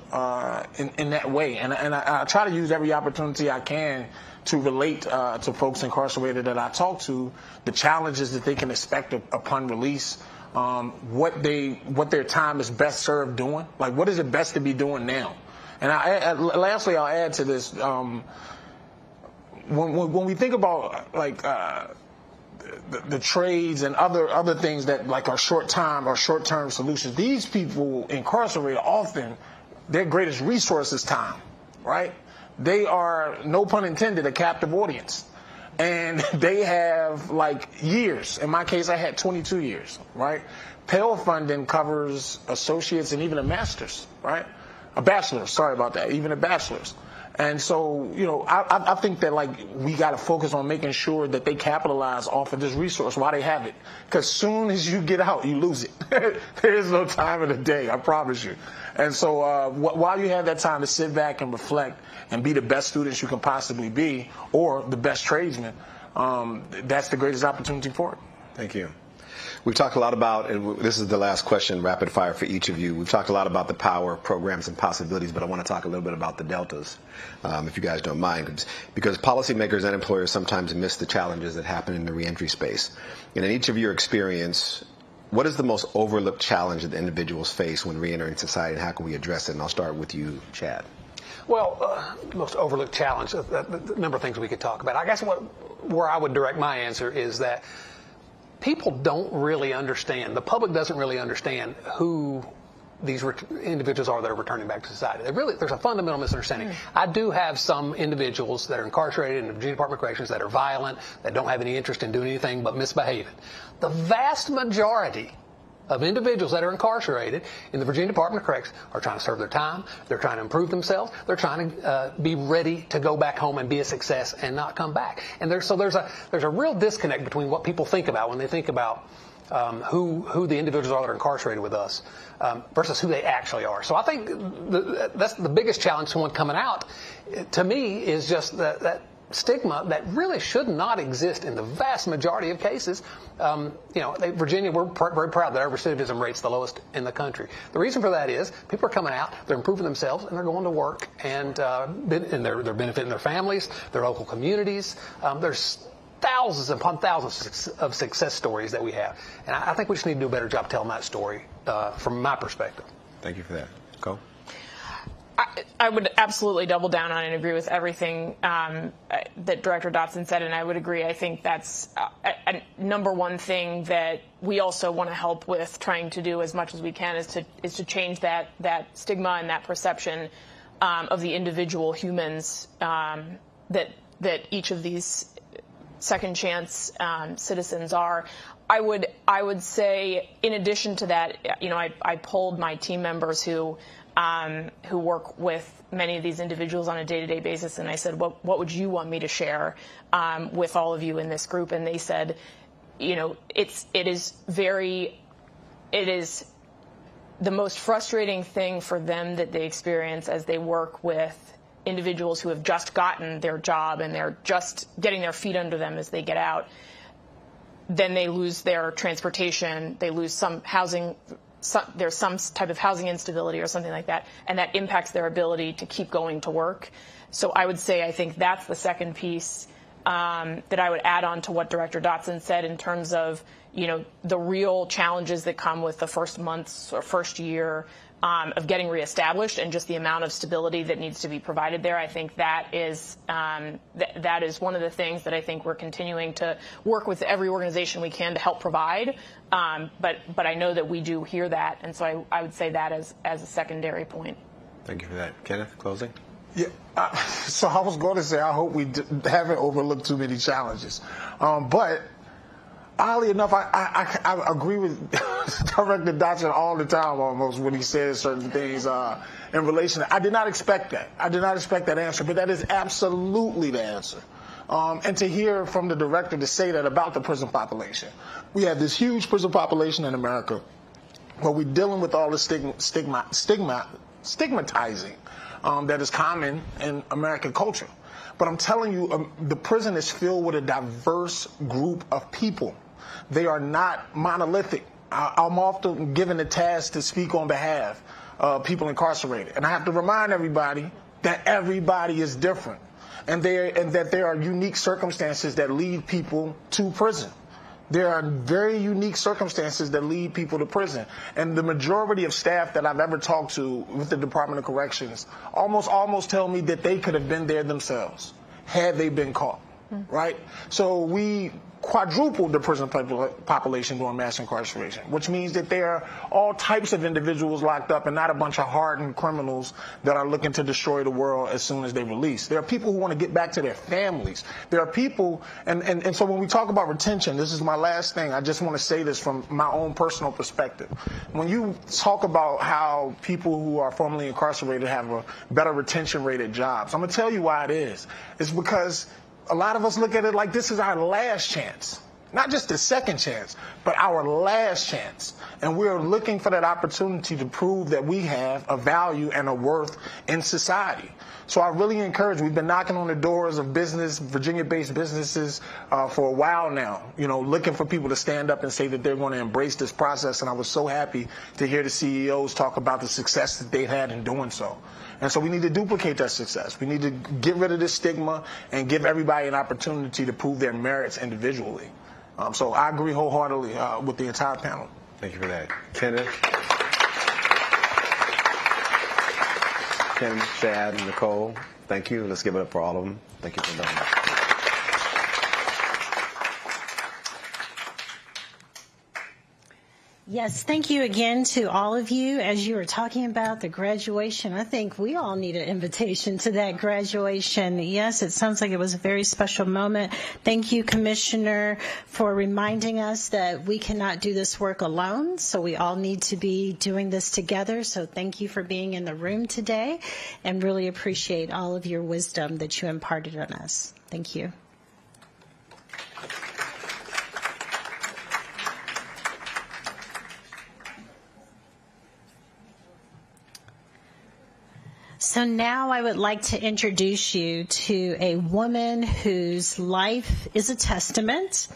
in that way. And I try to use every opportunity I can to relate to folks incarcerated that I talk to, the challenges that they can expect upon release, what their time is best served doing. What is it best to be doing now? And lastly, I'll add to this. When we think about the trades and other things that are short-term solutions, these people incarcerated, often their greatest resource is time, right? They are, no pun intended, a captive audience. And they have years. In my case, I had 22 years, right? Pell funding covers associates and even a master's, right? A bachelor's, sorry about that, even a bachelor's. And so, I think that we got to focus on making sure that they capitalize off of this resource while they have it. Because soon as you get out, you lose it. There is no time in the day, I promise you. And so while you have that time to sit back and reflect and be the best students you can possibly be, or the best tradesman, that's the greatest opportunity for it. Thank you. We've talked a lot about, and this is the last question, rapid fire for each of you. We've talked a lot about the power of programs and possibilities, but I want to talk a little bit about the deltas, if you guys don't mind, because policymakers and employers sometimes miss the challenges that happen in the reentry space. And in each of your experience, what is the most overlooked challenge that individuals face when reentering society, and how can we address it? And I'll start with you, Chad. Well, the most overlooked challenge, the number of things we could talk about. I guess where I would direct my answer is that people don't really understand, the public doesn't really understand who these individuals are that are returning back to society. There's a fundamental misunderstanding. I do have some individuals that are incarcerated in the Virginia Department of Corrections that are violent, that don't have any interest in doing anything but misbehaving. The vast majority of individuals that are incarcerated in the Virginia Department of Corrections are trying to serve their time. They're trying to improve themselves. They're trying to be ready to go back home and be a success and not come back. And there's a real disconnect between what people think about when they think about who the individuals are that are incarcerated with us versus who they actually are. So I think that's the biggest challenge to someone coming out, to me, is just that stigma that really should not exist in the vast majority of cases. Virginia, we're very proud that our recidivism rate's the lowest in the country. The reason for that is people are coming out, they're improving themselves, and they're going to work, and they're benefiting their families, their local communities. There's thousands upon thousands of success stories that we have. And I think we just need to do a better job telling that story from my perspective. Thank you for that. Cole? I would absolutely double down on and agree with everything that Director Dotson said, and I would agree. I think that's a number one thing that we also want to help with trying to do as much as we can is to change that stigma and that perception of the individual humans that each of these second chance citizens are. I would say, in addition to that, I polled my team members who work with many of these individuals on a day-to-day basis, and I said, what would you want me to share with all of you in this group? And they said, it is the most frustrating thing for them that they experience as they work with individuals who have just gotten their job and they're just getting their feet under them as they get out. Then they lose their transportation, they lose some housing, there's some type of housing instability or something like that, and that impacts their ability to keep going to work. So I would say I think that's the second piece that I would add on to what Director Dotson said in terms of the real challenges that come with the first months or first year of getting reestablished, and just the amount of stability that needs to be provided there. I think that is that is one of the things that I think we're continuing to work with every organization we can to help provide. But I know that we do hear that, and so I would say that as a secondary point. Thank you for that. Kenneth, closing? Yeah, so I was going to say I hope we haven't overlooked too many challenges. But oddly enough, I agree with Director Dotson all the time almost when he says certain things in relation to, I did not expect that. I did not expect that answer, but that is absolutely the answer. And to hear from the director to say that about the prison population. We have this huge prison population in America, but we're dealing with all the stigmatizing that is common in American culture. But I'm telling you, the prison is filled with a diverse group of people. They are not monolithic. I'm often given the task to speak on behalf of people incarcerated. And I have to remind everybody that everybody is different, and that there are unique circumstances that lead people to prison. There are very unique circumstances that lead people to prison. And the majority of staff that I've ever talked to with the Department of Corrections almost tell me that they could have been there themselves had they been caught, right? So we quadrupled the prison population during mass incarceration, which means that there are all types of individuals locked up and not a bunch of hardened criminals that are looking to destroy the world as soon as they release. There are people who want to get back to their families. There are people, and so when we talk about retention, this is my last thing. I just want to say this from my own personal perspective. When you talk about how people who are formerly incarcerated have a better retention rate at jobs, I'm going to tell you why it is. It's because a lot of us look at it like this is our last chance. Not just the second chance, but our last chance. And we're looking for that opportunity to prove that we have a value and a worth in society. So I really encourage, we've been knocking on the doors of Virginia-based businesses for a while now, looking for people to stand up and say that they're going to embrace this process. And I was so happy to hear the CEOs talk about the success that they've had in doing so. And so we need to duplicate that success. We need to get rid of this stigma and give everybody an opportunity to prove their merits individually. So I agree wholeheartedly with the entire panel. Thank you for that. Kenneth? Kim, Chad, and Nicole, thank you. Let's give it up for all of them. Thank you for doing that. Yes, thank you again to all of you. As you were talking about the graduation, I think we all need an invitation to that graduation. Yes, it sounds like it was a very special moment. Thank you, Commissioner, for reminding us that we cannot do this work alone, so we all need to be doing this together. So thank you for being in the room today, and really appreciate all of your wisdom that you imparted on us. Thank you. So now I would like to introduce you to a woman whose life is a testament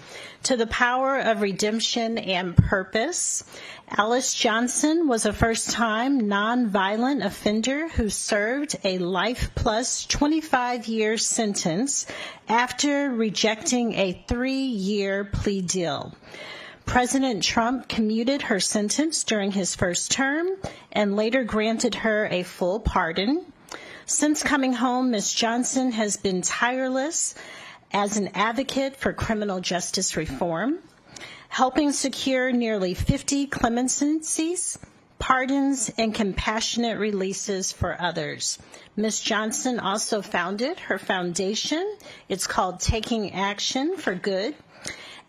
to the power of redemption and purpose. Alice Johnson was a first-time nonviolent offender who served a life plus 25-year sentence after rejecting a 3-year plea deal. President Trump commuted her sentence during his first term and later granted her a full pardon. Since coming home, Ms. Johnson has been tireless as an advocate for criminal justice reform, helping secure nearly 50 clemencies, pardons, and compassionate releases for others. Ms. Johnson also founded her foundation. It's called Taking Action for Good.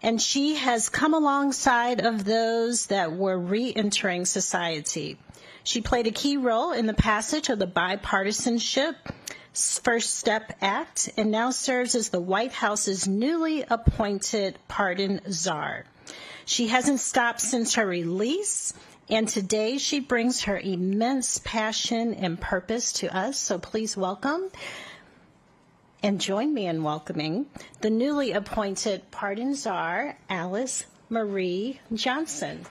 And she has come alongside of those that were re-entering society. She played a key role in the passage of the Bipartisanship First Step Act and now serves as the White House's newly appointed pardon czar. She hasn't stopped since her release, and today she brings her immense passion and purpose to us. So please welcome and join me in welcoming the newly appointed pardon czar, Alice Marie Johnson.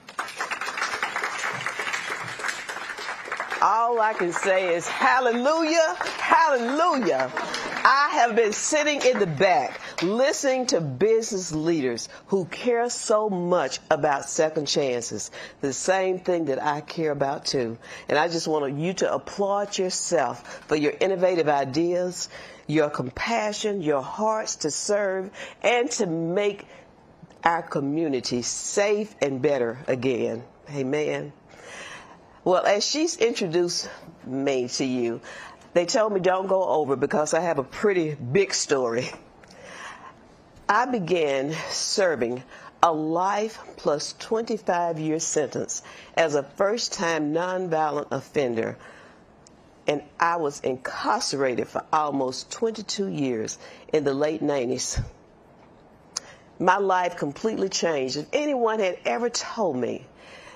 All I can say is hallelujah, hallelujah. I have been sitting in the back listening to business leaders who care so much about second chances, the same thing that I care about too. And I just want you to applaud yourself for your innovative ideas, your compassion, your hearts to serve, and to make our community safe and better again. Amen. Well, as she's introduced me to you, they told me don't go over because I have a pretty big story. I began serving a life plus 25-year sentence as a first-time nonviolent offender, and I was incarcerated for almost 22 years in the late 90s. My life completely changed. If anyone had ever told me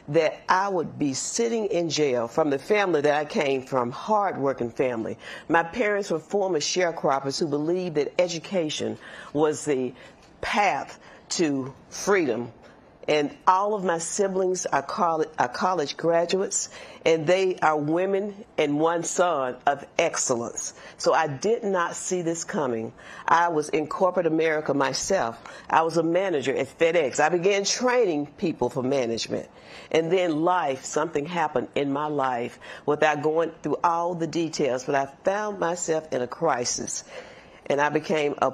that I would be sitting in jail from the family that I came from, hard-working family. My parents were former sharecroppers who believed that education was the path to freedom. And all of my siblings are college graduates, and they are women and one son of excellence. So I did not see this coming. I was in corporate America myself. I was a manager at FedEx. I began training people for management. And then something happened in my life without going through all the details, but I found myself in a crisis. And I became a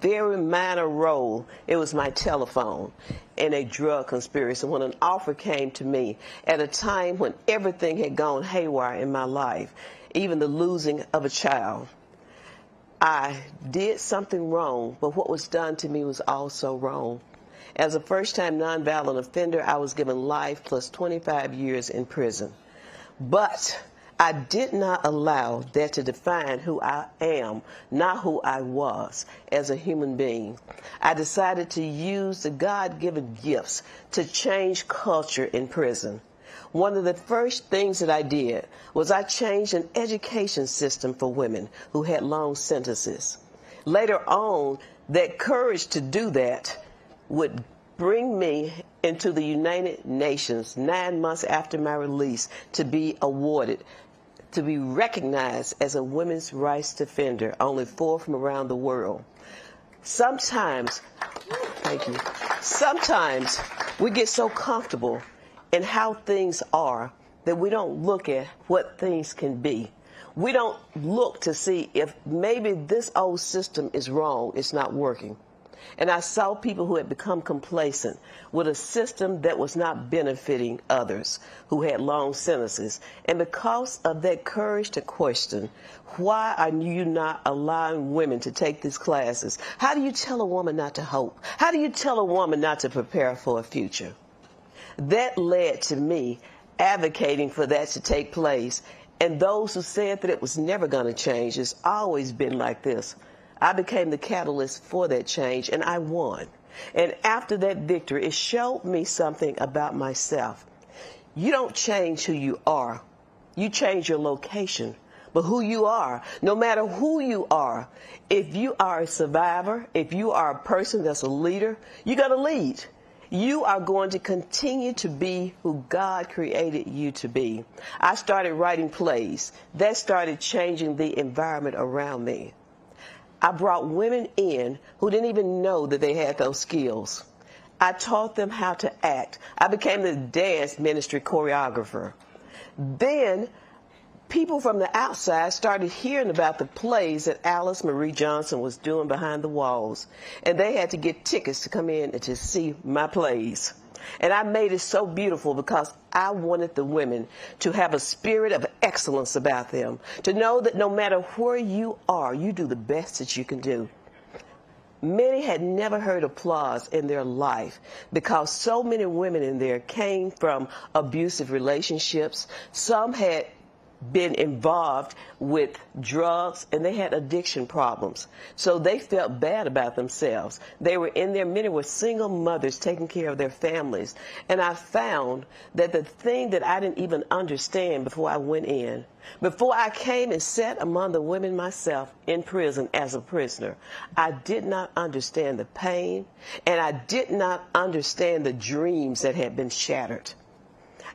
very minor role. It was my telephone in a drug conspiracy when an offer came to me at a time when everything had gone haywire in my life, even the losing of a child. I did something wrong, but what was done to me was also wrong. As a first-time nonviolent offender, I was given life plus 25 years in prison. But I did not allow that to define who I am, not who I was as a human being. I decided to use the God-given gifts to change culture in prison. One of the first things that I did was I changed an education system for women who had long sentences. Later on, that courage to do that would bring me into the United Nations 9 months after my release to be awarded, to be recognized as a women's rights defender, only 4 from around the world. Sometimes we get so comfortable in how things are that we don't look at what things can be. We don't look to see if maybe this old system is wrong, it's not working. And I saw people who had become complacent with a system that was not benefiting others who had long sentences. And because of that courage to question, why are you not allowing women to take these classes? How do you tell a woman not to hope? How do you tell a woman not to prepare for a future? That led to me advocating for that to take place. And those who said that it was never going to change, it's always been like this. I became the catalyst for that change, and I won. And after that victory, it showed me something about myself. You don't change who you are. You change your location. But who you are, no matter who you are, if you are a survivor, if you are a person that's a leader, you're going to lead. You are going to continue to be who God created you to be. I started writing plays. That started changing the environment around me. I brought women in who didn't even know that they had those skills. I taught them how to act. I became the dance ministry choreographer. Then people from the outside started hearing about the plays that Alice Marie Johnson was doing behind the walls. And they had to get tickets to come in and to see my plays. And I made it so beautiful because I wanted the women to have a spirit of excellence about them, to know that no matter where you are, you do the best that you can do. Many had never heard applause in their life because so many women in there came from abusive relationships. Some had been involved with drugs and they had addiction problems. So they felt bad about themselves. They were in there, many were single mothers taking care of their families. And I found that the thing that I didn't even understand before I went in, before I came and sat among the women myself in prison as a prisoner, I did not understand the pain and I did not understand the dreams that had been shattered.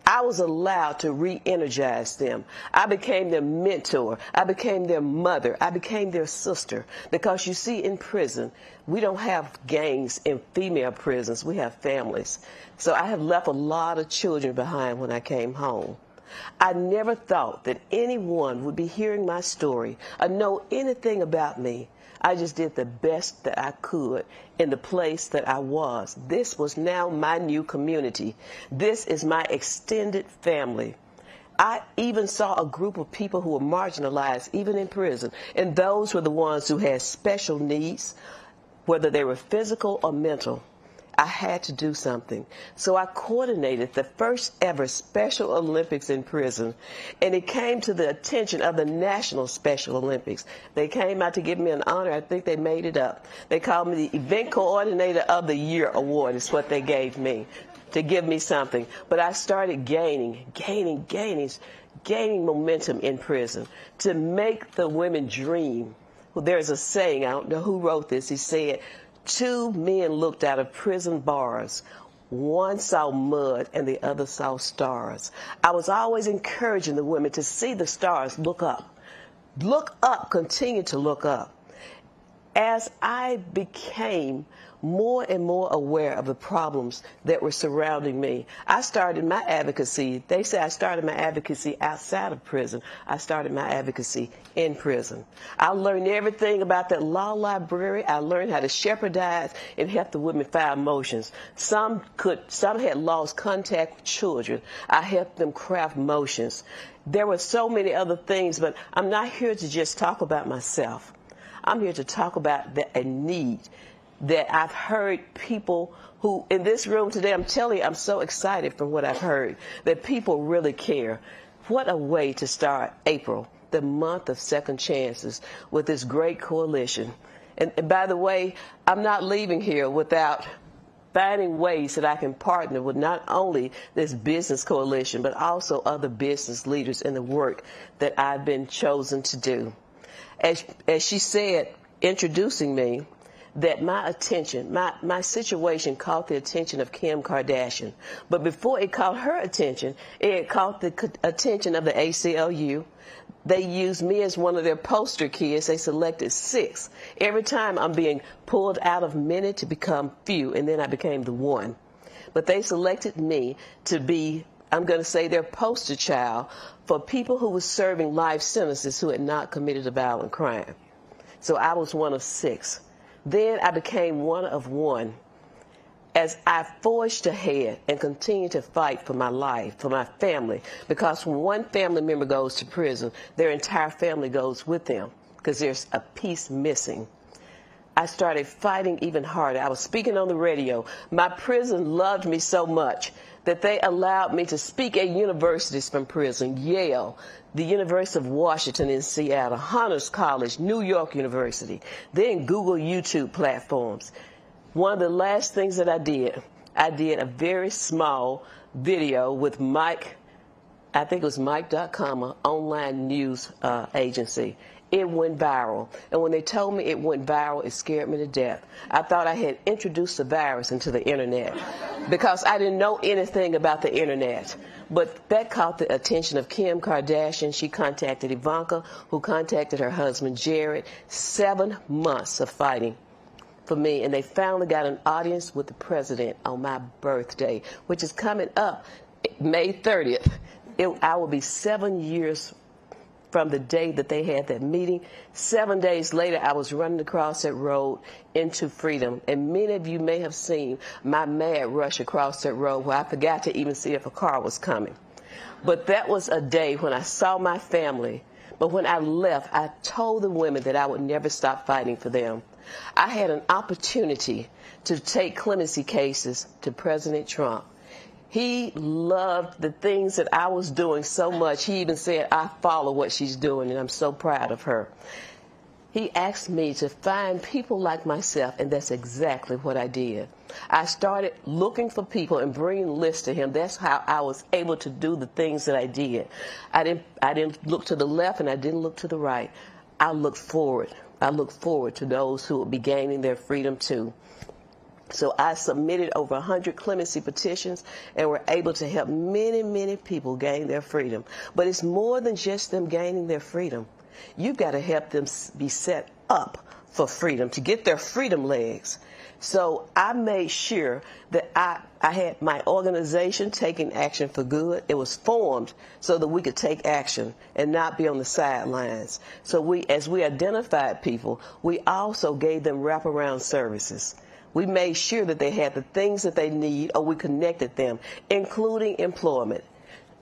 I was allowed to re-energize them. I became their mentor. I became their mother. I became their sister. Because you see, in prison, we don't have gangs in female prisons. We have families. So I have left a lot of children behind when I came home. I never thought that anyone would be hearing my story or know anything about me. I just did the best that I could in the place that I was. This was now my new community. This is my extended family. I even saw a group of people who were marginalized, even in prison, and those were the ones who had special needs, whether they were physical or mental. I had to do something. So I coordinated the first ever Special Olympics in prison, and it came to the attention of the National Special Olympics. They came out to give me an honor. I think they made it up. They called me the Event Coordinator of the Year Award is what they gave me, to give me something. But I started gaining momentum in prison to make the women dream. Well, there's a saying, I don't know who wrote this, he said, 2 men looked out of prison bars. One saw mud and the other saw stars. I was always encouraging the women to see the stars, look up. Look up, continue to look up. As I became more and more aware of the problems that were surrounding me, I started my advocacy. They say I started my advocacy outside of prison. I started my advocacy in prison. I learned everything about that law library. I learned how to shepherdize and help the women file motions. Some had lost contact with children. I helped them craft motions. There were so many other things, but I'm not here to just talk about myself. I'm here to talk about a need that I've heard people who, in this room today, I'm telling you, I'm so excited from what I've heard, that people really care. What a way to start April, the month of second chances, with this great coalition. And by the way, I'm not leaving here without finding ways that I can partner with not only this business coalition, but also other business leaders in the work that I've been chosen to do. As she said, introducing me, that my attention, my situation caught the attention of Kim Kardashian. But before it caught her attention, it caught the attention of the ACLU. They used me as one of their poster kids. They selected 6. Every time I'm being pulled out of many to become few, and then I became the one. But they selected me to be, I'm going to say, their poster child for people who were serving life sentences who had not committed a violent crime. So I was one of 6. Then I became one of one. As I forged ahead and continued to fight for my life, for my family, because when one family member goes to prison, their entire family goes with them because there's a piece missing. I started fighting even harder. I was speaking on the radio. My prison loved me so much that they allowed me to speak at universities from prison: Yale, the University of Washington in Seattle, Hunter's College, New York University, then Google YouTube platforms. One of the last things that I did a very small video with Mike, I think it was Mike.com, an online news agency. It went viral. And when they told me it went viral, it scared me to death. I thought I had introduced a virus into the internet because I didn't know anything about the internet. But that caught the attention of Kim Kardashian. She contacted Ivanka, who contacted her husband, Jared. 7 months of fighting for me, and they finally got an audience with the president on my birthday, which is coming up May 30th. I will be 7 years from the day that they had that meeting. 7 days later, I was running across that road into freedom, and many of you may have seen my mad rush across that road where I forgot to even see if a car was coming. But that was a day when I saw my family. But when I left, I told the women that I would never stop fighting for them. I had an opportunity to take clemency cases to President Trump. He loved the things that I was doing so much. He even said, I follow what she's doing, and I'm so proud of her. He asked me to find people like myself, and that's exactly what I did. I started looking for people and bringing lists to him. That's how I was able to do the things that I did. I didn't look to the left, and I didn't look to the right. I looked forward. I look forward to those who will be gaining their freedom too. So I submitted over 100 clemency petitions and were able to help many, many people gain their freedom. But it's more than just them gaining their freedom. You've got to help them be set up for freedom, to get their freedom legs. So I made sure that I had my organization taking action for good. It was formed so that we could take action and not be on the sidelines. So as we identified people, we also gave them wraparound services. We made sure that they had the things that they need, or we connected them, including employment.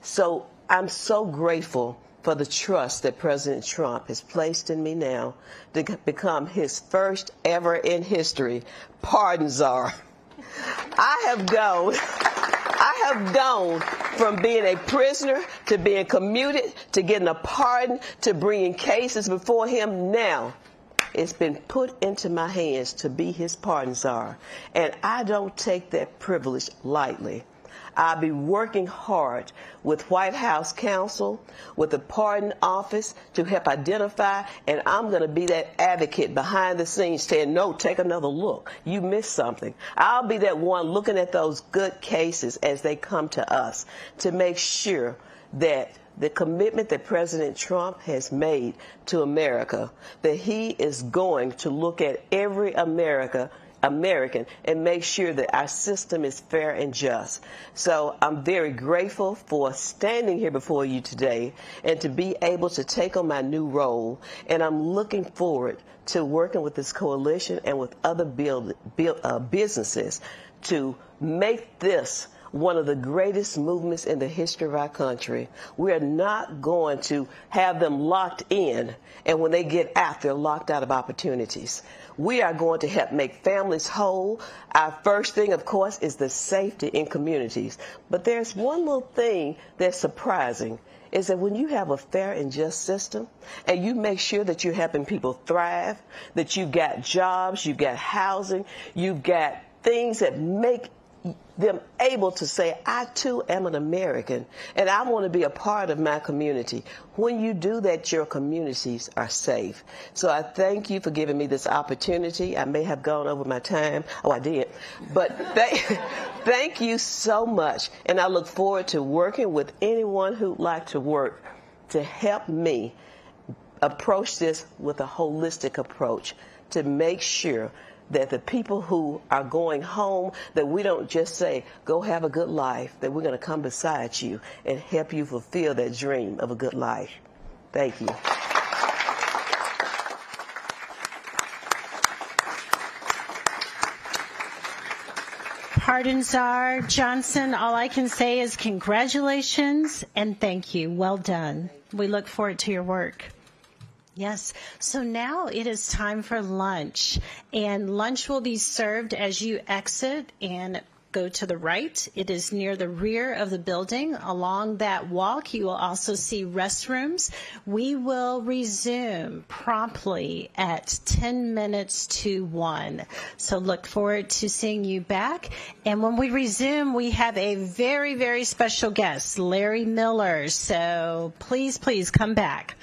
So I'm so grateful for the trust that President Trump has placed in me now to become his first ever in history pardon czar. I have gone from being a prisoner to being commuted to getting a pardon to bringing cases before him. Now it's been put into my hands to be his pardon czar, and I don't take that privilege lightly. I'll be working hard with White House counsel, with the Pardon Office to help identify, and I'm going to be that advocate behind the scenes saying, no, take another look. You missed something. I'll be that one looking at those good cases as they come to us to make sure that the commitment that President Trump has made to America, that he is going to look at every American and make sure that our system is fair and just. So I'm very grateful for standing here before you today and to be able to take on my new role. And I'm looking forward to working with this coalition and with other businesses to make this one of the greatest movements in the history of our country. We are not going to have them locked in, and when they get out, they're locked out of opportunities. We are going to help make families whole. Our first thing, of course, is the safety in communities. But there's one little thing that's surprising, is that when you have a fair and just system, and you make sure that you're helping people thrive, that you've got jobs, you've got housing, you've got things that make them able to say, I too am an American, and I want to be a part of my community. When you do that, your communities are safe. So I thank you for giving me this opportunity. I may have gone over my time. Oh, I did. But thank you so much. And I look forward to working with anyone who'd like to work to help me approach this with a holistic approach to make sure that the people who are going home, that we don't just say, go have a good life, that we're going to come beside you and help you fulfill that dream of a good life. Thank you. Pardonzar Johnson, all I can say is congratulations and thank you. Well done. We look forward to your work. Yes. So now it is time for lunch, and lunch will be served as you exit and go to the right. It is near the rear of the building. Along that walk, you will also see restrooms. We will resume promptly at 10 minutes to 1. So look forward to seeing you back. And when we resume, we have a very, very special guest, Larry Miller. So please, please come back.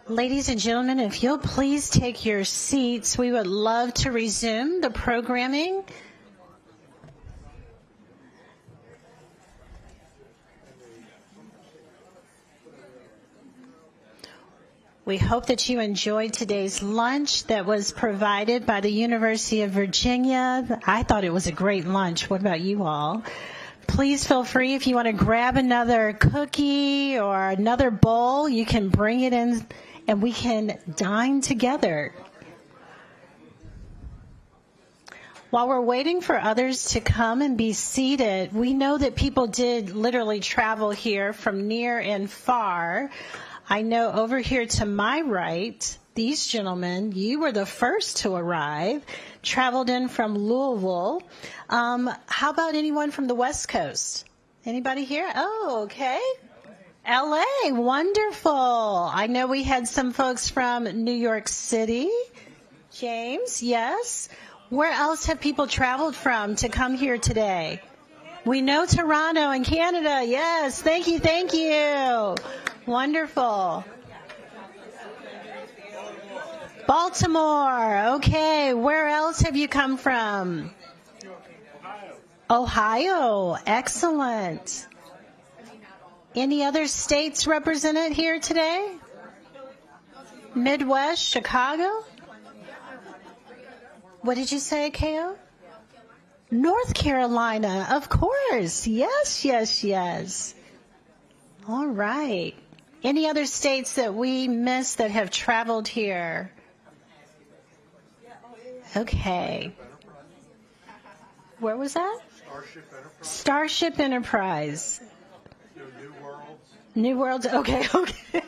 Ladies and gentlemen, if you'll please take your seats, we would love to resume the programming. We hope that you enjoyed today's lunch that was provided by the University of Virginia. I thought it was a great lunch. What about you all? Please feel free, if you want to grab another cookie or another bowl, you can bring it in and we can dine together. While we're waiting for others to come and be seated, we know that people did literally travel here from near and far. I know over here to my right, these gentlemen, you were the first to arrive, traveled in from Louisville. How about anyone from the West Coast? Anybody here? Oh, okay. LA, wonderful. I know we had some folks from New York City. James, yes. Where else have people traveled from to come here today? We know Toronto and Canada. Yes, thank you, thank you. Wonderful. Baltimore, okay. Where else have you come from? Ohio, excellent. Any other states represented here today? Midwest, Chicago? What did you say, Ko? North Carolina, of course. Yes, yes, yes. All right. Any other states that we missed that have traveled here? Okay. Where was that? Starship Enterprise. New Worlds. Okay, okay.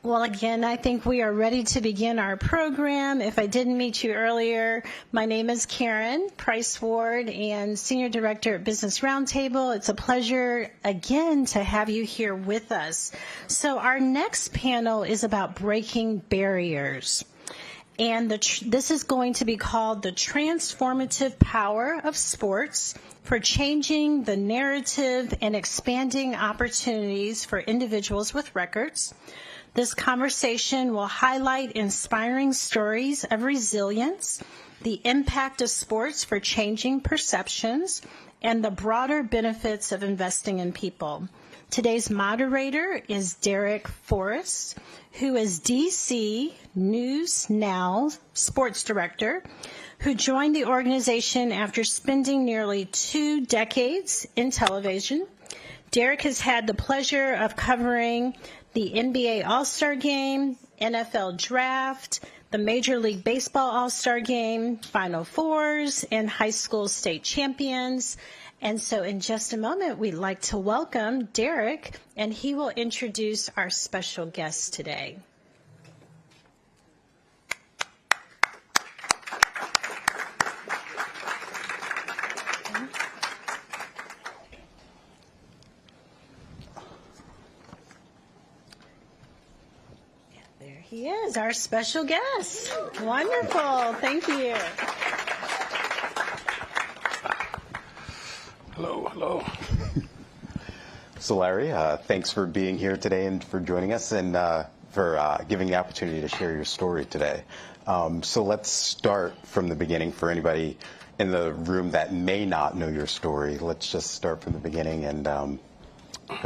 Well, again, I think we are ready to begin our program. If I didn't meet you earlier, my name is Karen Price Ward and Senior Director at Business Roundtable. It's a pleasure, again, to have you here with us. So our next panel is about breaking barriers. And this is going to be called The Transformative Power of Sports for Changing the Narrative and Expanding Opportunities for Individuals with Records. This conversation will highlight inspiring stories of resilience, the impact of sports for changing perceptions, and the broader benefits of investing in people. Today's moderator is Derek Forrest, who is DC News Now Sports Director, who joined the organization after spending nearly 2 decades in television. Derek has had the pleasure of covering the NBA All-Star Game, NFL Draft, the Major League Baseball All-Star Game, Final Fours, and high school state champions. And so in just a moment, we'd like to welcome Derek, and he will introduce our special guest today. He is our special guest. Wonderful. Thank you. Hello, hello. So Larry, thanks for being here today and for joining us and for giving the opportunity to share your story today. So let's start from the beginning for anybody in the room that may not know your story. Let's just start from the beginning and go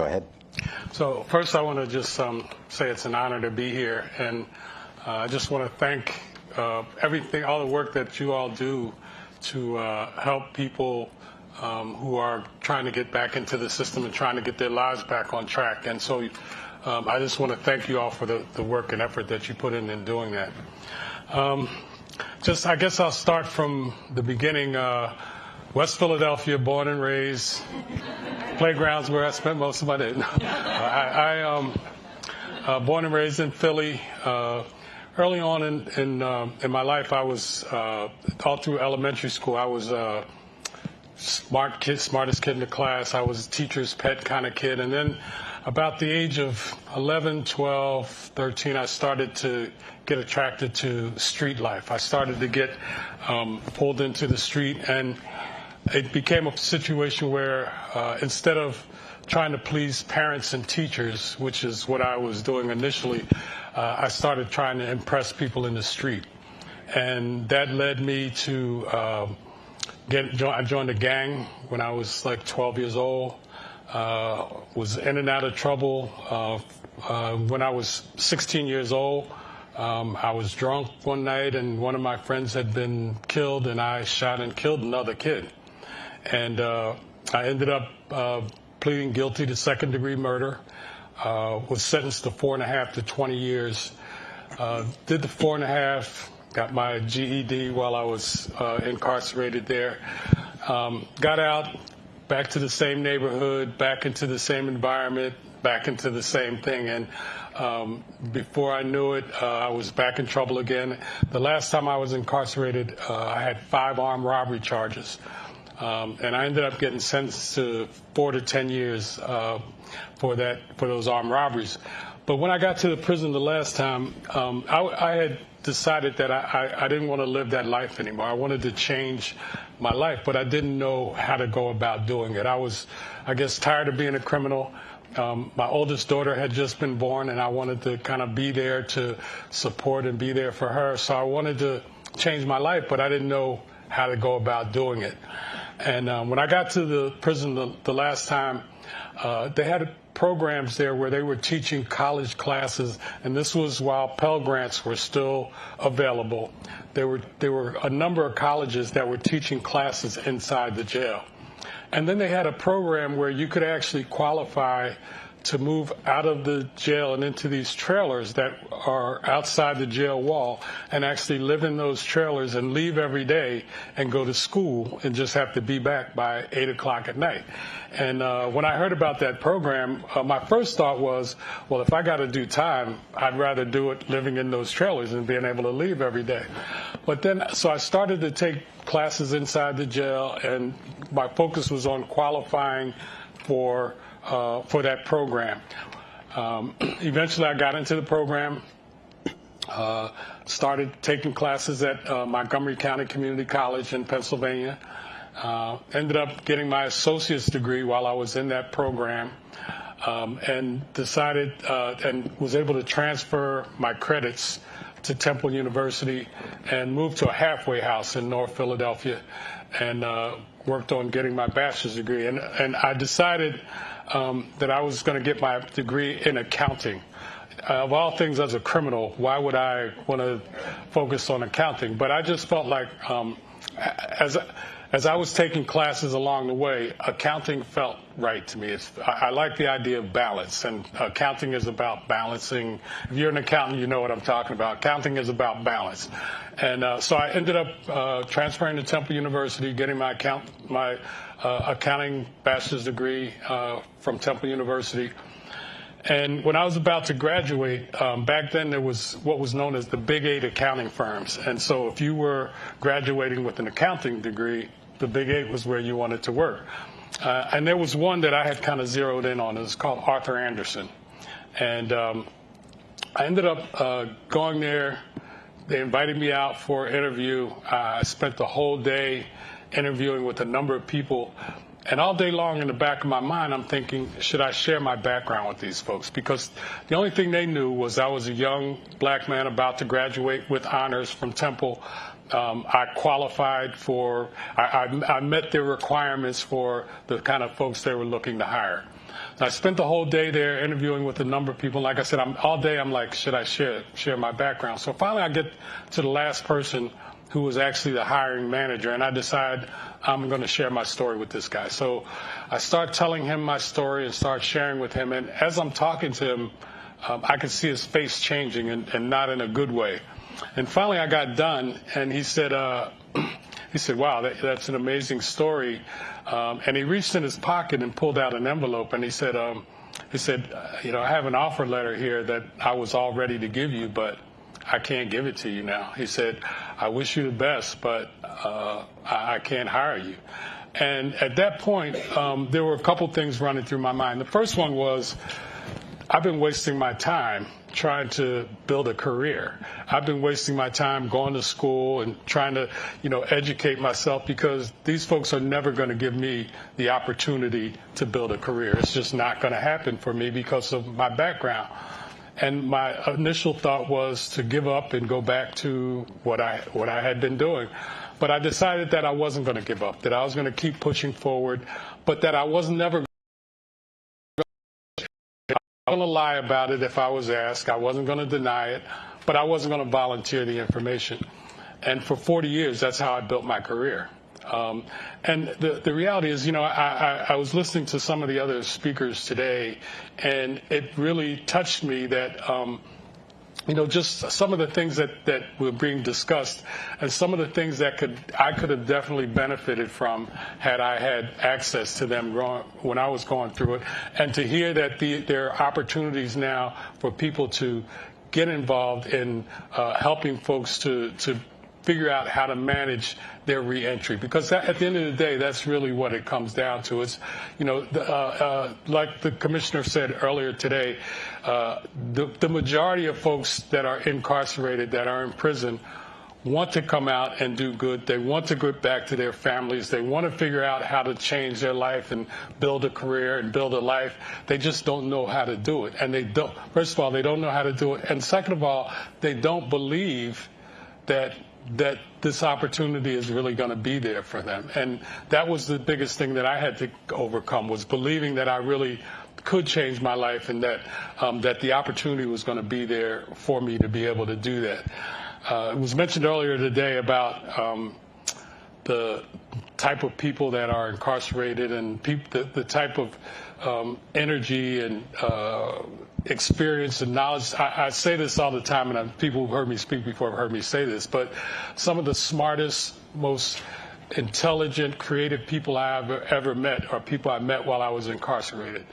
ahead. So first I want to just say it's an honor to be here, and I just want to thank everything, all the work that you all do to help people who are trying to get back into the system and trying to get their lives back on track. And so I just want to thank you all for the work and effort that you put in doing that. I guess I'll start from the beginning. West Philadelphia, born and raised. Playgrounds where I spent most of my day. I born and raised in Philly. Early on in my life, I was all through elementary school. I was smartest kid in the class. I was a teacher's pet kind of kid. And then about the age of 11, 12, 13, I started to get attracted to street life. I started to get pulled into the street, and it became a situation where instead of trying to please parents and teachers, which is what I was doing initially, I started trying to impress people in the street. And that led me to I joined a gang when I was like 12 years old, was in and out of trouble. When I was 16 years old, I was drunk one night and one of my friends had been killed, and I shot and killed another kid. And I ended up pleading guilty to second-degree murder, was sentenced to 4.5 to 20 years. Did the 4.5, got my GED while I was incarcerated there. Got out, back to the same neighborhood, back into the same environment, back into the same thing. And before I knew it, I was back in trouble again. The last time I was incarcerated, I had 5 armed robbery charges. And I ended up getting sentenced to 4 to 10 years for those armed robberies. But when I got to the prison the last time, I had decided that I didn't want to live that life anymore. I wanted to change my life, but I didn't know how to go about doing it. I was, I guess, tired of being a criminal. My oldest daughter had just been born, and I wanted to kind of be there to support and be there for her. So I wanted to change my life, but I didn't know how to go about doing it. And when I got to the prison the last time, they had programs there where they were teaching college classes, and this was while Pell Grants were still available. There were a number of colleges that were teaching classes inside the jail. And then they had a program where you could actually qualify to move out of the jail and into these trailers that are outside the jail wall and actually live in those trailers and leave every day and go to school and just have to be back by 8 o'clock at night. And when I heard about that program, my first thought was, well, if I got to do time, I'd rather do it living in those trailers and being able to leave every day. But then, so I started to take classes inside the jail, and my focus was on qualifying for that program. Eventually, I got into the program, started taking classes at Montgomery County Community College in Pennsylvania, ended up getting my associate's degree while I was in that program, and decided and was able to transfer my credits to Temple University and moved to a halfway house in North Philadelphia and worked on getting my bachelor's degree. And I decided that I was going to get my degree in accounting. Of all things, as a criminal, why would I want to focus on accounting? But I just felt like as I was taking classes along the way, accounting felt right to me. I like the idea of balance, and accounting is about balancing. If you're an accountant, you know what I'm talking about. Accounting is about balance. And so I ended up transferring to Temple University, getting my accounting bachelor's degree from Temple University. And when I was about to graduate, back then there was what was known as the Big 8 accounting firms. And so if you were graduating with an accounting degree, the Big 8 was where you wanted to work. And there was one that I had kind of zeroed in on. It was called Arthur Andersen. And I ended up going there. They invited me out for an interview. I spent the whole day interviewing with a number of people. And all day long in the back of my mind, I'm thinking, should I share my background with these folks? Because the only thing they knew was I was a young black man about to graduate with honors from Temple. I qualified for, I met their requirements for the kind of folks they were looking to hire. I spent the whole day there interviewing with a number of people. Like I said, all day I'm like, should I share my background? So finally I get to the last person, who was actually the hiring manager, and I decide I'm going to share my story with this guy. So I start telling him my story and start sharing with him. And as I'm talking to him, I could see his face changing, and not in a good way. And finally I got done, and he said, wow, that's an amazing story. And he reached in his pocket and pulled out an envelope, and he said, I have an offer letter here that I was all ready to give you, but I can't give it to you now. He said, I wish you the best, but I can't hire you. And at that point, there were a couple things running through my mind. The first one was, I've been wasting my time trying to build a career. I've been wasting my time going to school and trying to, educate myself, because these folks are never going to give me the opportunity to build a career. It's just not going to happen for me because of my background. And my initial thought was to give up and go back to what I had been doing. But I decided that I wasn't going to give up, that I was going to keep pushing forward, but that I was never going to lie about it if I was asked. I wasn't going to deny it, but I wasn't going to volunteer the information. And for 40 years, that's how I built my career. And the reality is, I was listening to some of the other speakers today, and it really touched me that, just some of the things that were being discussed, and some of the things that I could have definitely benefited from had I had access to them when I was going through it. And to hear that there are opportunities now for people to get involved in helping folks to figure out how to manage their reentry, because at the end of the day, that's really what it comes down to. It's, like the commissioner said earlier today, the majority of folks that are incarcerated, that are in prison, want to come out and do good. They want to get back to their families. They want to figure out how to change their life and build a career and build a life. They just don't know how to do it. And first of all, they don't know how to do it. And second of all, they don't believe that this opportunity is really going to be there for them. And that was the biggest thing that I had to overcome, was believing that I really could change my life, and that the opportunity was going to be there for me to be able to do that. It was mentioned earlier today about the type of people that are incarcerated, and the type of energy and experience and knowledge. I say this all the time, and people who heard me speak before have heard me say this, but some of the smartest, most intelligent, creative people I have ever met are people I met while I was incarcerated.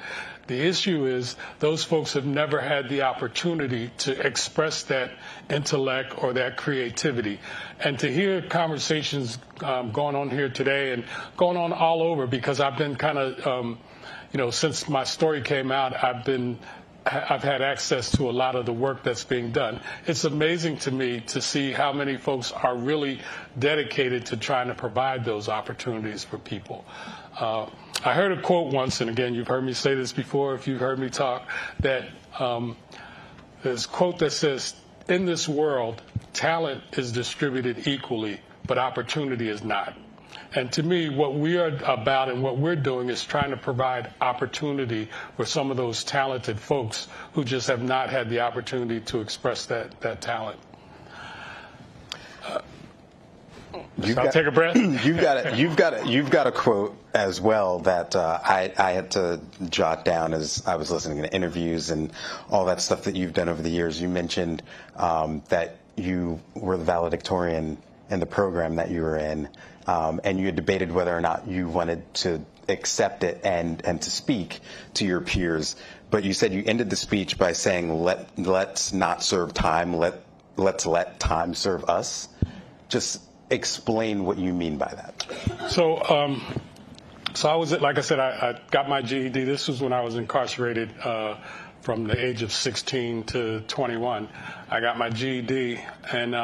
The issue is those folks have never had the opportunity to express that intellect or that creativity. And to hear conversations going on here today and going on all over, because I've been kind of, since my story came out, I've had access to a lot of the work that's being done. It's amazing to me to see how many folks are really dedicated to trying to provide those opportunities for people. I heard a quote once, and again, you've heard me say this before if you've heard me talk, that there's a quote that says, "In this world, talent is distributed equally, but opportunity is not." And to me, what we are about and what we're doing is trying to provide opportunity for some of those talented folks who just have not had the opportunity to express that talent. I'll take a breath. You've got a quote as well that I had to jot down as I was listening to interviews and all that stuff that you've done over the years. You mentioned that you were the valedictorian in the program that you were in. And you had debated whether or not you wanted to accept it and to speak to your peers. But you said you ended the speech by saying, let's not serve time, let's let time serve us. Just explain what you mean by that. So I was, like I said, I got my GED. This was when I was incarcerated from the age of 16 to 21. I got my GED, and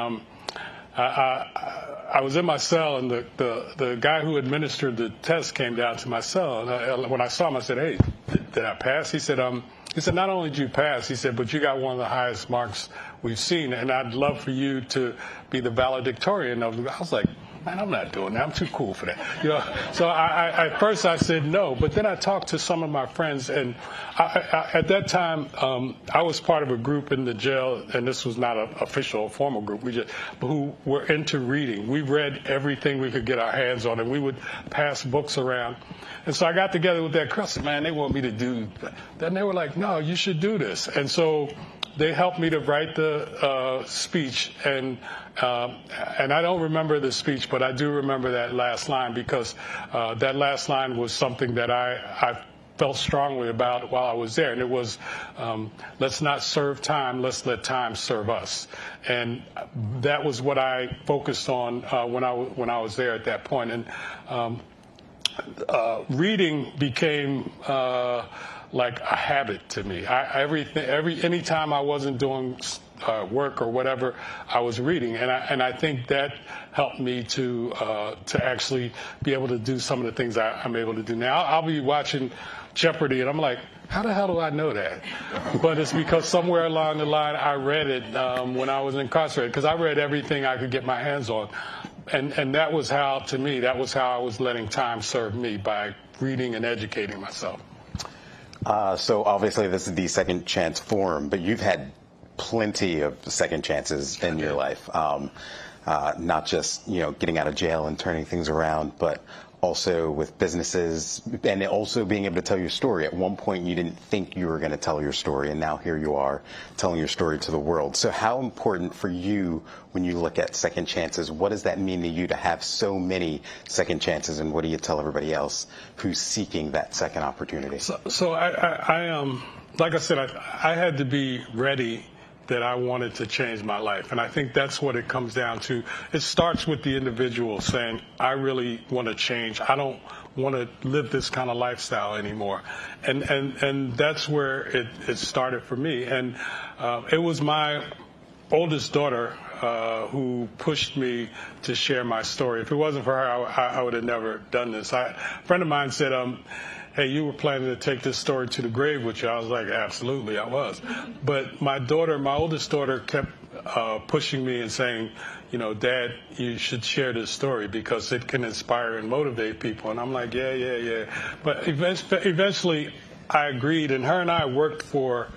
I was in my cell, and the guy who administered the test came down to my cell. And when I saw him, I said, "Hey, did I pass?" He said, "Not only did you pass," he said, "but you got one of the highest marks we've seen, and I'd love for you to be the valedictorian." I was like, "Man, I'm not doing that. I'm too cool for that." So at first I said no, but then I talked to some of my friends, and at that time I was part of a group in the jail, and this was not an official or formal group, who were into reading. We read everything we could get our hands on, and we would pass books around. And so I got together with that crew. I said, "Man, they want me to do." Then they were like, "No, you should do this." And so they helped me to write the speech, and I don't remember the speech, but I do remember that last line, because that last line was something that I felt strongly about while I was there, and it was, let's not serve time, let's let time serve us. And that was what I focused on when I was there at that point. And reading became like a habit to me. Anytime I wasn't doing work or whatever, I was reading, and I think that helped me to actually be able to do some of the things I'm able to do now. I'll be watching Jeopardy, and I'm like, how the hell do I know that? But it's because somewhere along the line I read it when I was incarcerated, because I read everything I could get my hands on. And that was how, to me, that was how I was letting time serve me, by reading and educating myself. So obviously this is the Second Chance Forum, but you've had plenty of second chances in your life. Not just, getting out of jail and turning things around, but also with businesses, and also being able to tell your story. At one point, you didn't think you were going to tell your story, and now here you are telling your story to the world. So how important for you, when you look at second chances, what does that mean to you to have so many second chances, and what do you tell everybody else who's seeking that second opportunity? So I like I said, I had to be ready that I wanted to change my life. And I think that's what it comes down to. It starts with the individual saying, I really want to change. I don't want to live this kind of lifestyle anymore. And that's where it started for me. And it was my oldest daughter who pushed me to share my story. If it wasn't for her, I would have never done this. A friend of mine said, hey, you were planning to take this story to the grave with you. I was like, absolutely, I was. But my oldest daughter, kept pushing me and saying, Dad, you should share this story because it can inspire and motivate people. And I'm like, yeah. But eventually I agreed, and her and I worked for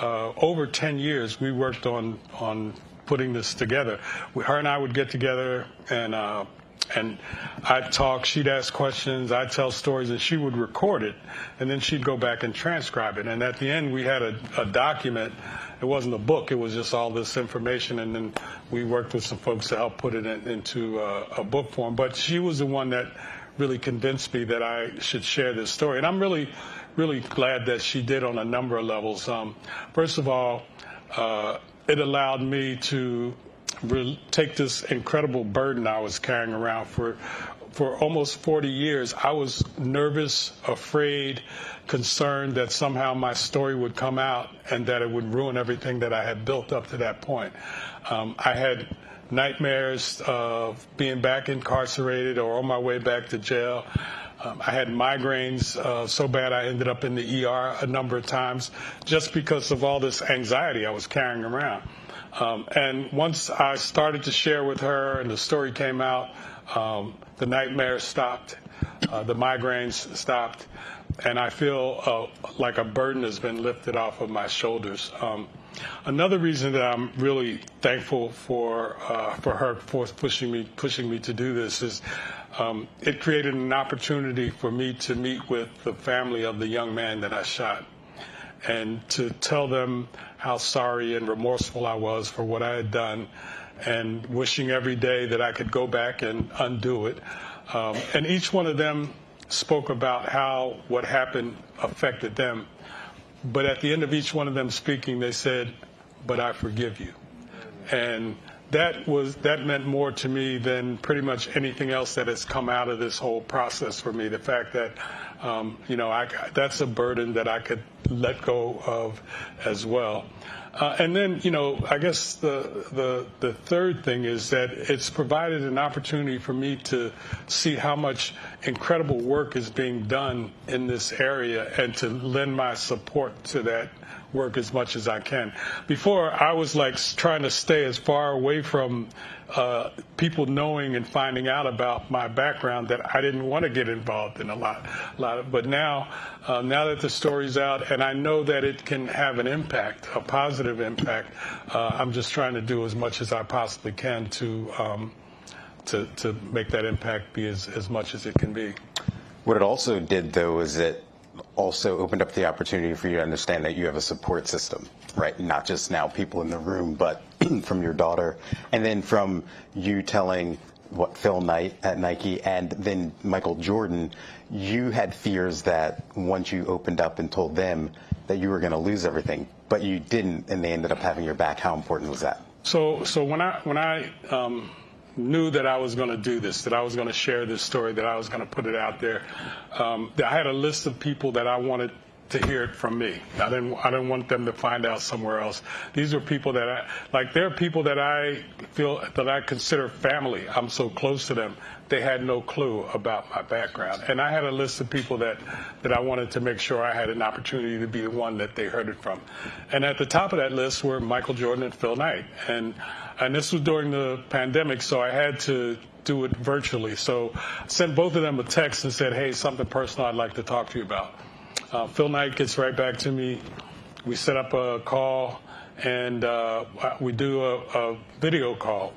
over 10 years. We worked on putting this together. Her and I would get together, and I'd talk, she'd ask questions, I'd tell stories, and she would record it, and then she'd go back and transcribe it. And at the end, we had a document. It wasn't a book, it was just all this information, and then we worked with some folks to help put it into a book form. But she was the one that really convinced me that I should share this story. And I'm really, really glad that she did on a number of levels. First of all, it allowed me to take this incredible burden I was carrying around for almost 40 years. I was nervous, afraid, concerned that somehow my story would come out and that it would ruin everything that I had built up to that point. I had nightmares of being back incarcerated or on my way back to jail. I had migraines so bad I ended up in the ER a number of times just because of all this anxiety I was carrying around. And once I started to share with her and the story came out, the nightmares stopped, the migraines stopped, and I feel like a burden has been lifted off of my shoulders. Another reason that I'm really thankful for her for pushing me to do this is it created an opportunity for me to meet with the family of the young man that I shot, and to tell them how sorry and remorseful I was for what I had done, and wishing every day that I could go back and undo it. And each one of them spoke about how what happened affected them. But at the end of each one of them speaking, they said, but I forgive you. And that meant more to me than pretty much anything else that has come out of this whole process for me. The fact that, that's a burden that I could let go of as well. And then, I guess the third thing is that it's provided an opportunity for me to see how much incredible work is being done in this area and to lend my support to that work as much as I can. Before, I was like trying to stay as far away from people knowing and finding out about my background that I didn't want to get involved in a lot of. But now that the story's out and I know that it can have an impact, a positive impact, I'm just trying to do as much as I possibly can to make that impact be as much as it can be. What it also did, though, is it also opened up the opportunity for you to understand that you have a support system, right? Not just now people in the room, but from your daughter, and then from you telling Phil Knight at Nike and then Michael Jordan, you had fears that once you opened up and told them that you were going to lose everything, but you didn't, and they ended up having your back. How important was that? So when I knew that I was going to do this, that I was going to share this story, that I was going to put it out there, I had a list of people that I wanted to hear it from me. I didn't want them to find out somewhere else. These are people that they're people that I feel that I consider family. I'm so close to them. They had no clue about my background. And I had a list of people that I wanted to make sure I had an opportunity to be the one that they heard it from. And at the top of that list were Michael Jordan and Phil Knight. And this was during the pandemic, so I had to do it virtually. So I sent both of them a text and said, hey, something personal I'd like to talk to you about. Phil Knight gets right back to me. We set up a call, and we do a video call.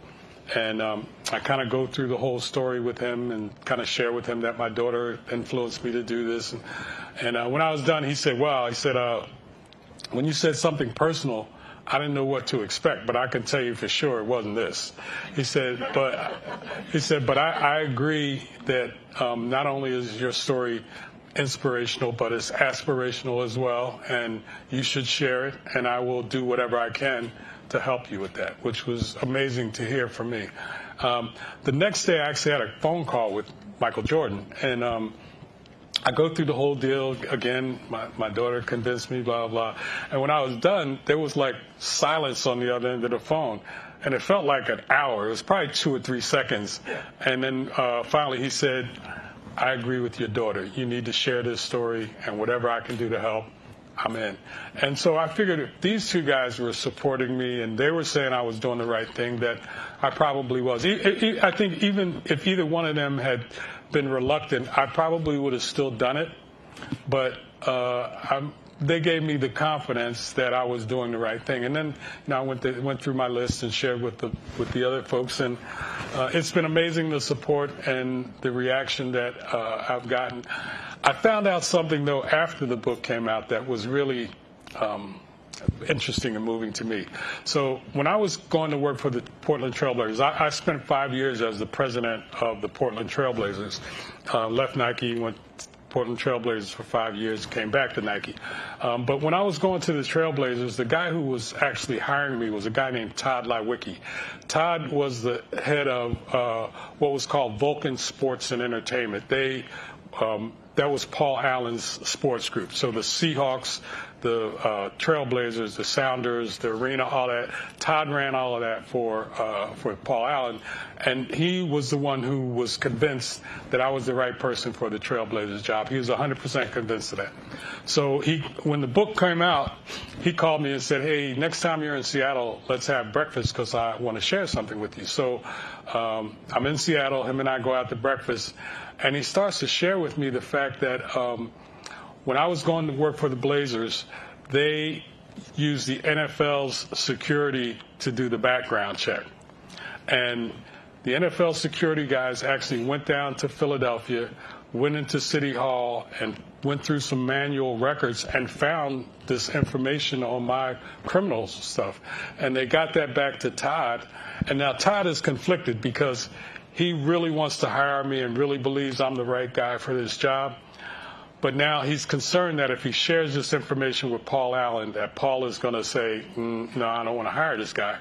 And I kind of go through the whole story with him and kind of share with him that my daughter influenced me to do this. And when I was done, he said, wow, he said, when you said something personal, I didn't know what to expect, but I can tell you for sure it wasn't this. He said, but I agree that not only is your story inspirational, but it's aspirational as well, and you should share it, and I will do whatever I can to help you with that, which was amazing to hear from me. The next day, I actually had a phone call with Michael Jordan, and I go through the whole deal again. My daughter convinced me, blah, blah. And when I was done, there was like silence on the other end of the phone. And it felt like an hour. It was probably 2 or 3 seconds. And then finally he said, I agree with your daughter. You need to share this story, and whatever I can do to help, I'm in. And so I figured if these two guys were supporting me and they were saying I was doing the right thing, that I probably was. I think even if either one of them had been reluctant, I probably would have still done it. But they gave me the confidence that I was doing the right thing. And then I went through my list and shared with the other folks. And it's been amazing, the support and the reaction that I've gotten. I found out something, though, after the book came out that was really interesting and moving to me. So when I was going to work for the Portland Trailblazers, I spent 5 years as the president of the Portland Trailblazers. Left Nike, went to Portland Trailblazers for 5 years, came back to Nike. But when I was going to the Trailblazers, the guy who was actually hiring me was a guy named Todd Lewicki. Todd was the head of what was called Vulcan Sports and Entertainment. That was Paul Allen's sports group. So the Seahawks, the Trailblazers, the Sounders, the arena, all that. Todd ran all of that for Paul Allen, and he was the one who was convinced that I was the right person for the Trailblazers job. He was 100% convinced of that. So when the book came out, he called me and said, hey, next time you're in Seattle, let's have breakfast because I want to share something with you. So I'm in Seattle. Him and I go out to breakfast. And he starts to share with me the fact that when I was going to work for the Blazers, they used the NFL's security to do the background check. And the NFL security guys actually went down to Philadelphia, went into City Hall, and went through some manual records and found this information on my criminal stuff. And they got that back to Todd. And now Todd is conflicted because he really wants to hire me and really believes I'm the right guy for this job. But now he's concerned that if he shares this information with Paul Allen, that Paul is going to say, no, I don't want to hire this guy.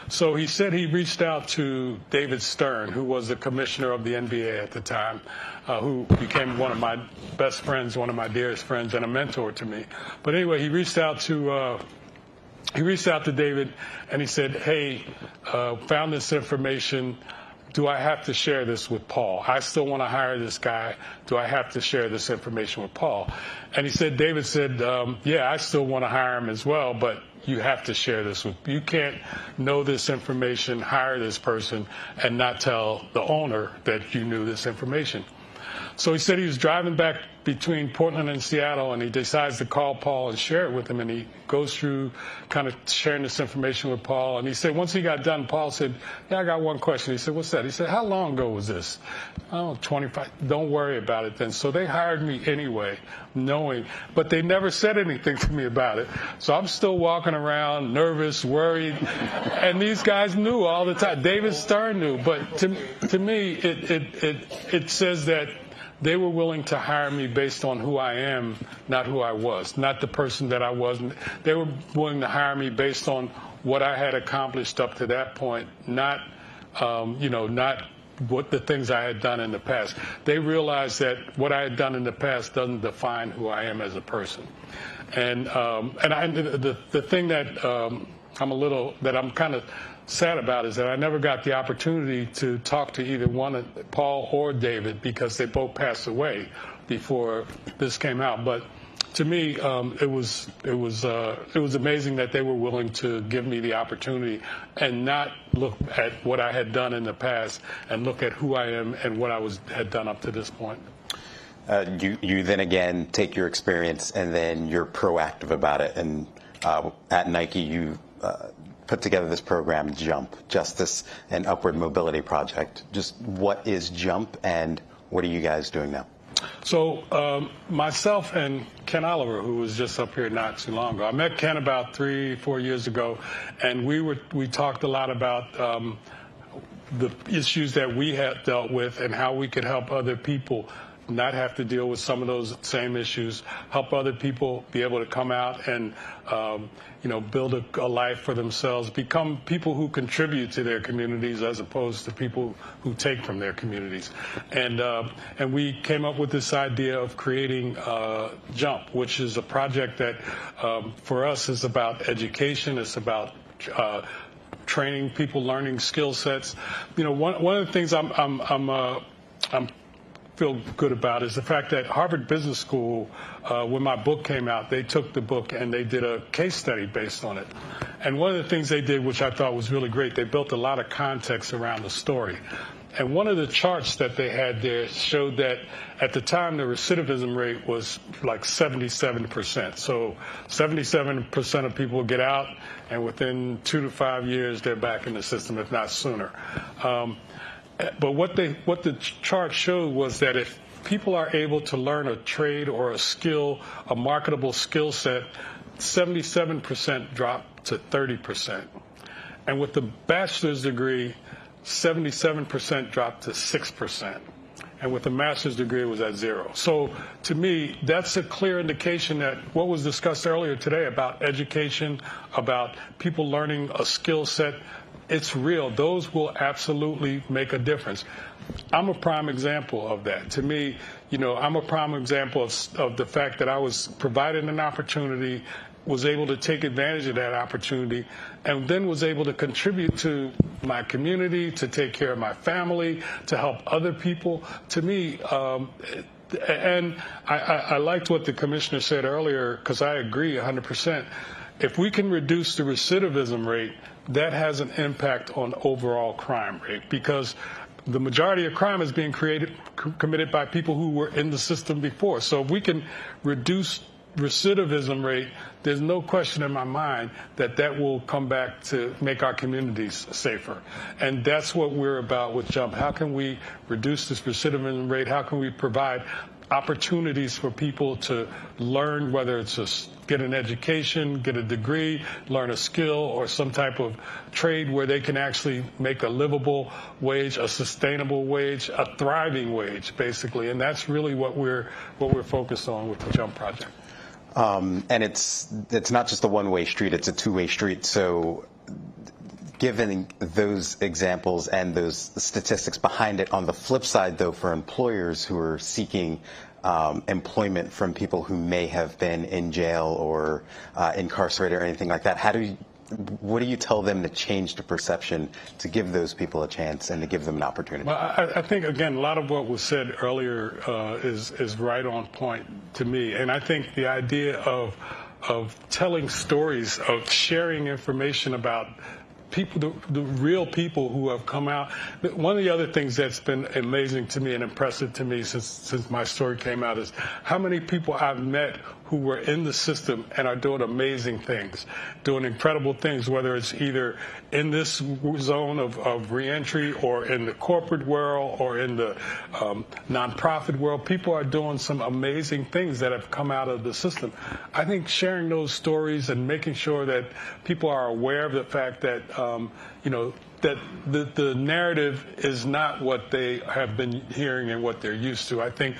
So he said he reached out to David Stern, who was the commissioner of the NBA at the time, who became one of my best friends, one of my dearest friends, and a mentor to me. But anyway, he reached out to David, and he said, hey, found this information. Do I have to share this with Paul? I still want to hire this guy. Do I have to share this information with Paul? And he said, David said, yeah, I still want to hire him as well, but you have to share this with, you can't know this information, hire this person, and not tell the owner that you knew this information. So he said he was driving back between Portland and Seattle, and he decides to call Paul and share it with him, and he goes through kind of sharing this information with Paul. And he said once he got done, Paul said, yeah, I got one question. He said, what's that? He said, how long ago was this? Oh, 25. Don't worry about it then. So they hired me anyway, knowing, but they never said anything to me about it. So I'm still walking around nervous, worried, and these guys knew all the time. David Stern knew, but to me, it says that they were willing to hire me based on who I am, not who I was, not the person that I was. They were willing to hire me based on what I had accomplished up to that point, not what the things I had done in the past. They realized that what I had done in the past doesn't define who I am as a person. And the thing that I'm kind of sad about is that I never got the opportunity to talk to either one, Paul or David, because they both passed away before this came out. But to me, it was amazing that they were willing to give me the opportunity and not look at what I had done in the past and look at who I am and what I had done up to this point. You then again take your experience and then you're proactive about it. And at Nike, you put together this program, JUMP, Justice and Upward Mobility Project. Just what is JUMP and what are you guys doing now? So myself and Ken Oliver, who was just up here not too long ago, I met Ken about 3-4 years ago, and we talked a lot about the issues that we had dealt with and how we could help other people not have to deal with some of those same issues, help other people be able to come out and build a life for themselves, become people who contribute to their communities as opposed to people who take from their communities. And we came up with this idea of creating JUMP, which is a project that for us is about education. It's about training people, learning skill sets. One of the things I'm feel good about is the fact that Harvard Business School, when my book came out, they took the book and they did a case study based on it. And one of the things they did, which I thought was really great, they built a lot of context around the story. And one of the charts that they had there showed that at the time the recidivism rate was like 77%. So 77% of people get out, and within 2 to 5 years they're back in the system, if not sooner. But what the chart showed was that if people are able to learn a trade or a skill, a marketable skill set, 77% drop to 30%. And with the bachelor's degree, 77% dropped to 6%. And with the master's degree, it was at 0. So to me, that's a clear indication that what was discussed earlier today about education, about people learning a skill set, it's real. Those will absolutely make a difference. I'm a prime example of that. To me, I'm a prime example of the fact that I was provided an opportunity, was able to take advantage of that opportunity, and then was able to contribute to my community, to take care of my family, to help other people. To me, and I liked what the commissioner said earlier, because I agree 100%. If we can reduce the recidivism rate, that has an impact on overall crime rate, because the majority of crime is being committed by people who were in the system before. So if we can reduce recidivism rate, there's no question in my mind that that will come back to make our communities safer. And that's what we're about with JUMP. How can we reduce this recidivism rate? How can we provide opportunities for people to learn, whether it's get an education, get a degree, learn a skill, or some type of trade where they can actually make a livable wage, a sustainable wage, a thriving wage, basically. And that's really what we're focused on with the JUMP project. And it's not just a one-way street, it's a two-way street. So given those examples and those statistics behind it, on the flip side, though, for employers who are seeking employment from people who may have been in jail or incarcerated or anything like that, what do you tell them to change the perception to give those people a chance and to give them an opportunity? Well, I think, again, a lot of what was said earlier is right on point to me. And I think the idea of telling stories, of sharing information about people, the real people who have come out. One of the other things that's been amazing to me and impressive to me since my story came out is how many people I've met who were in the system and are doing amazing things, doing incredible things, whether it's either in this zone of reentry or in the corporate world or in the nonprofit world. People are doing some amazing things that have come out of the system. I think sharing those stories and making sure that people are aware of the fact that, that the narrative is not what they have been hearing and what they're used to. I think,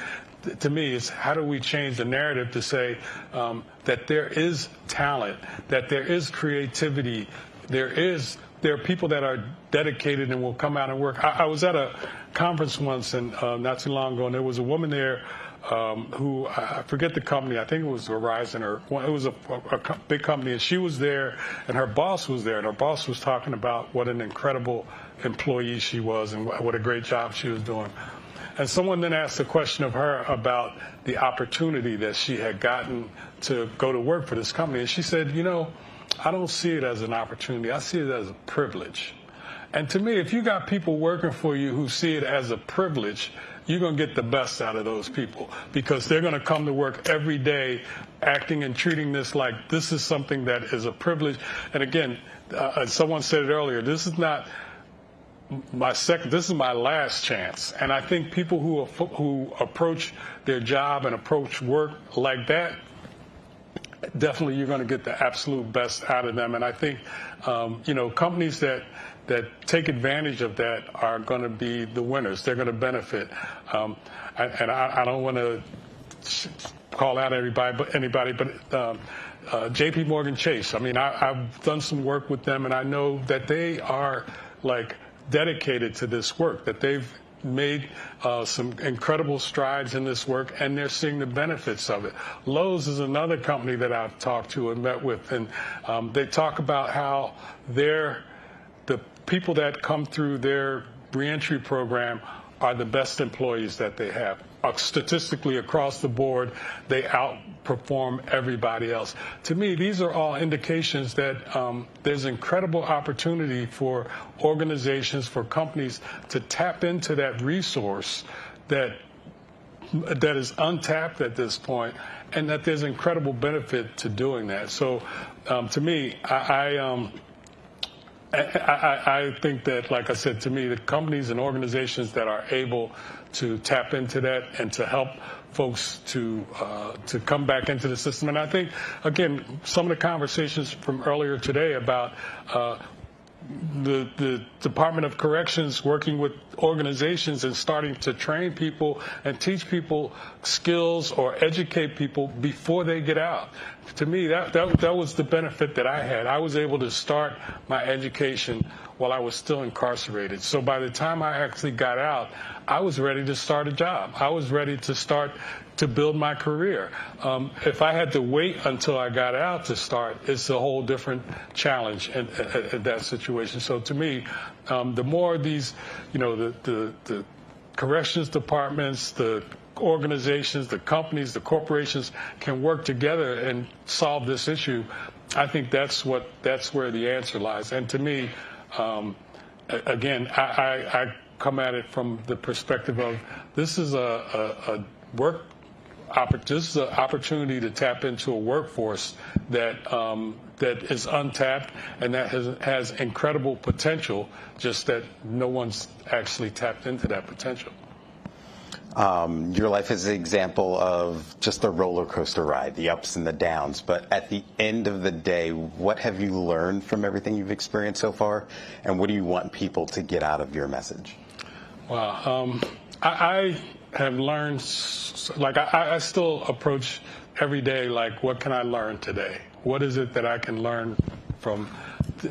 to me, it's how do we change the narrative to say that there is talent, that there is creativity, there is there are people that are dedicated and will come out and work. I was at a conference once and not too long ago, and there was a woman there who, I forget the company, I think it was Verizon, or it was a big company, and she was there, and her boss was there, and her boss was talking about what an incredible employee she was and what a great job she was doing. And someone then asked a question of her about the opportunity that she had gotten to go to work for this company. And she said, you know, I don't see it as an opportunity. I see it as a privilege. And to me, if you got people working for you who see it as a privilege, you're going to get the best out of those people, because they're going to come to work every day acting and treating this like this is something that is a privilege. And again, someone said it earlier, this is not this is my last chance. And I think people who approach their job and approach work like that, definitely you're going to get the absolute best out of them. And I think, companies that take advantage of that are going to be the winners. They're going to benefit. I don't want to call out anybody, but JPMorganChase. I mean, I've done some work with them, and I know that they are dedicated to this work, that they've made some incredible strides in this work, and they're seeing the benefits of it. Lowe's is another company that I've talked to and met with, and they talk about how the people that come through their reentry program are the best employees that they have. Statistically, across the board, they outperform everybody else. To me, these are all indications that there's incredible opportunity for organizations, for companies to tap into that resource that is untapped at this point, and that there's incredible benefit to doing that. So, to me, I think that, like I said, to me, the companies and organizations that are able to tap into that and to help folks to come back into the system. And I think, again, some of the conversations from earlier today about the Department of Corrections working with organizations and starting to train people and teach people skills or educate people before they get out. To me, that was the benefit that I had. I was able to start my education while I was still incarcerated. So by the time I actually got out, I was ready to start a job. I was ready to start to build my career. If I had to wait until I got out to start, it's a whole different challenge in that situation. So to me, the more these, the corrections departments, the organizations, the companies, the corporations can work together and solve this issue, I think that's where the answer lies. And to me, again, I come at it from the perspective of this is a opportunity to tap into a workforce that is untapped and that has incredible potential, just that no one's actually tapped into that potential. Your life is an example of just a roller coaster ride, the ups and the downs. But at the end of the day, what have you learned from everything you've experienced so far? And what do you want people to get out of your message? Wow. I have learned, I still approach every day what can I learn today? What is it that I can learn from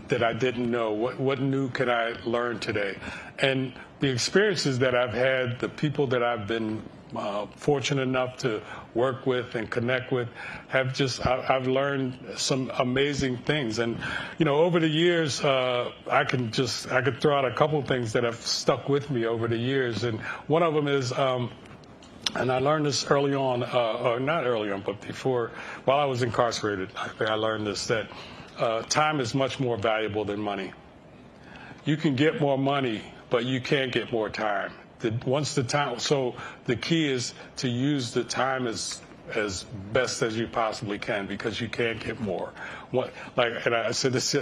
that I didn't know? What new can I learn today? And the experiences that I've had, the people that I've been fortunate enough to work with and connect with, I've learned some amazing things. And, over the years, I could throw out a couple of things that have stuck with me over the years. And one of them is, and I learned this early on, or not early on, but while I was incarcerated, I learned this, that time is much more valuable than money. You can get more money, but you can't get more time. So the key is to use the time as best as you possibly can, because you can't get more. And I said this,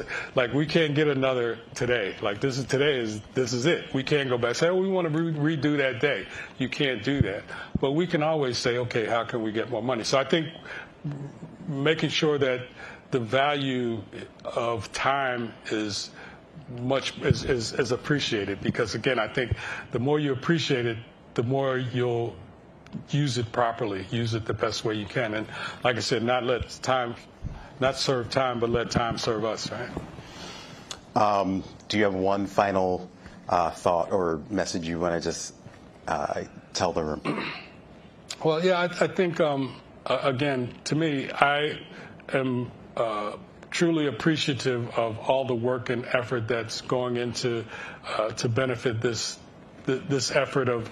we can't get another today. This is it. We can't go back and say, we want to redo that day. You can't do that. But we can always say, okay, how can we get more money? So I think making sure that the value of time is appreciated, because again, I think the more you appreciate it, the more you'll use it properly, use it the best way you can. And like I said, not serve time, but let time serve us, right? Do you have one final thought or message you want to just tell the room? Well, yeah, I think, again, to me, I am truly appreciative of all the work and effort that's going into to benefit this effort of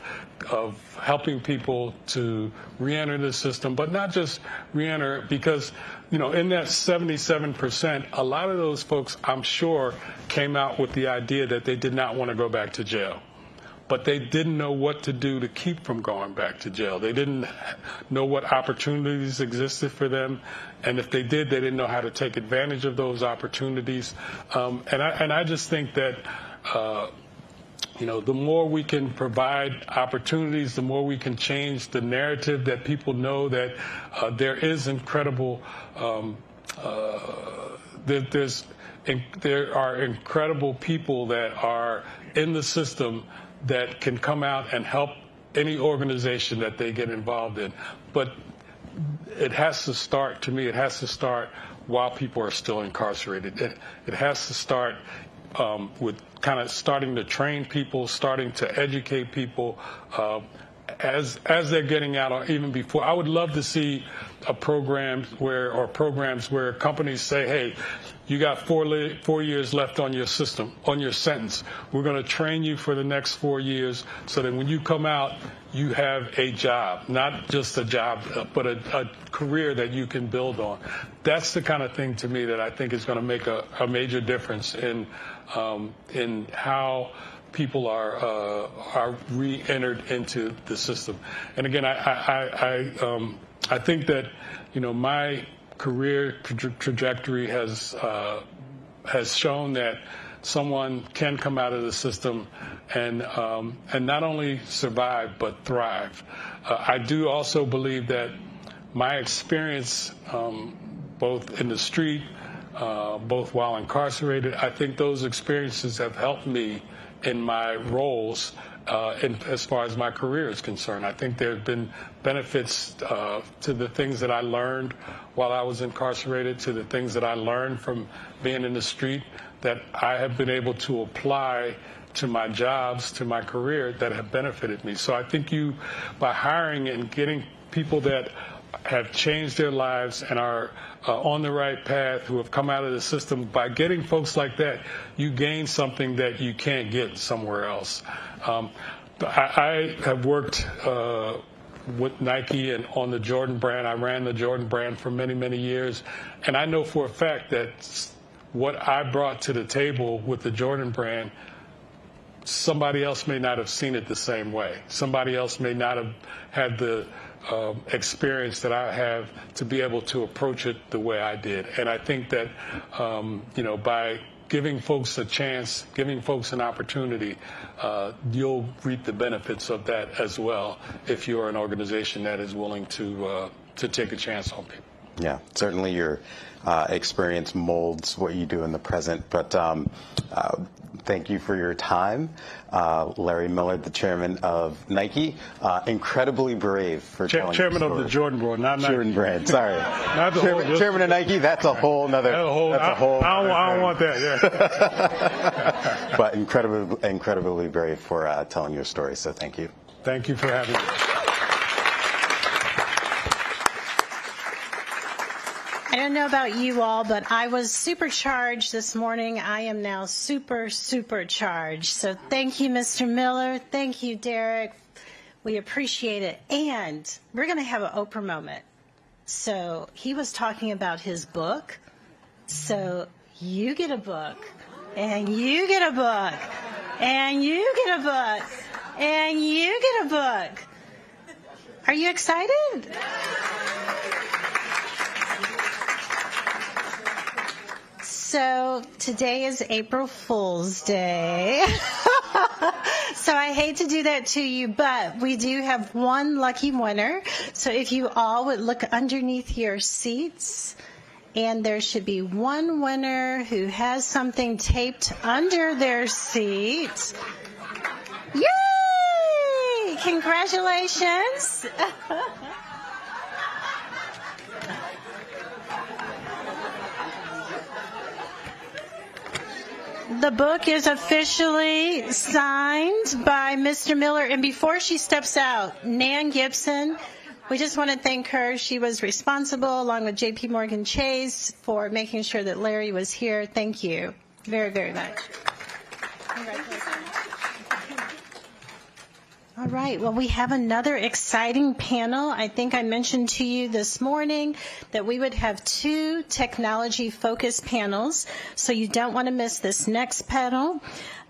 helping people to reenter the system, but not just reenter, because in that 77%, a lot of those folks, I'm sure, came out with the idea that they did not want to go back to jail. But they didn't know what to do to keep from going back to jail. They didn't know what opportunities existed for them, and if they did, they didn't know how to take advantage of those opportunities. And I just think that the more we can provide opportunities, the more we can change the narrative that people know that there is incredible. There are incredible people that are in the system that can come out and help any organization that they get involved in. But it has to start, to me, it has to start while people are still incarcerated. It has to start with kind of starting to train people, starting to educate people as they're getting out, or even before. I would love to see programs where companies say, hey, you got 4 years left on your sentence. We're going to train you for the next 4 years so that when you come out, you have a job, not just a job, but a career that you can build on. That's the kind of thing, to me, that I think is going to make a major difference in how people are re-entered into the system. And again, I think that my career trajectory has shown that someone can come out of the system and not only survive but thrive. I do also believe that my experience, both in the street, both while incarcerated, I think those experiences have helped me in my roles as far as my career is concerned. I think there have been benefits to the things that I learned while I was incarcerated, to the things that I learned from being in the street, that I have been able to apply to my jobs, to my career, that have benefited me. So I think by hiring and getting people that have changed their lives and are on the right path, who have come out of the system, by getting folks like that, you gain something that you can't get somewhere else. I have worked with Nike and on the Jordan brand. I ran the Jordan brand for many, many years. And I know for a fact that what I brought to the table with the Jordan brand, somebody else may not have seen it the same way. Somebody else may not have had the experience that I have to be able to approach it the way I did. And I think that, by giving folks a chance, giving folks an opportunity, you'll reap the benefits of that as well if you're an organization that is willing to take a chance on people. Yeah, certainly your experience molds what you do in the present, but thank you for your time. Larry Miller, the chairman of Nike, incredibly brave for telling chairman your of story. the Jordan brand, not Nike. Jordan brand, sorry. Not the chairman of Nike, that's a whole nother. I don't want that, yeah. But incredibly brave for telling your story, so thank you. Thank you for having me. I don't know about you all, but I was supercharged this morning. I am now supercharged. So thank you, Mr. Miller. Thank you, Derek. We appreciate it. And we're going to have an Oprah moment. So he was talking about his book. So you get a book, and you get a book, and you get a book, and you get a book. Are you excited? So today is April Fool's Day. So I hate to do that to you, but we do have one lucky winner. So if you all would look underneath your seats, and there should be one winner who has something taped under their seat. Yay! Congratulations. The book is officially signed by Mr. Miller. And before she steps out, Nan Gibson, we just want to thank her. She was responsible, along with JPMorganChase, for making sure that Larry was here. Thank you very, very much. Congratulations. All right. Well, we have another exciting panel. I think I mentioned to you this morning that we would have 2 technology-focused panels, so you don't want to miss this next panel.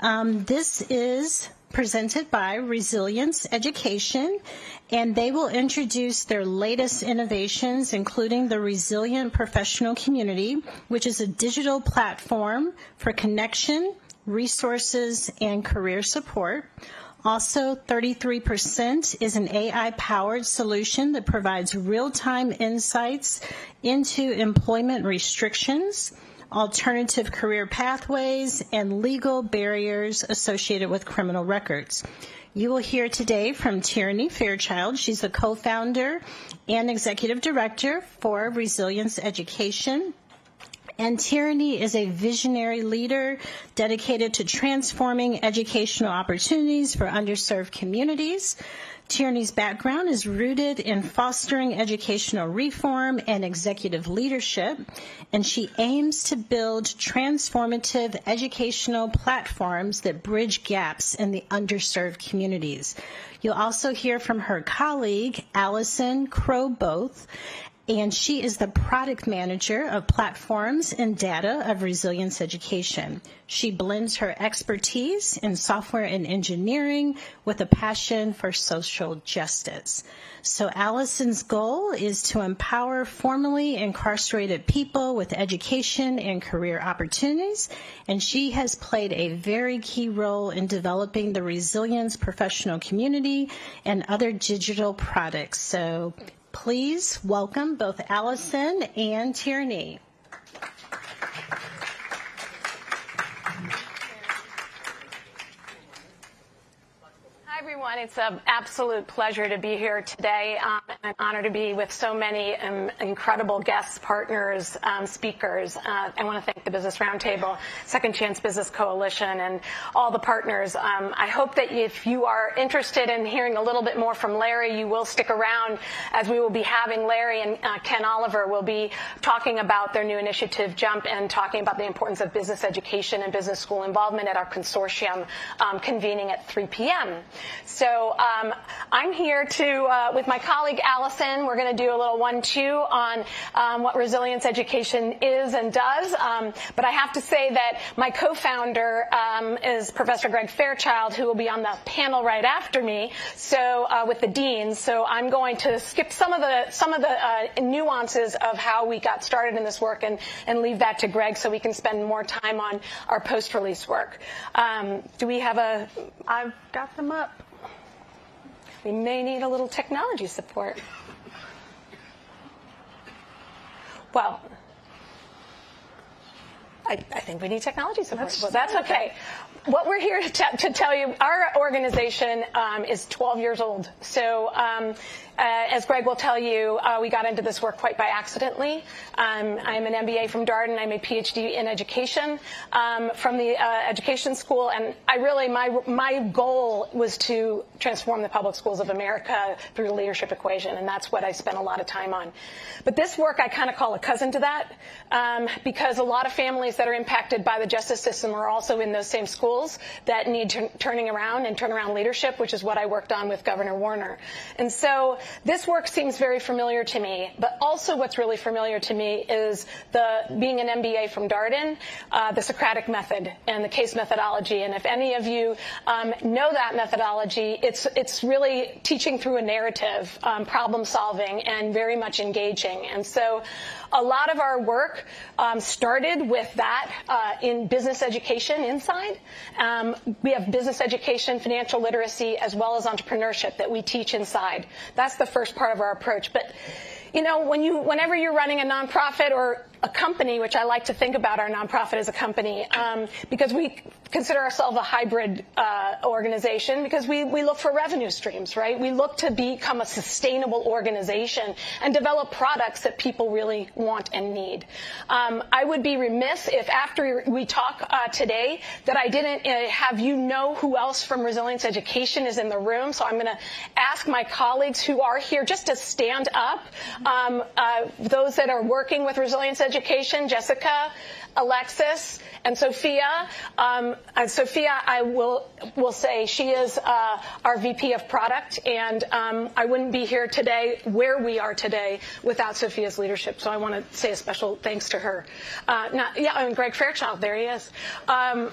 This is presented by Resilience Education, and they will introduce their latest innovations, including the Resilient Professional Community, which is a digital platform for connection, resources, and career support. Also, 33% is an AI-powered solution that provides real-time insights into employment restrictions, alternative career pathways, and legal barriers associated with criminal records. You will hear today from Tierney Fairchild. She's the co-founder and executive director for Resilience Education. And Tierney is a visionary leader dedicated to transforming educational opportunities for underserved communities. Tierney's background is rooted in fostering educational reform and executive leadership, and she aims to build transformative educational platforms that bridge gaps in the underserved communities. You'll also hear from her colleague, Allison Crow-Both, and she is the product manager of platforms and data of Resilience Education. She blends her expertise in software and engineering with a passion for social justice. So Allison's goal is to empower formerly incarcerated people with education and career opportunities, and she has played a very key role in developing the Resilience Professional Community and other digital products. So please welcome both Allison and Tierney. Hi, everyone. It's an absolute pleasure to be here today. I'm honored to be with so many incredible guests, partners, speakers. I want to thank the Business Roundtable, Second Chance Business Coalition, and all the partners. I hope that if you are interested in hearing a little bit more from Larry, you will stick around, as we will be having Larry and Ken Oliver will be talking about their new initiative, JUMP, and talking about the importance of business education and business school involvement at our consortium convening at 3 p.m. So I'm here with my colleague Allison. We're going to do a little 1-2 on what Resilience Education is and does. But I have to say that my co-founder is Professor Greg Fairchild, who will be on the panel right after me. So with the deans. So I'm going to skip some of the nuances of how we got started in this work and leave that to Greg, so we can spend more time on our post-release work. Do we have I've got them up. We may need a little technology support. Well, I think we need technology support. Well, that's okay. What we're here to tell you, our organization is 12 years old. So as Greg will tell you, we got into this work quite by accidentally. I'm an MBA from Darden. I'm a PhD in education from the education school. And my goal was to transform the public schools of America through the leadership equation. And that's what I spent a lot of time on. But this work I kind of call a cousin to that, because a lot of families that are impacted by the justice system are also in those same schools that need turning around and turnaround leadership, which is what I worked on with Governor Warner. And so this work seems very familiar to me, but also what's really familiar to me is being an MBA from Darden, the Socratic method and the case methodology. And if any of you know that methodology, it's really teaching through a narrative, problem solving, and very much engaging. And so a lot of our work started with that in business education inside. We have business education, financial literacy, as well as entrepreneurship that we teach inside. That's the first part of our approach. But you know, whenever you're running a nonprofit or a company, which I like to think about our nonprofit as a company, because we consider ourselves a hybrid organization, because we look for revenue streams, right? We look to become a sustainable organization and develop products that people really want and need. I would be remiss if after we talk today that I didn't have you know who else from Resilience Education is in the room. So I'm going to ask my colleagues who are here just to stand up. Those that are working with Resilience Education, Jessica, Alexis, and Sophia. Sophia, I will say she is our VP of Product, and I wouldn't be here today, where we are today, without Sophia's leadership. So I want to say a special thanks to her. And Greg Fairchild, there he is. And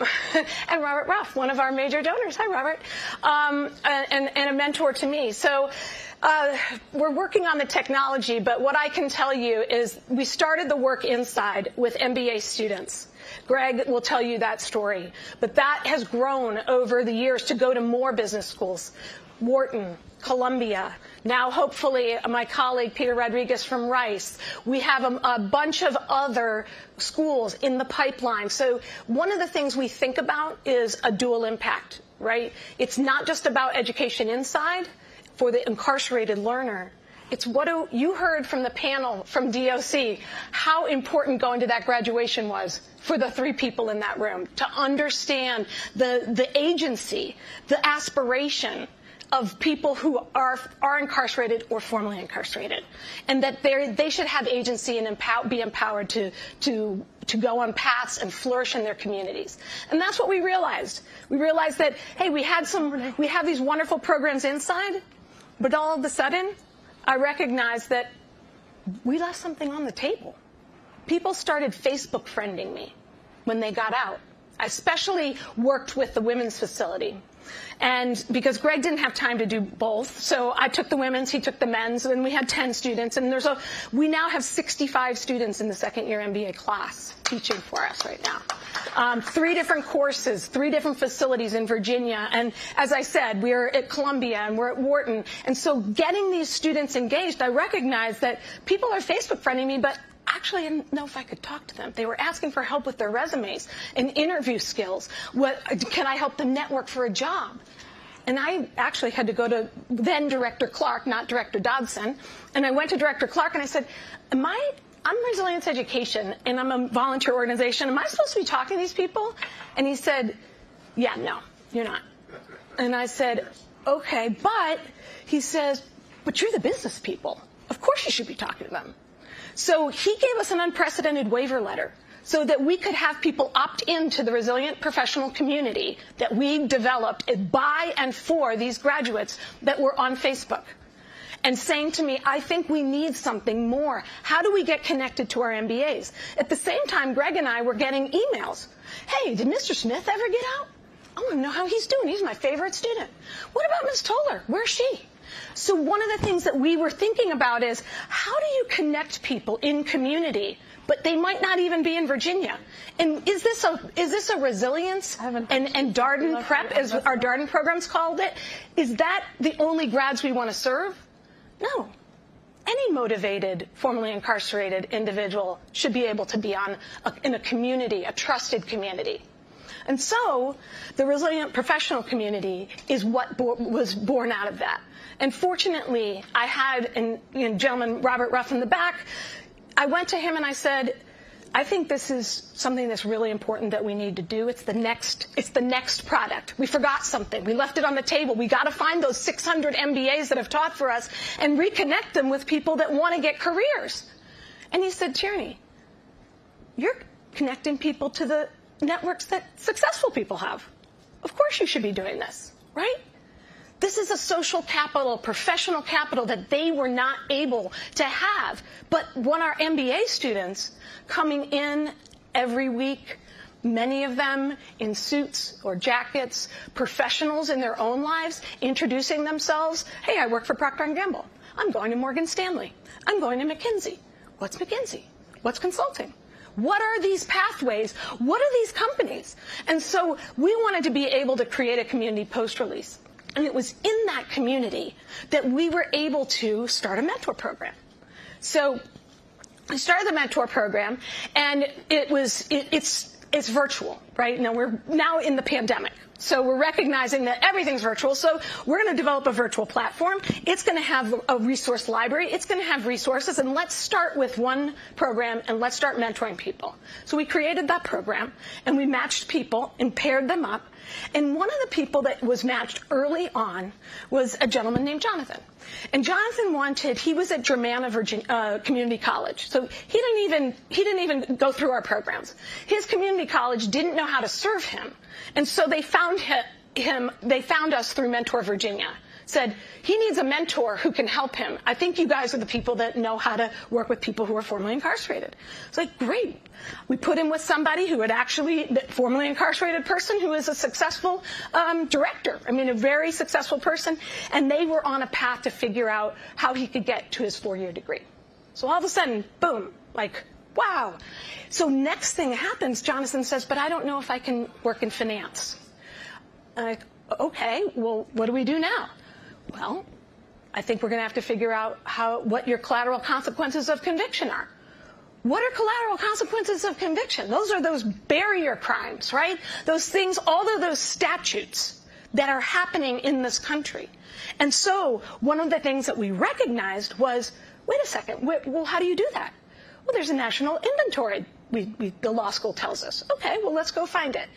Robert Ruff, one of our major donors. Hi, Robert. And a mentor to me. So we're working on the technology, but what I can tell you is we started the work inside with MBA students. Greg will tell you that story. But that has grown over the years to go to more business schools. Wharton, Columbia, now hopefully my colleague Peter Rodriguez from Rice. We have a bunch of other schools in the pipeline. So one of the things we think about is a dual impact, right? It's not just about education inside for the incarcerated learner. It's what you heard from the panel from DOC, how important going to that graduation was for the 3 people in that room, to understand the agency, the aspiration of people who are incarcerated or formerly incarcerated, and that they should have agency and be empowered to go on paths and flourish in their communities. And that's what we realized. We realized that, hey, we have these wonderful programs inside, but all of a sudden, I recognized that we left something on the table. People started Facebook friending me when they got out. I especially worked with the women's facility. And because Greg didn't have time to do both, so I took the women's, he took the men's, and we had 10 students. And we now have 65 students in the second-year MBA class teaching for us right now. 3 different courses, 3 different facilities in Virginia. And as I said, we're at Columbia and we're at Wharton. And so getting these students engaged, I recognize that people are Facebook friending me, but actually, I didn't know if I could talk to them. They were asking for help with their resumes and interview skills. Can I help them network for a job? And I actually had to go to then Director Clark, not Director Dodson. And I went to Director Clark and I said, I'm Resilience Education and I'm a volunteer organization. Am I supposed to be talking to these people? And he said, yeah, no, you're not. And I said, okay, but he says, but you're the business people. Of course you should be talking to them. So he gave us an unprecedented waiver letter so that we could have people opt into the resilient professional community that we developed by and for these graduates that were on Facebook. And saying to me, I think we need something more. How do we get connected to our MBAs? At the same time, Greg and I were getting emails. Hey, did Mr. Smith ever get out? I want to know how he's doing. He's my favorite student. What about Ms. Toller? Where's she? So one of the things that we were thinking about is, how do you connect people in community, but they might not even be in Virginia? And is this a resilience and Darden prep, as our Darden program's called it? Is that the only grads we want to serve? No. Any motivated, formerly incarcerated individual should be able to be in a community, a trusted community. And so the resilient professional community is what was born out of that. And fortunately, I had, gentleman Robert Ruff in the back, I went to him and I said, I think this is something that's really important that we need to do. It's the next product. We forgot something. We left it on the table. We got to find those 600 MBAs that have taught for us and reconnect them with people that want to get careers. And he said, Tierney, you're connecting people to the networks that successful people have. Of course you should be doing this, right? This is a social capital, professional capital that they were not able to have. But when our MBA students coming in every week, many of them in suits or jackets, professionals in their own lives, introducing themselves. Hey, I work for Procter & Gamble. I'm going to Morgan Stanley. I'm going to McKinsey. What's McKinsey? What's consulting? What are these pathways? What are these companies? And so we wanted to be able to create a community post-release. And it was in that community that we were able to start a mentor program. So I started the mentor program, and it's virtual, right? Now we're now in the pandemic. So we're recognizing that everything's virtual. So we're going to develop a virtual platform. It's going to have a resource library. It's going to have resources. And let's start with one program, and let's start mentoring people. So we created that program, and we matched people and paired them up. And one of the people that was matched early on was a gentleman named Jonathan. And Jonathan he was at Germanna Community College. So he didn't even go through our programs. His community college didn't know how to serve him. And so they found us through Mentor Virginia. Said, he needs a mentor who can help him. I think you guys are the people that know how to work with people who are formerly incarcerated. It's like, great. We put him with somebody who had actually, formerly incarcerated person who is a successful director. I mean, a very successful person. And they were on a path to figure out how he could get to his 4-year degree. So all of a sudden, boom, like, wow. So next thing happens, Jonathan says, but I don't know if I can work in finance. I'm like, okay, well, what do we do now? Well, I think we're going to have to figure out what your collateral consequences of conviction are. What are collateral consequences of conviction? Those are those barrier crimes, right? Those things, all of those statutes that are happening in this country. And so one of the things that we recognized was, wait a second, well, how do you do that? Well, there's a national inventory, the law school tells us. Okay, well, let's go find it.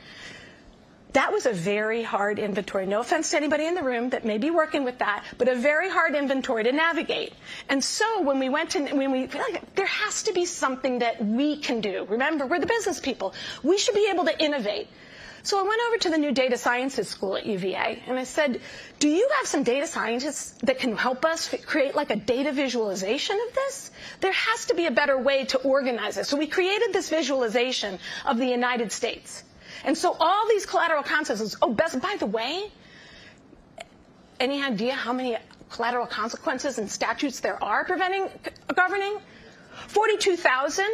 That was a very hard inventory. No offense to anybody in the room that may be working with that, but a very hard inventory to navigate. And so when we there has to be something that we can do. Remember, we're the business people. We should be able to innovate. So I went over to the new data sciences school at UVA, and I said, do you have some data scientists that can help us create like a data visualization of this? There has to be a better way to organize this. So we created this visualization of the United States. And so all these collateral consequences, by the way, any idea how many collateral consequences and statutes there are governing? 42,000.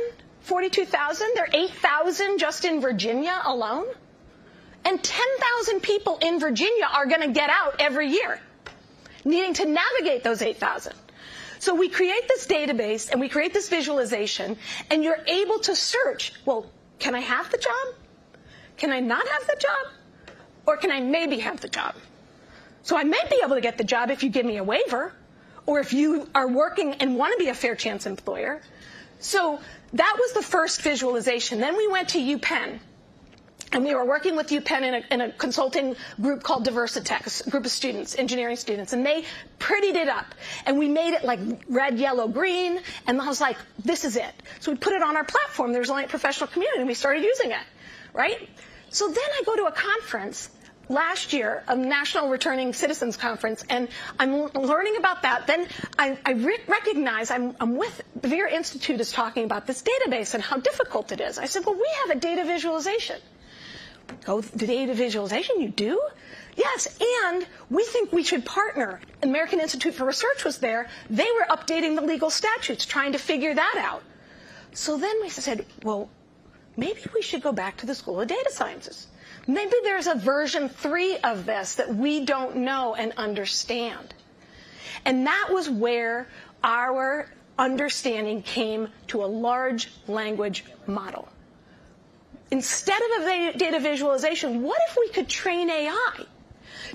42,000. There are 8,000 just in Virginia alone. And 10,000 people in Virginia are going to get out every year, needing to navigate those 8,000. So we create this database and we create this visualization, and you're able to search, well, can I have the job? Can I not have the job? Or can I maybe have the job? So I may be able to get the job if you give me a waiver, or if you are working and want to be a fair chance employer. So that was the first visualization. Then we went to UPenn. And we were working with UPenn in a consulting group called Diversitech, a group of students, engineering students. And they prettied it up. And we made it like red, yellow, green. And I was like, this is it. So we put it on our platform. There's only a professional community. And we started using it, right? So then I go to a conference last year, a National Returning Citizens Conference, and I'm learning about that. Then I recognize I'm with the Vera Institute is talking about this database and how difficult it is. I said, well, we have a data visualization. Oh, the data visualization, you do? Yes, and we think we should partner. American Institute for Research was there. They were updating the legal statutes, trying to figure that out. So then we said, well, maybe we should go back to the School of Data Sciences. Maybe there's a version 3 of this that we don't know and understand. And that was where our understanding came to a large language model. Instead of a data visualization, what if we could train AI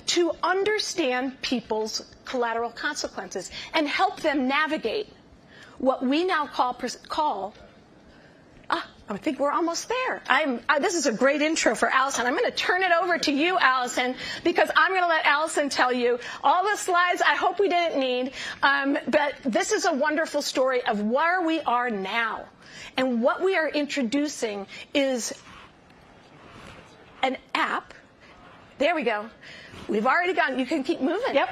to understand people's collateral consequences and help them navigate what we now call I think we're almost there. This is a great intro for Allison. I'm going to turn it over to you, Allison, because I'm going to let Allison tell you all the slides I hope we didn't need. But this is a wonderful story of where we are now. And what we are introducing is an app. There we go. We've already gone. You can keep moving. Yep.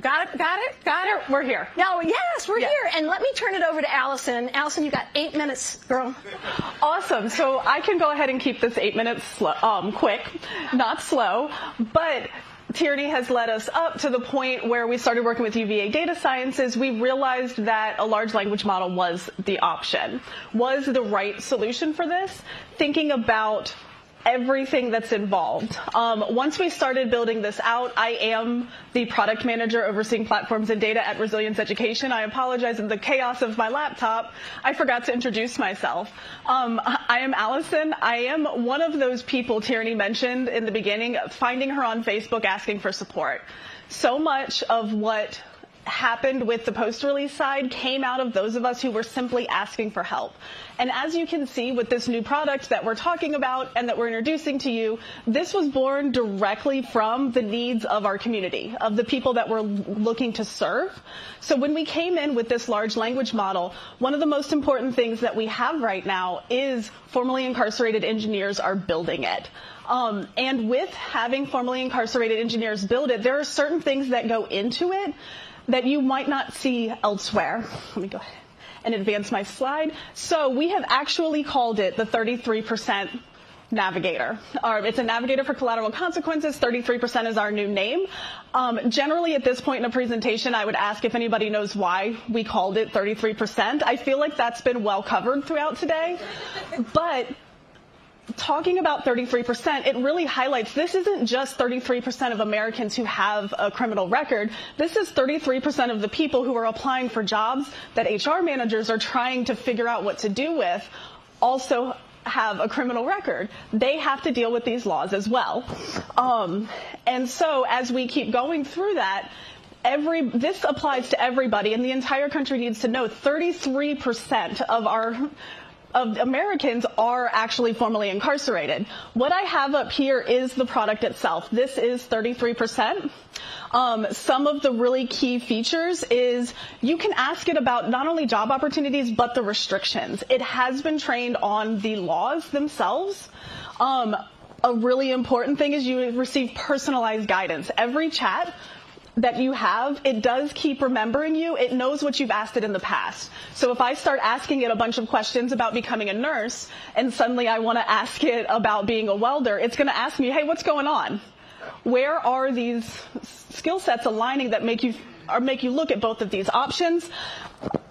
Got it. We're here. No, yes, we're here. And let me turn it over to Allison. Allison, you got 8 minutes, girl. Awesome. So I can go ahead and keep this 8 minutes quick, not slow. But Tierney has led us up to the point where we started working with UVA Data Sciences. We realized that a large language model was the option, was the right solution for this. Thinking about everything that's involved. Once we started building this out, I am the product manager overseeing platforms and data at Resilience Education. I apologize, in the chaos of my laptop, I forgot to introduce myself. I am Allison. I am one of those people Tierney mentioned in the beginning, finding her on Facebook asking for support. So much of what happened with the post-release side came out of those of us who were simply asking for help. And as you can see with this new product that we're talking about and that we're introducing to you, this was born directly from the needs of our community, of the people that we're looking to serve. So when we came in with this large language model, one of the most important things that we have right now is formerly incarcerated engineers are building it. And with having formerly incarcerated engineers build it, there are certain things that go into it that you might not see elsewhere. Let me go ahead and advance my slide. So we have actually called it the 33% navigator. It's a navigator for collateral consequences. 33% is our new name. Generally, at this point in a presentation, I would ask if anybody knows why we called it 33%. I feel like that's been well covered throughout today. But talking about 33%, it really highlights this isn't just 33% of Americans who have a criminal record. This is 33% of the people who are applying for jobs that HR managers are trying to figure out what to do with also have a criminal record. They have to deal with these laws as well. And so as we keep going through that, this applies to everybody, and the entire country needs to know 33% of Americans are actually formerly incarcerated. What I have up here is the product itself. This is 33%. Some of the really key features is you can ask it about not only job opportunities, but the restrictions. It has been trained on the laws themselves. A really important thing is you receive personalized guidance. Every chat that you have, it does keep remembering you. It knows what you've asked it in the past. So if I start asking it a bunch of questions about becoming a nurse, and suddenly I want to ask it about being a welder, it's going to ask me, hey, what's going on? Where are these skill sets aligning that make you look at both of these options?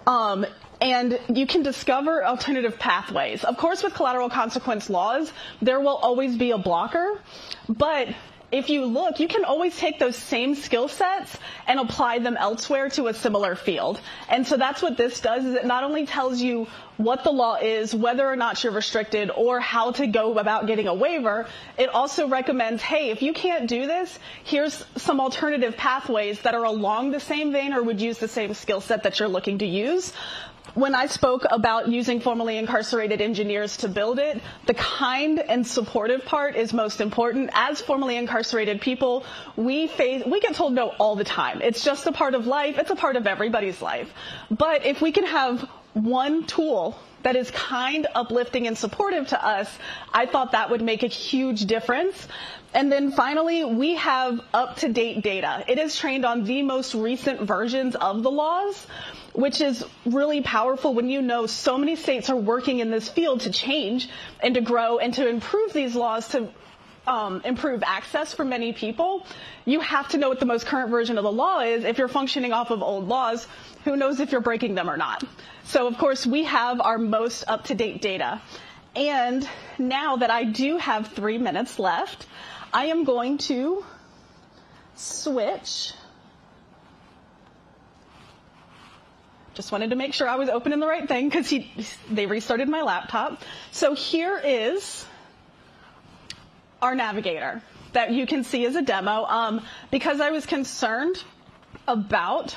And you can discover alternative pathways. Of course, with collateral consequence laws, there will always be a blocker, but if you look, you can always take those same skill sets and apply them elsewhere to a similar field. And so that's what this does, is it not only tells you what the law is, whether or not you're restricted, or how to go about getting a waiver, it also recommends, hey, if you can't do this, here's some alternative pathways that are along the same vein or would use the same skill set that you're looking to use. When I spoke about using formerly incarcerated engineers to build it, the kind and supportive part is most important. As formerly incarcerated people, we get told no all the time. It's just a part of life. It's a part of everybody's life. But if we can have one tool that is kind, uplifting, and supportive to us, I thought that would make a huge difference. And then finally, we have up-to-date data. It is trained on the most recent versions of the laws, which is really powerful when you know so many states are working in this field to change and to grow and to improve these laws to improve access for many people. You have to know what the most current version of the law is. If you're functioning off of old laws, who knows if you're breaking them or not? So, of course, we have our most up-to-date data. And now that I do have 3 minutes left, I am going to switch. Just wanted to make sure I was opening the right thing because they restarted my laptop. So here is our navigator that you can see as a demo. Because I was concerned about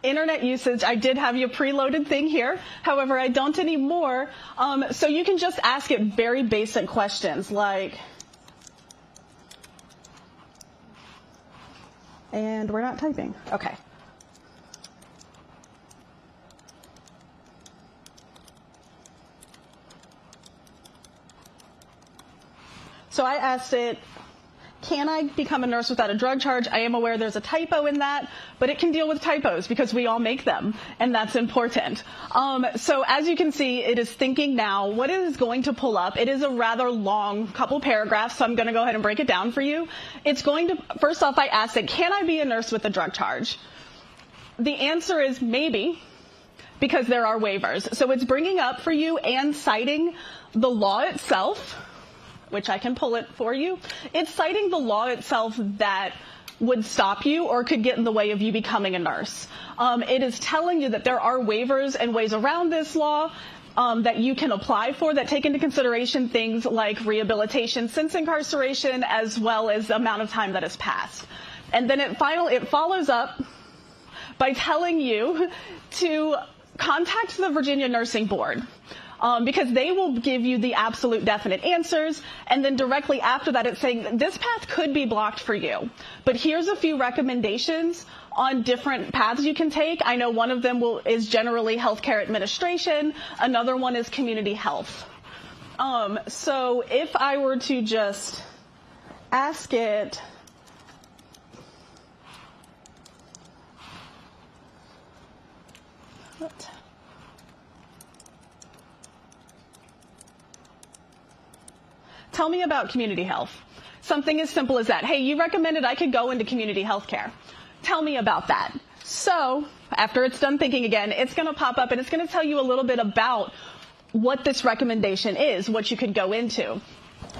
internet usage, I did have your preloaded thing here. However, I don't anymore. So you can just ask it very basic questions like, and we're not typing. Okay. So I asked it, can I become a nurse without a drug charge? I am aware there's a typo in that, but it can deal with typos because we all make them, and that's important. So as you can see, it is thinking now. What it is going to pull up, it is a rather long couple paragraphs, so I'm going to go ahead and break it down for you. It's going to, first off, I asked it, can I be a nurse with a drug charge? The answer is maybe. because there are waivers. So it's bringing up for you and citing the law itself, which I can pull it for you. It's citing the law itself that would stop you or could get in the way of you becoming a nurse. It is telling you that there are waivers and ways around this law that you can apply for that take into consideration things like rehabilitation since incarceration, as well as the amount of time that has passed. And then it follows up by telling you to contact the Virginia Nursing Board. Because they will give you the absolute definite answers, and then directly after that it's saying this path could be blocked for you, but here's a few recommendations on different paths you can take. I know one of them is generally healthcare administration, another one is community health. So if I were to just ask it, tell me about community health. Something as simple as that. Hey, you recommended I could go into community health care. Tell me about that. So after it's done thinking again, it's going to pop up and it's going to tell you a little bit about what this recommendation is, what you could go into.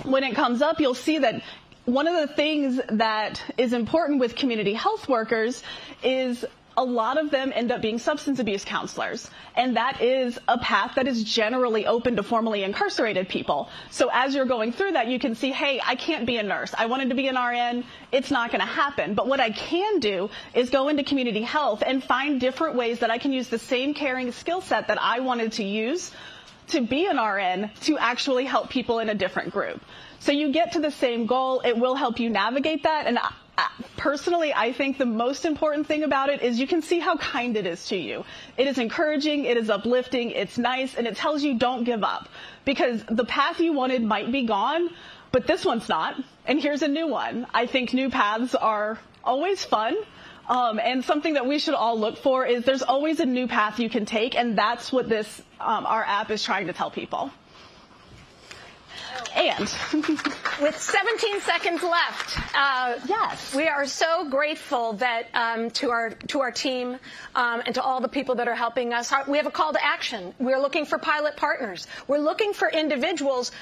When it comes up, you'll see that one of the things that is important with community health workers is a lot of them end up being substance abuse counselors. And that is a path that is generally open to formerly incarcerated people. So as you're going through that, you can see, hey, I can't be a nurse. I wanted to be an RN. It's not going to happen. But what I can do is go into community health and find different ways that I can use the same caring skill set that I wanted to use to be an RN to actually help people in a different group. So you get to the same goal. It will help you navigate that. And personally, I think the most important thing about it is you can see how kind it is to you. It is encouraging, it is uplifting, it's nice, and it tells you don't give up. Because the path you wanted might be gone, but this one's not, and here's a new one. I think new paths are always fun, and something that we should all look for is there's always a new path you can take, and that's what this our app is trying to tell people. And with 17 seconds left, yes, we are so grateful that to our team and to all the people that are helping us. We have a call to action. We're looking for pilot partners. We're looking for individuals,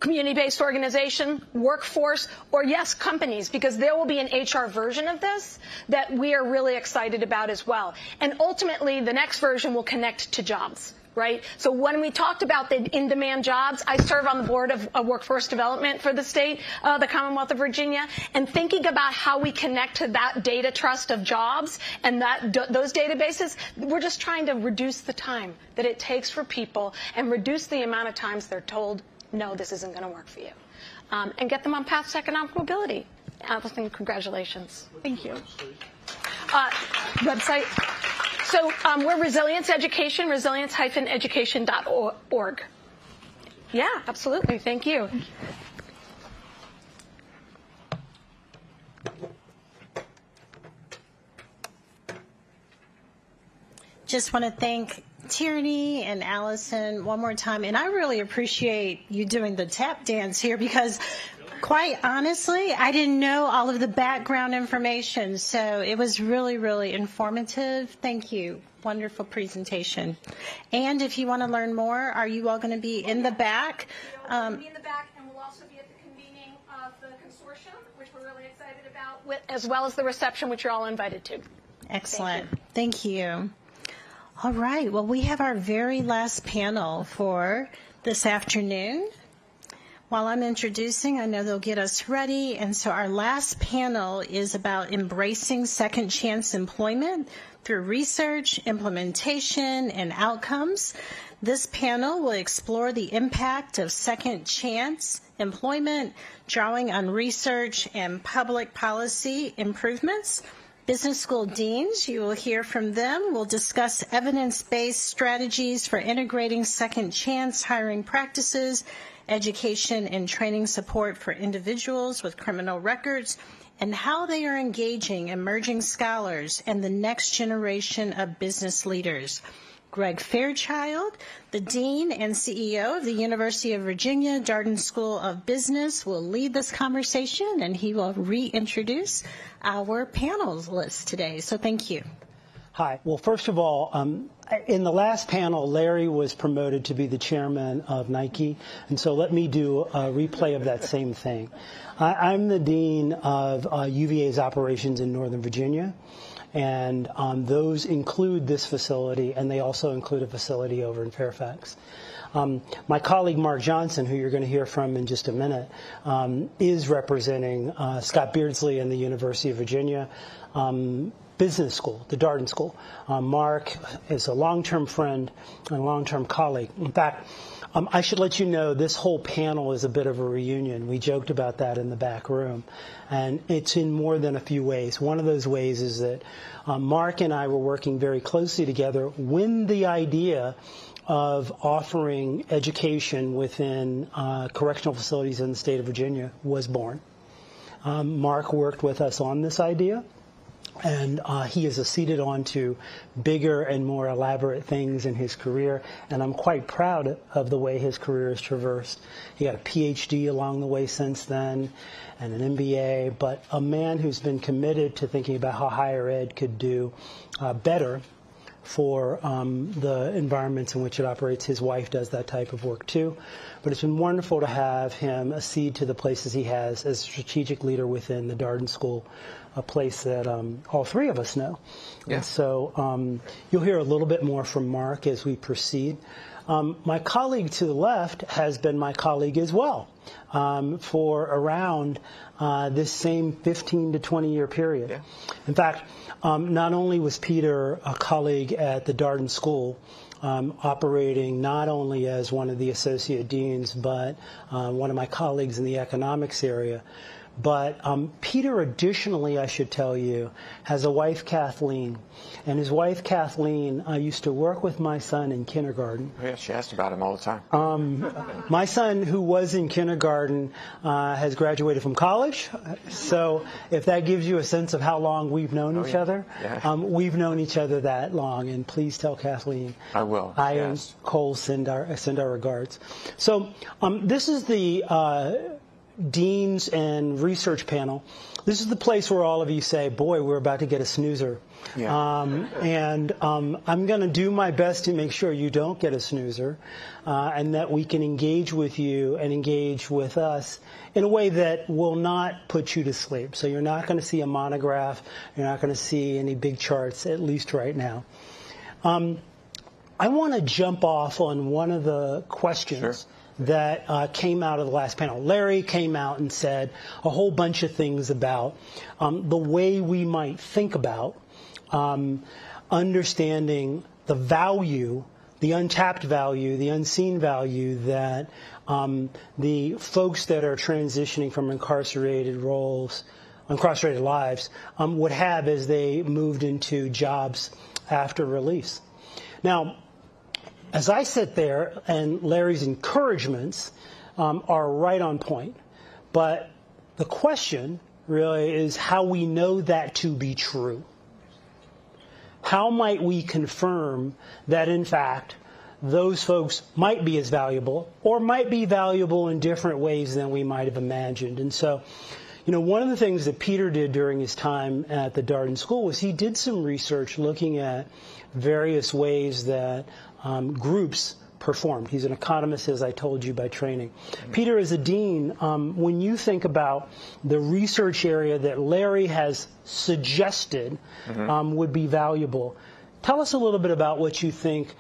community-based organization, workforce, or yes, companies, because there will be an HR version of this that we are really excited about as well. And ultimately, the next version will connect to jobs. Right? So when we talked about the in-demand jobs, I serve on the board of workforce development for the state, the Commonwealth of Virginia, and thinking about how we connect to that data trust of jobs and those databases, we're just trying to reduce the time that it takes for people and reduce the amount of times they're told, no, this isn't going to work for you, and get them on paths to economic mobility. Allison, congratulations. Thank you. Website. So we're Resilience Education, resilience-education.org. Yeah, absolutely. Thank you. Just want to thank Tierney and Allison one more time. And I really appreciate you doing the tap dance here because quite honestly, I didn't know all of the background information, so it was really, really informative. Thank you. Wonderful presentation. And if you want to learn more, are you all going to be in the back? We'll be in the back, and we'll also be at the convening of the consortium, which we're really excited about, as well as the reception, which you're all invited to. Excellent. Thank you. All right. Well, we have our very last panel for this afternoon. While I'm introducing, I know they'll get us ready. And so our last panel is about embracing second chance employment through research, implementation, and outcomes. This panel will explore the impact of second chance employment, drawing on research and public policy improvements. Business school deans, you will hear from them. We'll discuss evidence-based strategies for integrating second chance hiring practices, education and training support for individuals with criminal records, and how they are engaging emerging scholars and the next generation of business leaders. Greg Fairchild, the Dean and CEO of the University of Virginia Darden School of Business, will lead this conversation, and he will reintroduce our panel list today. So thank you. Hi. Well, first of all, in the last panel, Larry was promoted to be the chairman of Nike, and so let me do a replay of that same thing. I'm the dean of UVA's operations in Northern Virginia, and those include this facility, and they also include a facility over in Fairfax. My colleague Mark Johnson, who you're going to hear from in just a minute, is representing Scott Beardsley and the University of Virginia Business School, the Darden School. Mark is a long-term friend and long-term colleague. In fact, I should let you know this whole panel is a bit of a reunion. We joked about that in the back room, and it's in more than a few ways. One of those ways is that Mark and I were working very closely together when the idea of offering education within correctional facilities in the state of Virginia was born. Mark worked with us on this idea, and he has acceded on to bigger and more elaborate things in his career, and I'm quite proud of the way his career has traversed. He got a PhD along the way since then, and an MBA, but a man who's been committed to thinking about how higher ed could do better for the environments in which it operates. His wife does that type of work too. But it's been wonderful to have him accede to the places he has as a strategic leader within the Darden School, a place that all three of us know. Yeah. And so you'll hear a little bit more from Mark as we proceed. My colleague to the left has been my colleague as well for around this same 15 to 20 year period. Yeah. In fact, not only was Peter a colleague at the Darden School, operating not only as one of the associate deans, but one of my colleagues in the economics area, but Peter additionally, I should tell you, has a wife, Kathleen. And his wife, Kathleen, used to work with my son in kindergarten. Oh, yeah, she asked about him all the time. My son, who was in kindergarten, has graduated from college. So if that gives you a sense of how long we've known each other, we've known each other that long. And please tell Kathleen. I will. I and Cole send our regards. So this is the Deans and Research Panel. This is the place where all of you say, boy, we're about to get a snoozer. Yeah. I'm going to do my best to make sure you don't get a snoozer and that we can engage with you and engage with us in a way that will not put you to sleep. So you're not going to see a monograph. You're not going to see any big charts, at least right now. I want to jump off on one of the questions. Sure. That came out of the last panel. Larry came out and said a whole bunch of things about the way we might think about understanding the value, the untapped value, the unseen value that the folks that are transitioning from incarcerated lives would have as they moved into jobs after release. Now, as I sit there, and Larry's encouragements are right on point, but the question really is how we know that to be true. How might we confirm that, in fact, those folks might be as valuable or might be valuable in different ways than we might have imagined? And so, you know, one of the things that Peter did during his time at the Darden School was he did some research looking at various ways that groups performed. He's an economist, as I told you, by training. Peter, as a dean, when you think about the research area that Larry has suggested would be valuable, tell us a little bit about what you think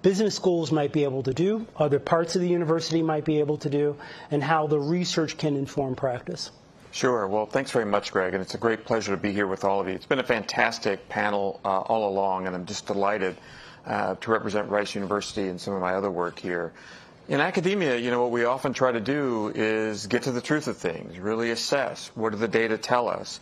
business schools might be able to do, other parts of the university might be able to do, and how the research can inform practice. Sure. Well, thanks very much, Greg, and it's a great pleasure to be here with all of you. It's been a fantastic panel all along, and I'm just delighted to represent Rice University and some of my other work here. In academia, you know, what we often try to do is get to the truth of things, really assess what do the data tell us.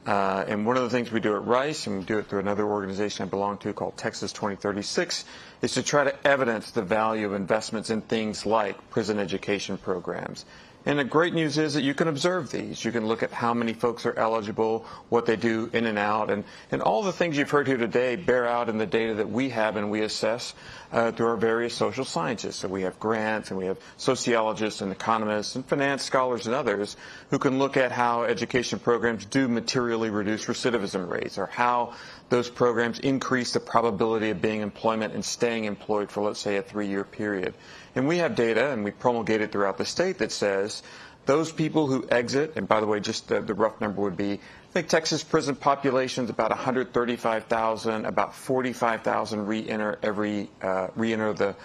And one of the things we do at Rice, and we do it through another organization I belong to called Texas 2036, is to try to evidence the value of investments in things like prison education programs. And the great news is that you can observe these. You can look at how many folks are eligible, what they do in and out, and all the things you've heard here today bear out in the data that we have and we assess through our various social scientists. So we have grants and we have sociologists and economists and finance scholars and others who can look at how education programs do materially reduce recidivism rates or how those programs increase the probability of being employment and staying employed for, let's say, a 3-year period. And we have data, and we promulgate it throughout the state, that says those people who exit, and by the way, just the rough number would be, I think Texas prison population is about 135,000, about 45,000 re-enter the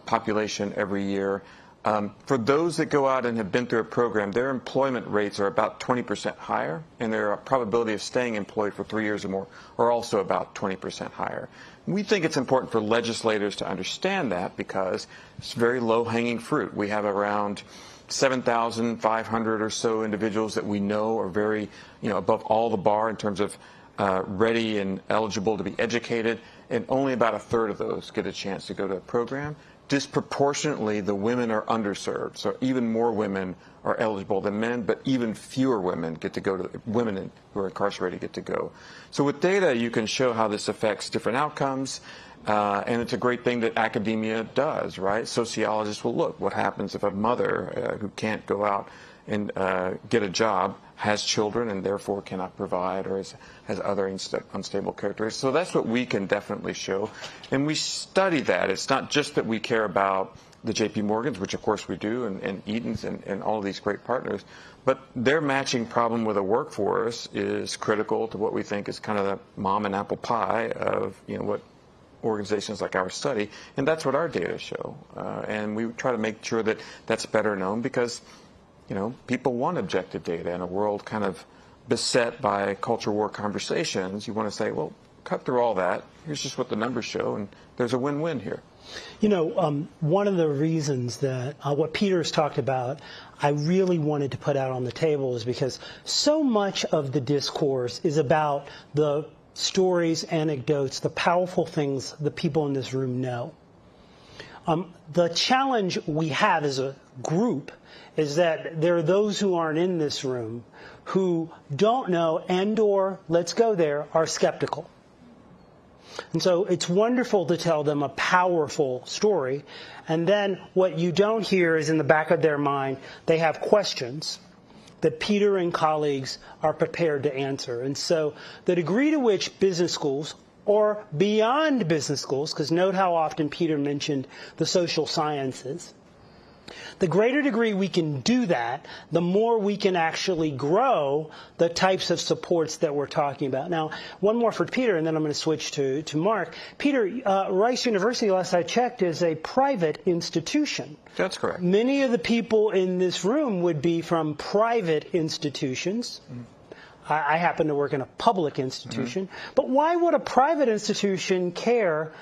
population every year. For those that go out and have been through a program, their employment rates are about 20% higher, and their probability of staying employed for 3 years or more are also about 20% higher. We think it's important for legislators to understand that because it's very low-hanging fruit. We have around 7,500 or so individuals that we know are very, above all the bar in terms of ready and eligible to be educated, and only about a third of those get a chance to go to a program. Disproportionately, the women are underserved, so even more women are eligible than men, but even fewer women get to go to women who are incarcerated get to go. So with data, you can show how this affects different outcomes, and it's a great thing that academia does, right? Sociologists will look what happens if a mother who can't go out and get a job has children and therefore cannot provide or has other unstable characteristics. So that's what we can definitely show. And we study that. It's not just that we care about the JPMorgans, which of course we do, and Eatons and all of these great partners, but their matching problem with a workforce is critical to what we think is kind of the mom and apple pie of what organizations like ours study, and that's what our data show. And we try to make sure that that's better known because people want objective data in a world kind of beset by culture war conversations. You want to say, well, cut through all that. Here's just what the numbers show, and there's a win-win here. One of the reasons that what Peter's talked about, I really wanted to put out on the table is because so much of the discourse is about the stories, anecdotes, the powerful things the people in this room know. The challenge we have as a group is that there are those who aren't in this room who don't know and or, let's go there, are skeptical. And so it's wonderful to tell them a powerful story, and then what you don't hear is in the back of their mind, they have questions that Peter and colleagues are prepared to answer. And so the degree to which business schools or beyond business schools, because note how often Peter mentioned the social sciences, the greater degree we can do that, the more we can actually grow the types of supports that we're talking about. Now, one more for Peter, and then I'm going to switch to Mark. Peter, Rice University, last I checked, is a private institution. That's correct. Many of the people in this room would be from private institutions. I happen to work in a public institution. But why would a private institution care,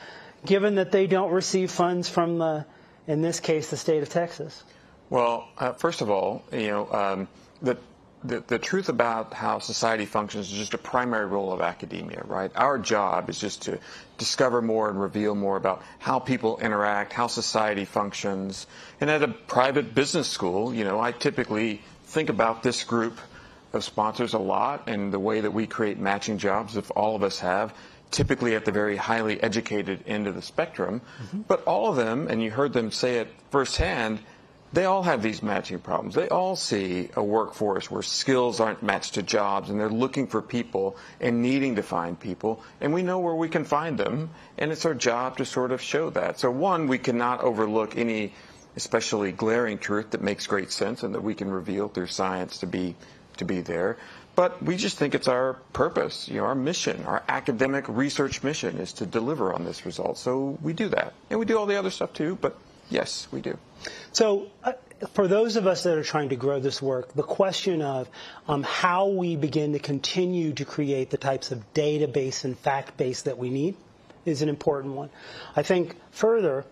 given that they don't receive funds from the, in this case, the state of Texas? Well, first of all, the truth about how society functions is just a primary role of academia, right? Our job is just to discover more and reveal more about how people interact, how society functions. And at a private business school, I typically think about this group of sponsors a lot and the way that we create matching jobs, if all of us have, typically at the very highly educated end of the spectrum. But all of them, and you heard them say it firsthand, they all have these matching problems. They all see a workforce where skills aren't matched to jobs, and they're looking for people and needing to find people, and we know where we can find them, and it's our job to sort of show that. So one, we cannot overlook any especially glaring truth that makes great sense and that we can reveal through science to be there. But we just think it's our purpose, our mission, our academic research mission is to deliver on this result. So we do that. And we do all the other stuff too, but yes, we do. So for those of us that are trying to grow this work, the question of how we begin to continue to create the types of database and fact base that we need is an important one. I think further,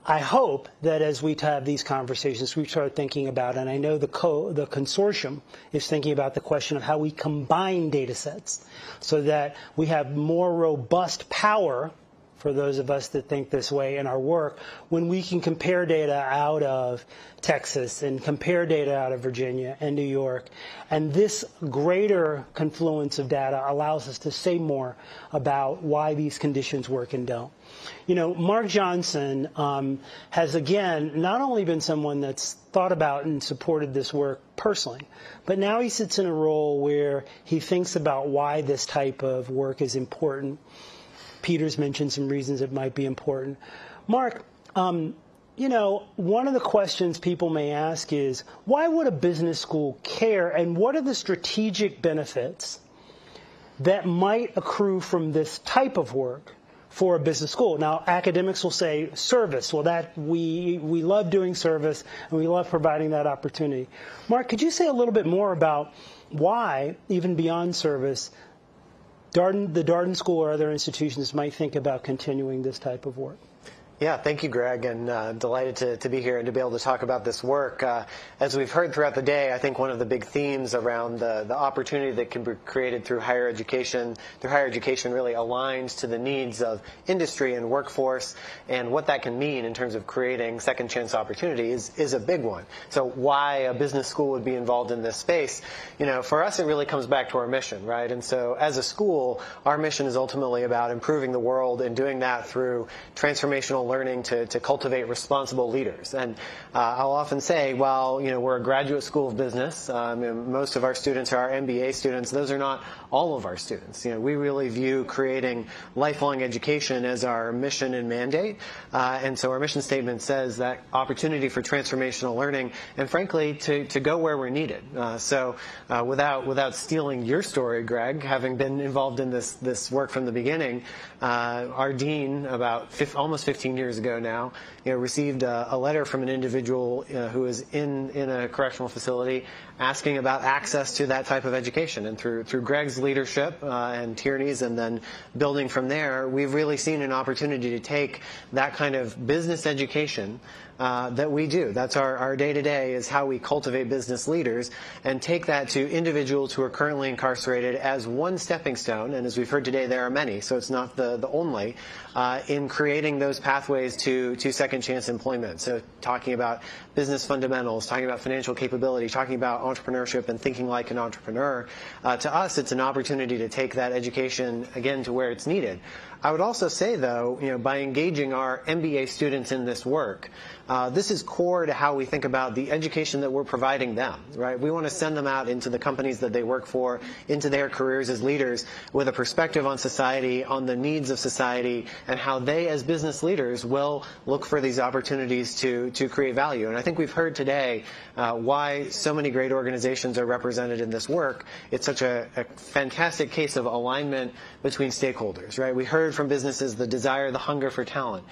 I hope that as we have these conversations, we start thinking about, and I know the consortium is thinking about the question of how we combine data sets so that we have more robust power for those of us that think this way in our work when we can compare data out of Texas and compare data out of Virginia and New York. And this greater confluence of data allows us to say more about why these conditions work and don't. You know, Mark Johnson has, again, not only been someone that's thought about and supported this work personally, but now he sits in a role where he thinks about why this type of work is important. Peter's mentioned some reasons it might be important. Mark, you know, one of the questions people may ask is, why would a business school care, and what are the strategic benefits that might accrue from this type of work for a business school? Now, academics will say service. Well, that we love doing service, and we love providing that opportunity. Mark, could you say a little bit more about why, even beyond service, the Darden School or other institutions might think about continuing this type of work? Yeah, thank you, Greg, and delighted to be here and to be able to talk about this work. As we've heard throughout the day, I think one of the big themes around the opportunity that can be created through higher education really aligns to the needs of industry and workforce, and what that can mean in terms of creating second chance opportunities is a big one. So why a business school would be involved in this space? You know, for us, it really comes back to our mission, right? And so as a school, our mission is ultimately about improving the world and doing that through transformational learning to cultivate responsible leaders. And I'll often say, well, you know, we're a graduate school of business. And most of our students are our MBA students. Those are not all of our students. You know, we really view creating lifelong education as our mission and mandate. And so our mission statement says that opportunity for transformational learning, and frankly, to go where we're needed. So without stealing your story, Greg, having been involved in this work from the beginning, our dean, about almost 15 years ago now, you know, received a letter from an individual who is in a correctional facility asking about access to that type of education. And through Greg's leadership and Tierney's, and then building from there, we've really seen an opportunity to take that kind of business education that we do. That's our day-to-day, is how we cultivate business leaders, and take that to individuals who are currently incarcerated as one stepping stone, and as we've heard today, there are many, so it's not the only, in creating those pathways to second chance employment. So talking about business fundamentals, talking about financial capability, talking about entrepreneurship and thinking like an entrepreneur. To us, it's an opportunity to take that education, again, to where it's needed. I would also say, though, you know, by engaging our MBA students in this work, this is core to how we think about the education that we're providing them, right? We want to send them out into the companies that they work for, into their careers as leaders, with a perspective on society, on the needs of society, and how they, as business leaders, will look for these opportunities to create value. And I think we've heard today why so many great organizations are represented in this work. It's such a fantastic case of alignment between stakeholders, right? We heard from businesses the desire, the hunger for talent.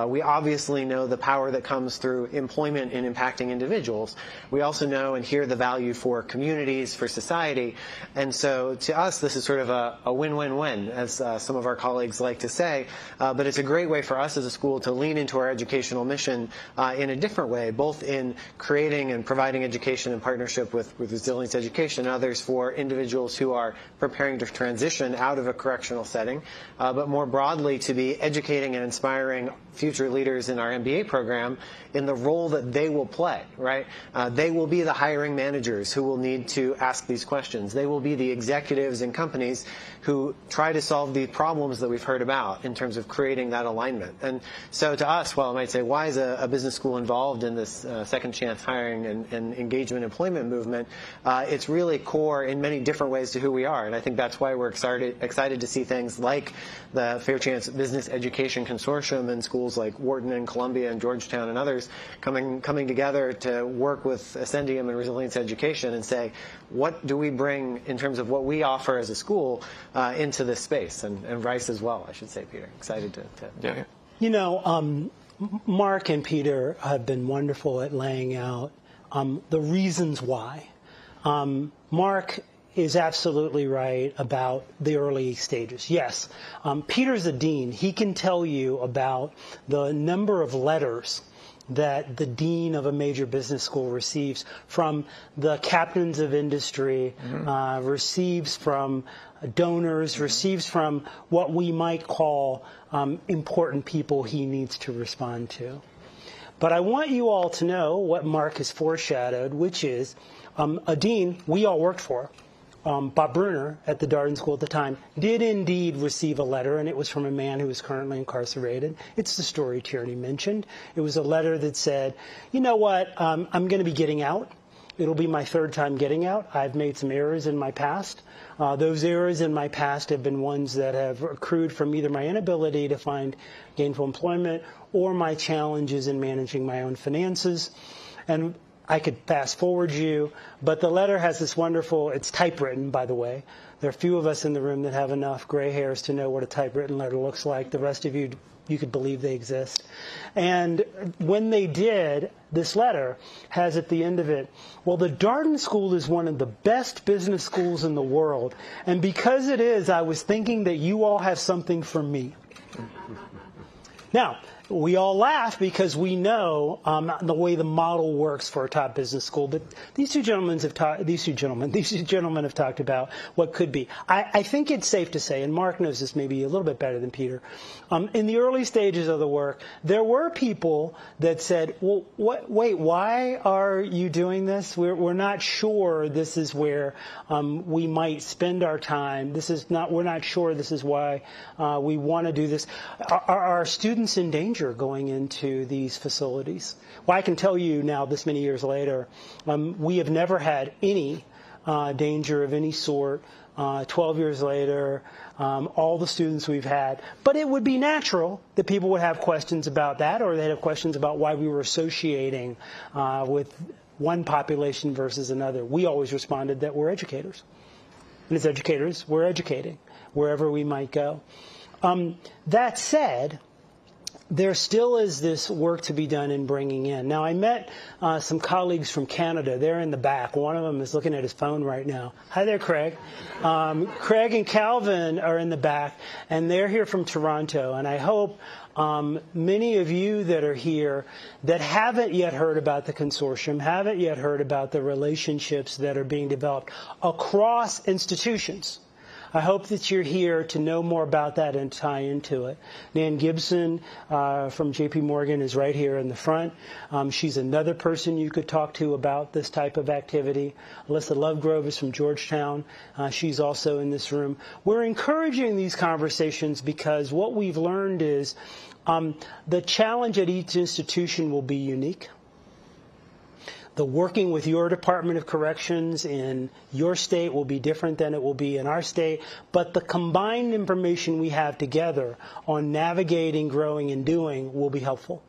We obviously know the power that comes through employment in impacting individuals. We also know and hear the value for communities, for society. And so to us, this is sort of a win-win-win, as some of our colleagues like to say. But it's a great way for us as a school to lean into our educational mission in a different way, both in creating and providing education in partnership with Resilience Education and others for individuals who are preparing to transition out of a correctional setting, but more broadly to be educating and inspiring future leaders in our MBA program in the role that they will play, right? They will be the hiring managers who will need to ask these questions. They will be the executives in companies who try to solve the problems that we've heard about in terms of creating that alignment. And so to us, while I might say, why is a business school involved in this second chance hiring and engagement employment movement? It's really core in many different ways to who we are. And I think that's why we're excited to see things like the Fair Chance Business Education Consortium and schools like Wharton and Columbia and Georgetown and others coming together to work with Ascendium and Resilience Education and say, what do we bring in terms of what we offer as a school into this space, and Rice as well, I should say, Peter. Excited to yeah. You know, Mark and Peter have been wonderful at laying out the reasons why. Mark is absolutely right about the early stages. Yes, Peter's a dean. He can tell you about the number of letters that the dean of a major business school receives from the captains of industry, receives from donors, receives from what we might call important people he needs to respond to. But I want you all to know what Mark has foreshadowed, which is a dean we all worked for. Bob Bruner at the Darden School at the time did indeed receive a letter, and it was from a man who was currently incarcerated. It's the story Tierney mentioned. It was a letter that said, you know what, I'm going to be getting out. It'll be my third time getting out. I've made some errors in my past. Those errors in my past have been ones that have accrued from either my inability to find gainful employment or my challenges in managing my own finances. And I could fast forward you, but the letter has this wonderful, it's typewritten, by the way. There are few of us in the room that have enough gray hairs to know what a typewritten letter looks like. The rest of you, you could believe they exist. And when they did, this letter has at the end of it, well, the Darden School is one of the best business schools in the world. And because it is, I was thinking that you all have something for me. Now, we all laugh because we know the way the model works for a top business school. But these two gentlemen have talked about what could be. I think it's safe to say, and Mark knows this maybe a little bit better than Peter, in the early stages of the work, there were people that said, well, wait, why are you doing this? We're not sure this is where we might spend our time. We're not sure this is why we want to do this. Are students in danger going into these facilities? Well, I can tell you now, this many years later, we have never had any danger of any sort. 12 years later, all the students we've had. But it would be natural that people would have questions about that, or they'd have questions about why we were associating with one population versus another. We always responded that we're educators. And as educators, we're educating wherever we might go. That said, there still is this work to be done in bringing in. Now, I met some colleagues from Canada. They're in the back. One of them is looking at his phone right now. Hi there, Craig. Craig and Calvin are in the back, and they're here from Toronto. And I hope many of you that are here that haven't yet heard about the consortium, haven't yet heard about the relationships that are being developed across institutions, I hope that you're here to know more about that and tie into it. Nan Gibson from JPMorgan is right here in the front. She's another person you could talk to about this type of activity. Alyssa Lovegrove is from Georgetown. She's also in this room. We're encouraging these conversations because what we've learned is the challenge at each institution will be unique. The working with your Department of Corrections in your state will be different than it will be in our state, but the combined information we have together on navigating, growing, and doing will be helpful.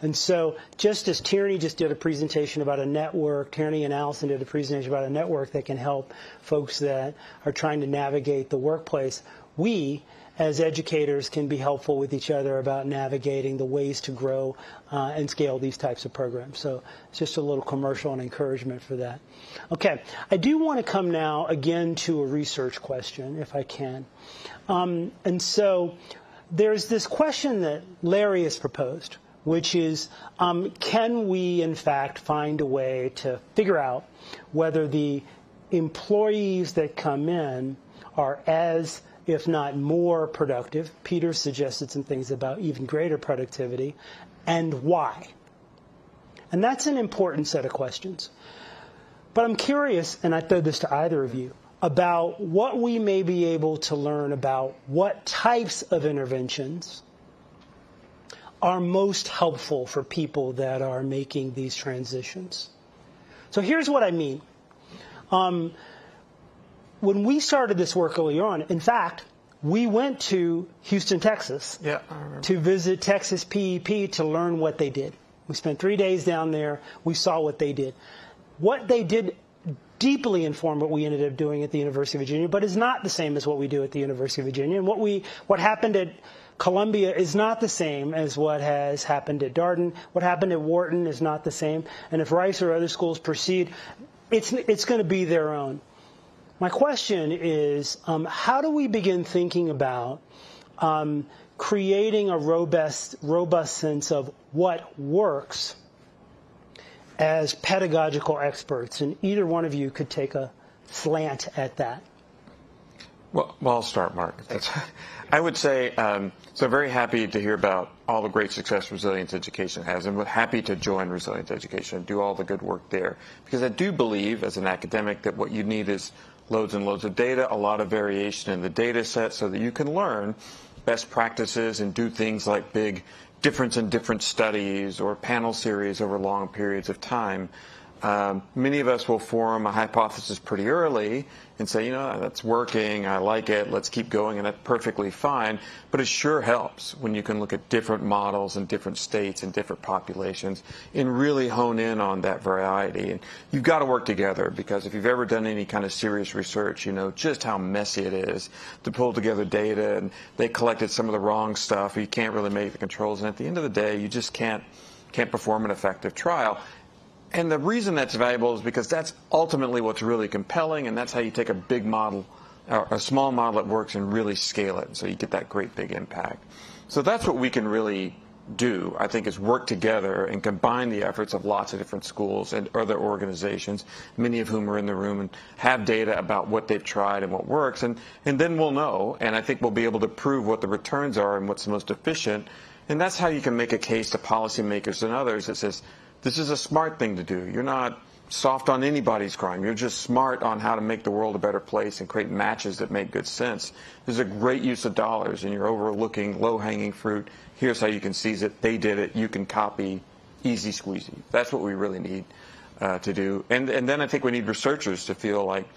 And so just as Tierney just did a presentation about a network, Tierney and Allison did a presentation about a network that can help folks that are trying to navigate the workplace, we as educators can be helpful with each other about navigating the ways to grow and scale these types of programs. So it's just a little commercial and encouragement for that. Okay, I do want to come now again to a research question, if I can. And so there's this question that Larry has proposed, which is, can we in fact find a way to figure out whether the employees that come in are as, if not more productive? Peter suggested some things about even greater productivity, and why? And that's an important set of questions. But I'm curious, and I throw this to either of you, about what we may be able to learn about what types of interventions are most helpful for people that are making these transitions. So here's what I mean. When we started this work early on, in fact, we went to Houston, Texas to visit Texas PEP to learn what they did. We spent 3 days down there. We saw what they did. What they did deeply informed what we ended up doing at the University of Virginia, but is not the same as what we do at the University of Virginia. And what happened at Columbia is not the same as what has happened at Darden. What happened at Wharton is not the same. And if Rice or other schools proceed, it's going to be their own. My question is, how do we begin thinking about creating a robust sense of what works as pedagogical experts. And either one of you could take a slant at that. Well, I'll start, Mark. I would say, so very happy to hear about all the great success Resilience Education has, and we're happy to join Resilience Education and do all the good work there. Because I do believe, as an academic, that what you need is loads and loads of data, a lot of variation in the data set so that you can learn best practices and do things like big difference in different studies or panel series over long periods of time. Many of us will form a hypothesis pretty early and say, you know, that's working, I like it, let's keep going, and that's perfectly fine. But it sure helps when you can look at different models in different states and different populations and really hone in on that variety. And you've got to work together, because if you've ever done any kind of serious research, you know just how messy it is to pull together data, and they collected some of the wrong stuff, you can't really make the controls, and at the end of the day, you just can't perform an effective trial. And the reason that's valuable is because that's ultimately what's really compelling, and that's how you take a big model, or a small model that works, and really scale it, so you get that great big impact. So that's what we can really do, I think, is work together and combine the efforts of lots of different schools and other organizations, many of whom are in the room, and have data about what they've tried and what works, and then we'll know, and I think we'll be able to prove what the returns are and what's the most efficient, and that's how you can make a case to policymakers and others that says, this is a smart thing to do. You're not soft on anybody's crime. You're just smart on how to make the world a better place and create matches that make good sense. There's a great use of dollars, and you're overlooking low-hanging fruit. Here's how you can seize it. They did it. You can copy. Easy squeezy. That's what we really need to do. And then I think we need researchers to feel like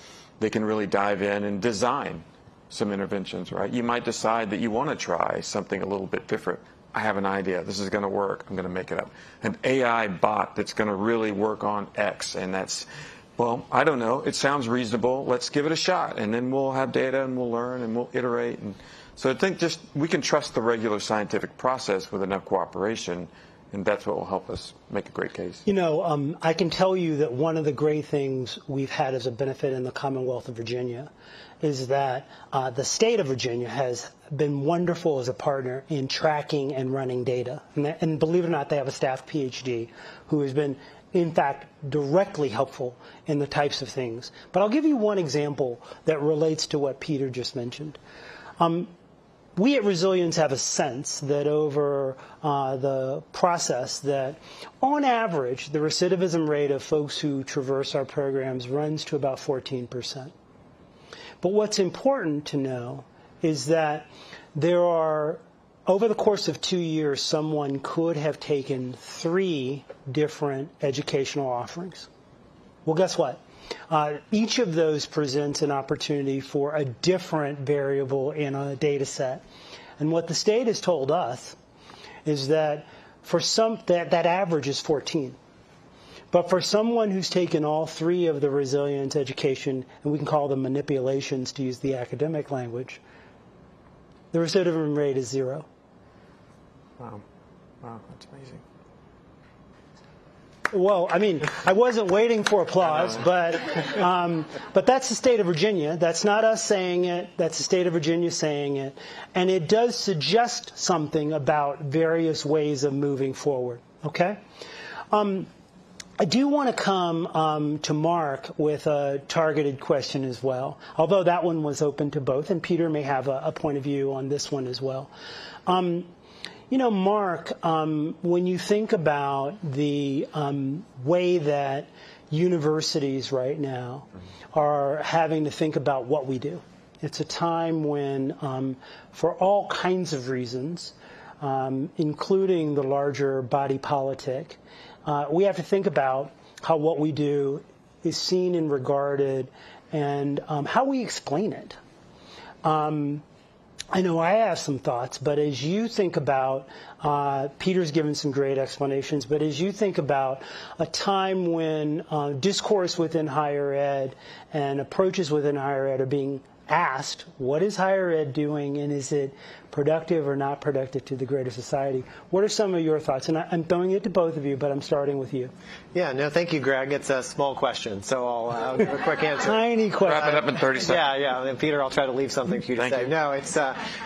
they can really dive in and design some interventions, right? You might decide that you want to try something a little bit different. I have an idea. This is going to work. I'm going to make it up. An AI bot that's going to really work on X. And that's, well, I don't know. It sounds reasonable. Let's give it a shot. And then we'll have data, and we'll learn, and we'll iterate. And so I think just we can trust the regular scientific process with enough cooperation, and that's what will help us make a great case. You know, I can tell you that one of the great things we've had as a benefit in the Commonwealth of Virginia is that the state of Virginia has been wonderful as a partner in tracking and running data. And believe it or not, they have a staff PhD who has been, in fact, directly helpful in the types of things. But I'll give you one example that relates to what Peter just mentioned. We at Resilience have a sense that over the process that, on average, the recidivism rate of folks who traverse our programs runs to about 14%. But what's important to know is that there are, over the course of 2 years, someone could have taken 3 different educational offerings. Well, guess what? Each of those presents an opportunity for a different variable in a data set. And what the state has told us is that for some, that average is 14. But for someone who's taken all 3 of the resilience education, and we can call them manipulations to use the academic language, the recidivism rate is 0. Wow. Wow, that's amazing. Well, I mean, I wasn't waiting for applause, but that's the state of Virginia. That's not us saying it. That's the state of Virginia saying it. And it does suggest something about various ways of moving forward, okay? I do want to come to Mark with a targeted question as well, although that one was open to both, and Peter may have a point of view on this one as well. You know, Mark, when you think about the way that universities right now are having to think about what we do, it's a time when, for all kinds of reasons, including the larger body politic, we have to think about how what we do is seen and regarded, and how we explain it. I know I have some thoughts, but as you think about, Peter's given some great explanations, but as you think about a time when discourse within higher ed and approaches within higher ed are being asked, what is higher ed doing, and is it productive or not productive to the greater society. What are some of your thoughts? And I'm throwing it to both of you, but I'm starting with you. Yeah, no, thank you, Greg. It's a small question, so I'll give a quick answer. Tiny question. Wrap it up in 30 seconds. Yeah. And Peter, I'll try to leave something for you to Thank say. you. No, it's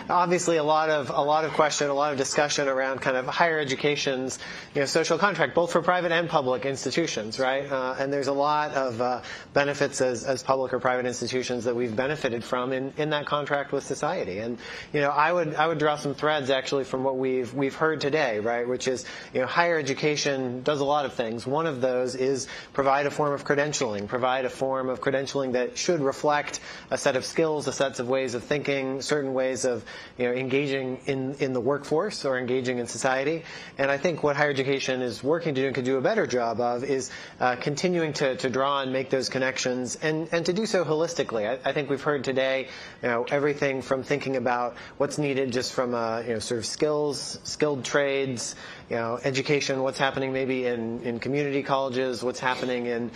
obviously a lot of question, a lot of discussion around kind of higher education's social contract, both for private and public institutions, right? And there's a lot of benefits as public or private institutions that we've benefited from in that contract with society. And I would draw some threads actually from what we've heard today, right? Which is higher education does a lot of things. One of those is provide a form of credentialing, that should reflect a set of skills, a set of ways of thinking, certain ways of engaging in the workforce or engaging in society. And I think what higher education is working to do and could do a better job of is continuing to draw and make those connections and to do so holistically. I think we've heard today everything from thinking about what's needed just from sort of skilled trades, education, what's happening maybe in community colleges, what's happening in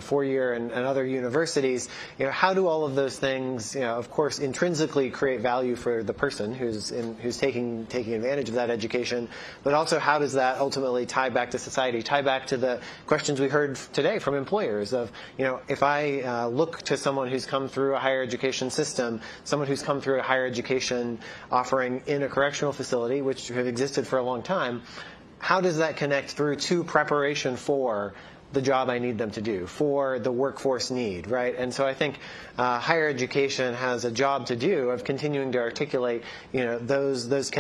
four-year and other universities. How do all of those things, of course, intrinsically create value for the person who's taking advantage of that education, but also how does that ultimately tie back to society, tie back to the questions we heard today from employers of, if I look to someone who's come through a higher education system, someone who's come through a higher education offering in a correctional facility, which have existed for a long time, how does that connect through to preparation for the job I need them to do, for the workforce need, right? And so I think higher education has a job to do of continuing to articulate, those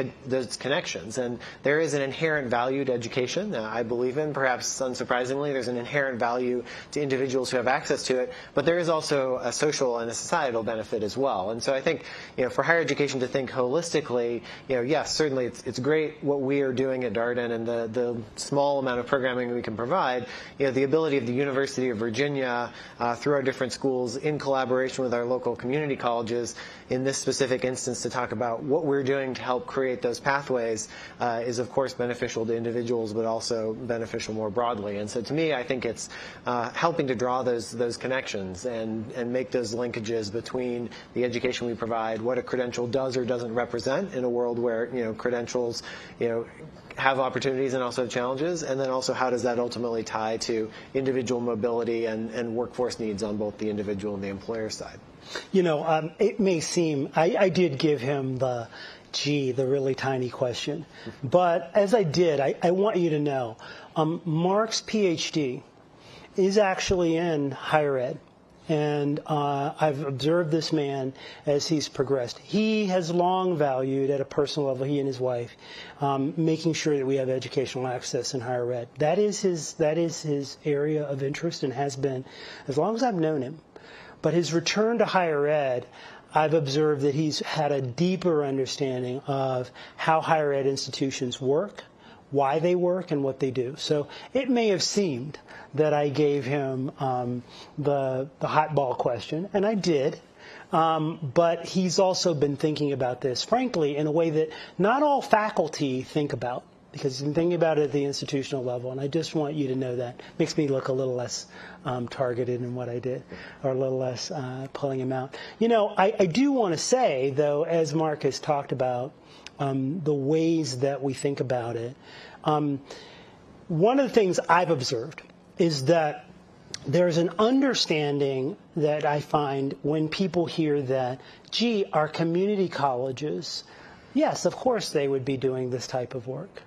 connections. And there is an inherent value to education. I believe in, perhaps unsurprisingly, there's an inherent value to individuals who have access to it. But there is also a social and a societal benefit as well. And so I think, for higher education to think holistically, yes, certainly it's great what we are doing at Darden and the small amount of programming we can provide. The ability of the University of Virginia, through our different schools, in collaboration with our local community colleges, in this specific instance, to talk about what we're doing to help create those pathways is, of course, beneficial to individuals, but also beneficial more broadly. And so to me, I think it's helping to draw those connections and make those linkages between the education we provide, what a credential does or doesn't represent in a world where, credentials, have opportunities and also challenges, and then also how does that ultimately tie to individual mobility and workforce needs on both the individual and the employer side. It may seem, I did give him the really tiny question, but as I did, I want you to know, Mark's PhD is actually in higher ed. And I've observed this man as he's progressed. He has long valued at a personal level, he and his wife, making sure that we have educational access in higher ed. That is his area of interest and has been as long as I've known him. But his return to higher ed, I've observed that he's had a deeper understanding of how higher ed institutions work, why they work, and what they do. So it may have seemed that I gave him the hot ball question, and I did. But he's also been thinking about this, frankly, in a way that not all faculty think about, because he's been thinking about it at the institutional level, and I just want you to know that. Makes me look a little less targeted in what I did, or a little less pulling him out. I do want to say, though, as Mark has talked about, the ways that we think about it, one of the things I've observed is that there's an understanding that I find when people hear that, our community colleges, yes, of course they would be doing this type of work.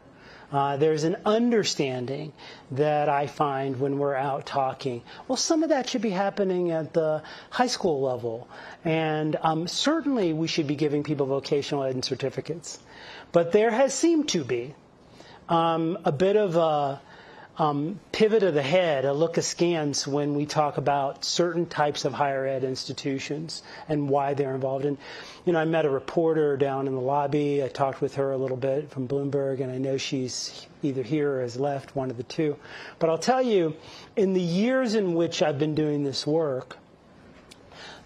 There's an understanding that I find when we're out talking, well, some of that should be happening at the high school level. And certainly we should be giving people vocational ed and certificates. But there has seemed to be a bit of a pivot of the head, a look askance when we talk about certain types of higher ed institutions and why they're involved. And, I met a reporter down in the lobby. I talked with her a little bit from Bloomberg, and I know she's either here or has left, one of the two. But I'll tell you, in the years in which I've been doing this work,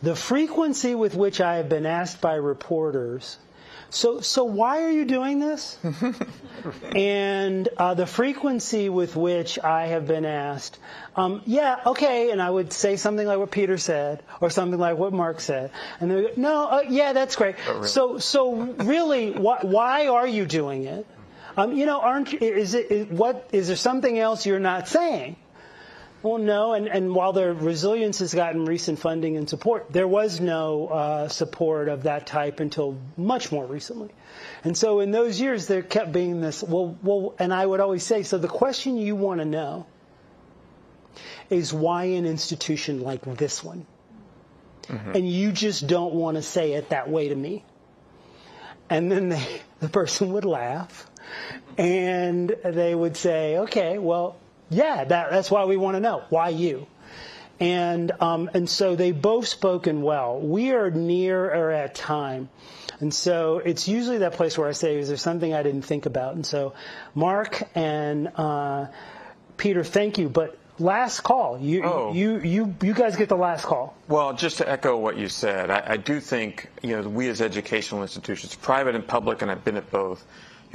the frequency with which I have been asked by reporters so why are you doing this? And the frequency with which I have been asked, yeah, okay, and I would say something like what Peter said, or something like what Mark said, and they would go, no, yeah, that's great. Really? So really, why are you doing it? Is there something else you're not saying? Well, no, and while the resilience has gotten recent funding and support, there was no support of that type until much more recently. And so in those years, there kept being this, well, and I would always say, so the question you want to know is why an institution like this one? Mm-hmm. And you just don't want to say it that way to me. And then the person would laugh, and they would say, okay, well, yeah, that's why we want to know. Why you? And so they both spoken well. We are near or at time. And so it's usually that place where I say, is there something I didn't think about? And so Mark and Peter, thank you. But last call. You guys get the last call. Well, just to echo what you said, I do think, we as educational institutions, private and public, and I've been at both,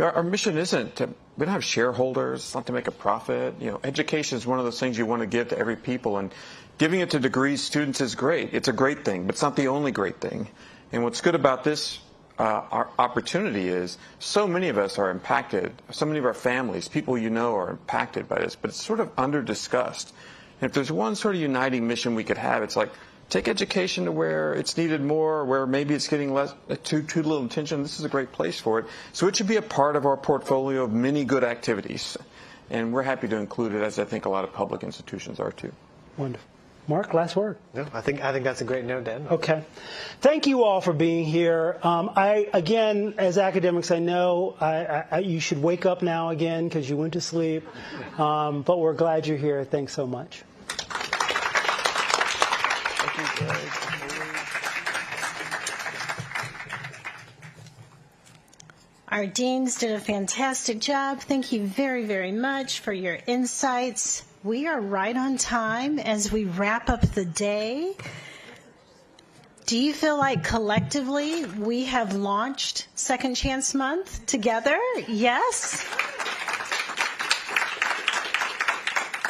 our mission isn't to, we don't have shareholders, it's not to make a profit. Education is one of those things you want to give to every people, and giving it to degrees students is great. It's a great thing, but it's not the only great thing. And what's good about this our opportunity is so many of us are impacted, so many of our families, people are impacted by this, but it's sort of under-discussed. And if there's one sort of uniting mission we could have, it's like, take education to where it's needed more, where maybe it's getting too little attention. This is a great place for it. So it should be a part of our portfolio of many good activities. And we're happy to include it, as I think a lot of public institutions are too. Wonderful. Mark, last word. No, I think that's a great note, Dan. Okay. Thank you all for being here. Again, as academics, I know you should wake up now again because you went to sleep. But we're glad you're here. Thanks so much. Our deans did a fantastic job. Thank you very, very much for your insights. We are right on time as we wrap up the day. Do you feel like collectively we have launched Second Chance Month together? Yes?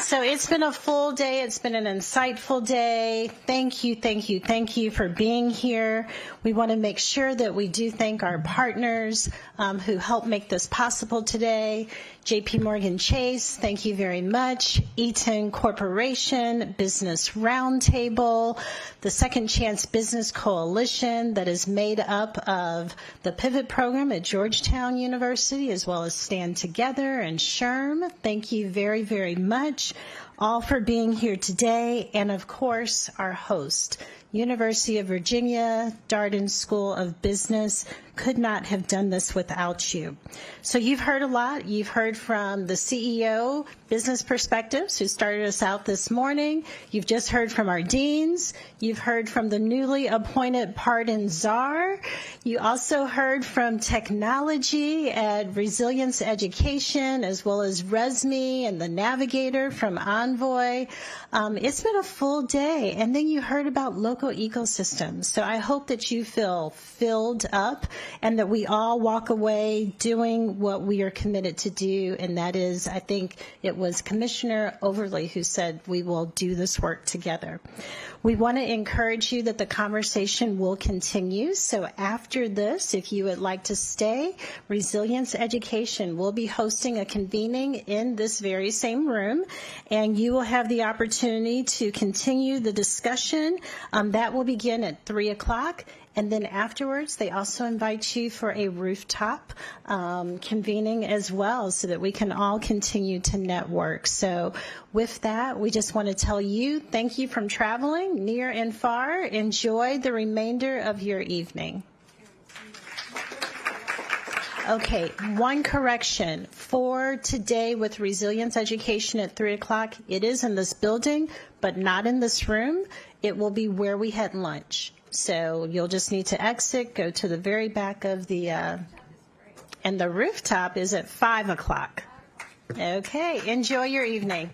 So it's been a full day. It's been an insightful day. Thank you, thank you, thank you for being here. We want to make sure that we do thank our partners who helped make this possible today. JPMorganChase, thank you very much. Eaton Corporation, Business Roundtable, the Second Chance Business Coalition that is made up of the Pivot Program at Georgetown University, as well as Stand Together and SHRM. Thank you very, very much all for being here today. And of course, our host, University of Virginia, Darden School of Business, could not have done this without you. So you've heard a lot. You've heard from the CEO, Business Perspectives, who started us out this morning. You've just heard from our deans. You've heard from the newly appointed Pardon Czar. You also heard from technology at Resilience Education, as well as Resme and the Navigator from Envoy. It's been a full day. And then you heard about local ecosystems. So I hope that you feel filled up and that we all walk away doing what we are committed to do. And that is, I think it was Commissioner Overly who said we will do this work together. We want to encourage you that the conversation will continue. So after this, if you would like to stay, Resilience Education will be hosting a convening in this very same room, and you will have the opportunity to continue the discussion. That will begin at 3 o'clock. And then afterwards, they also invite you for a rooftop convening as well so that we can all continue to network. So with that, we just want to tell you thank you from traveling near and far. Enjoy the remainder of your evening. Okay, one correction for today with Resilience Education at 3 o'clock. It is in this building, but not in this room. It will be where we had lunch. So you'll just need to exit, go to the very back of the, and the rooftop is at 5 o'clock. Okay, enjoy your evening.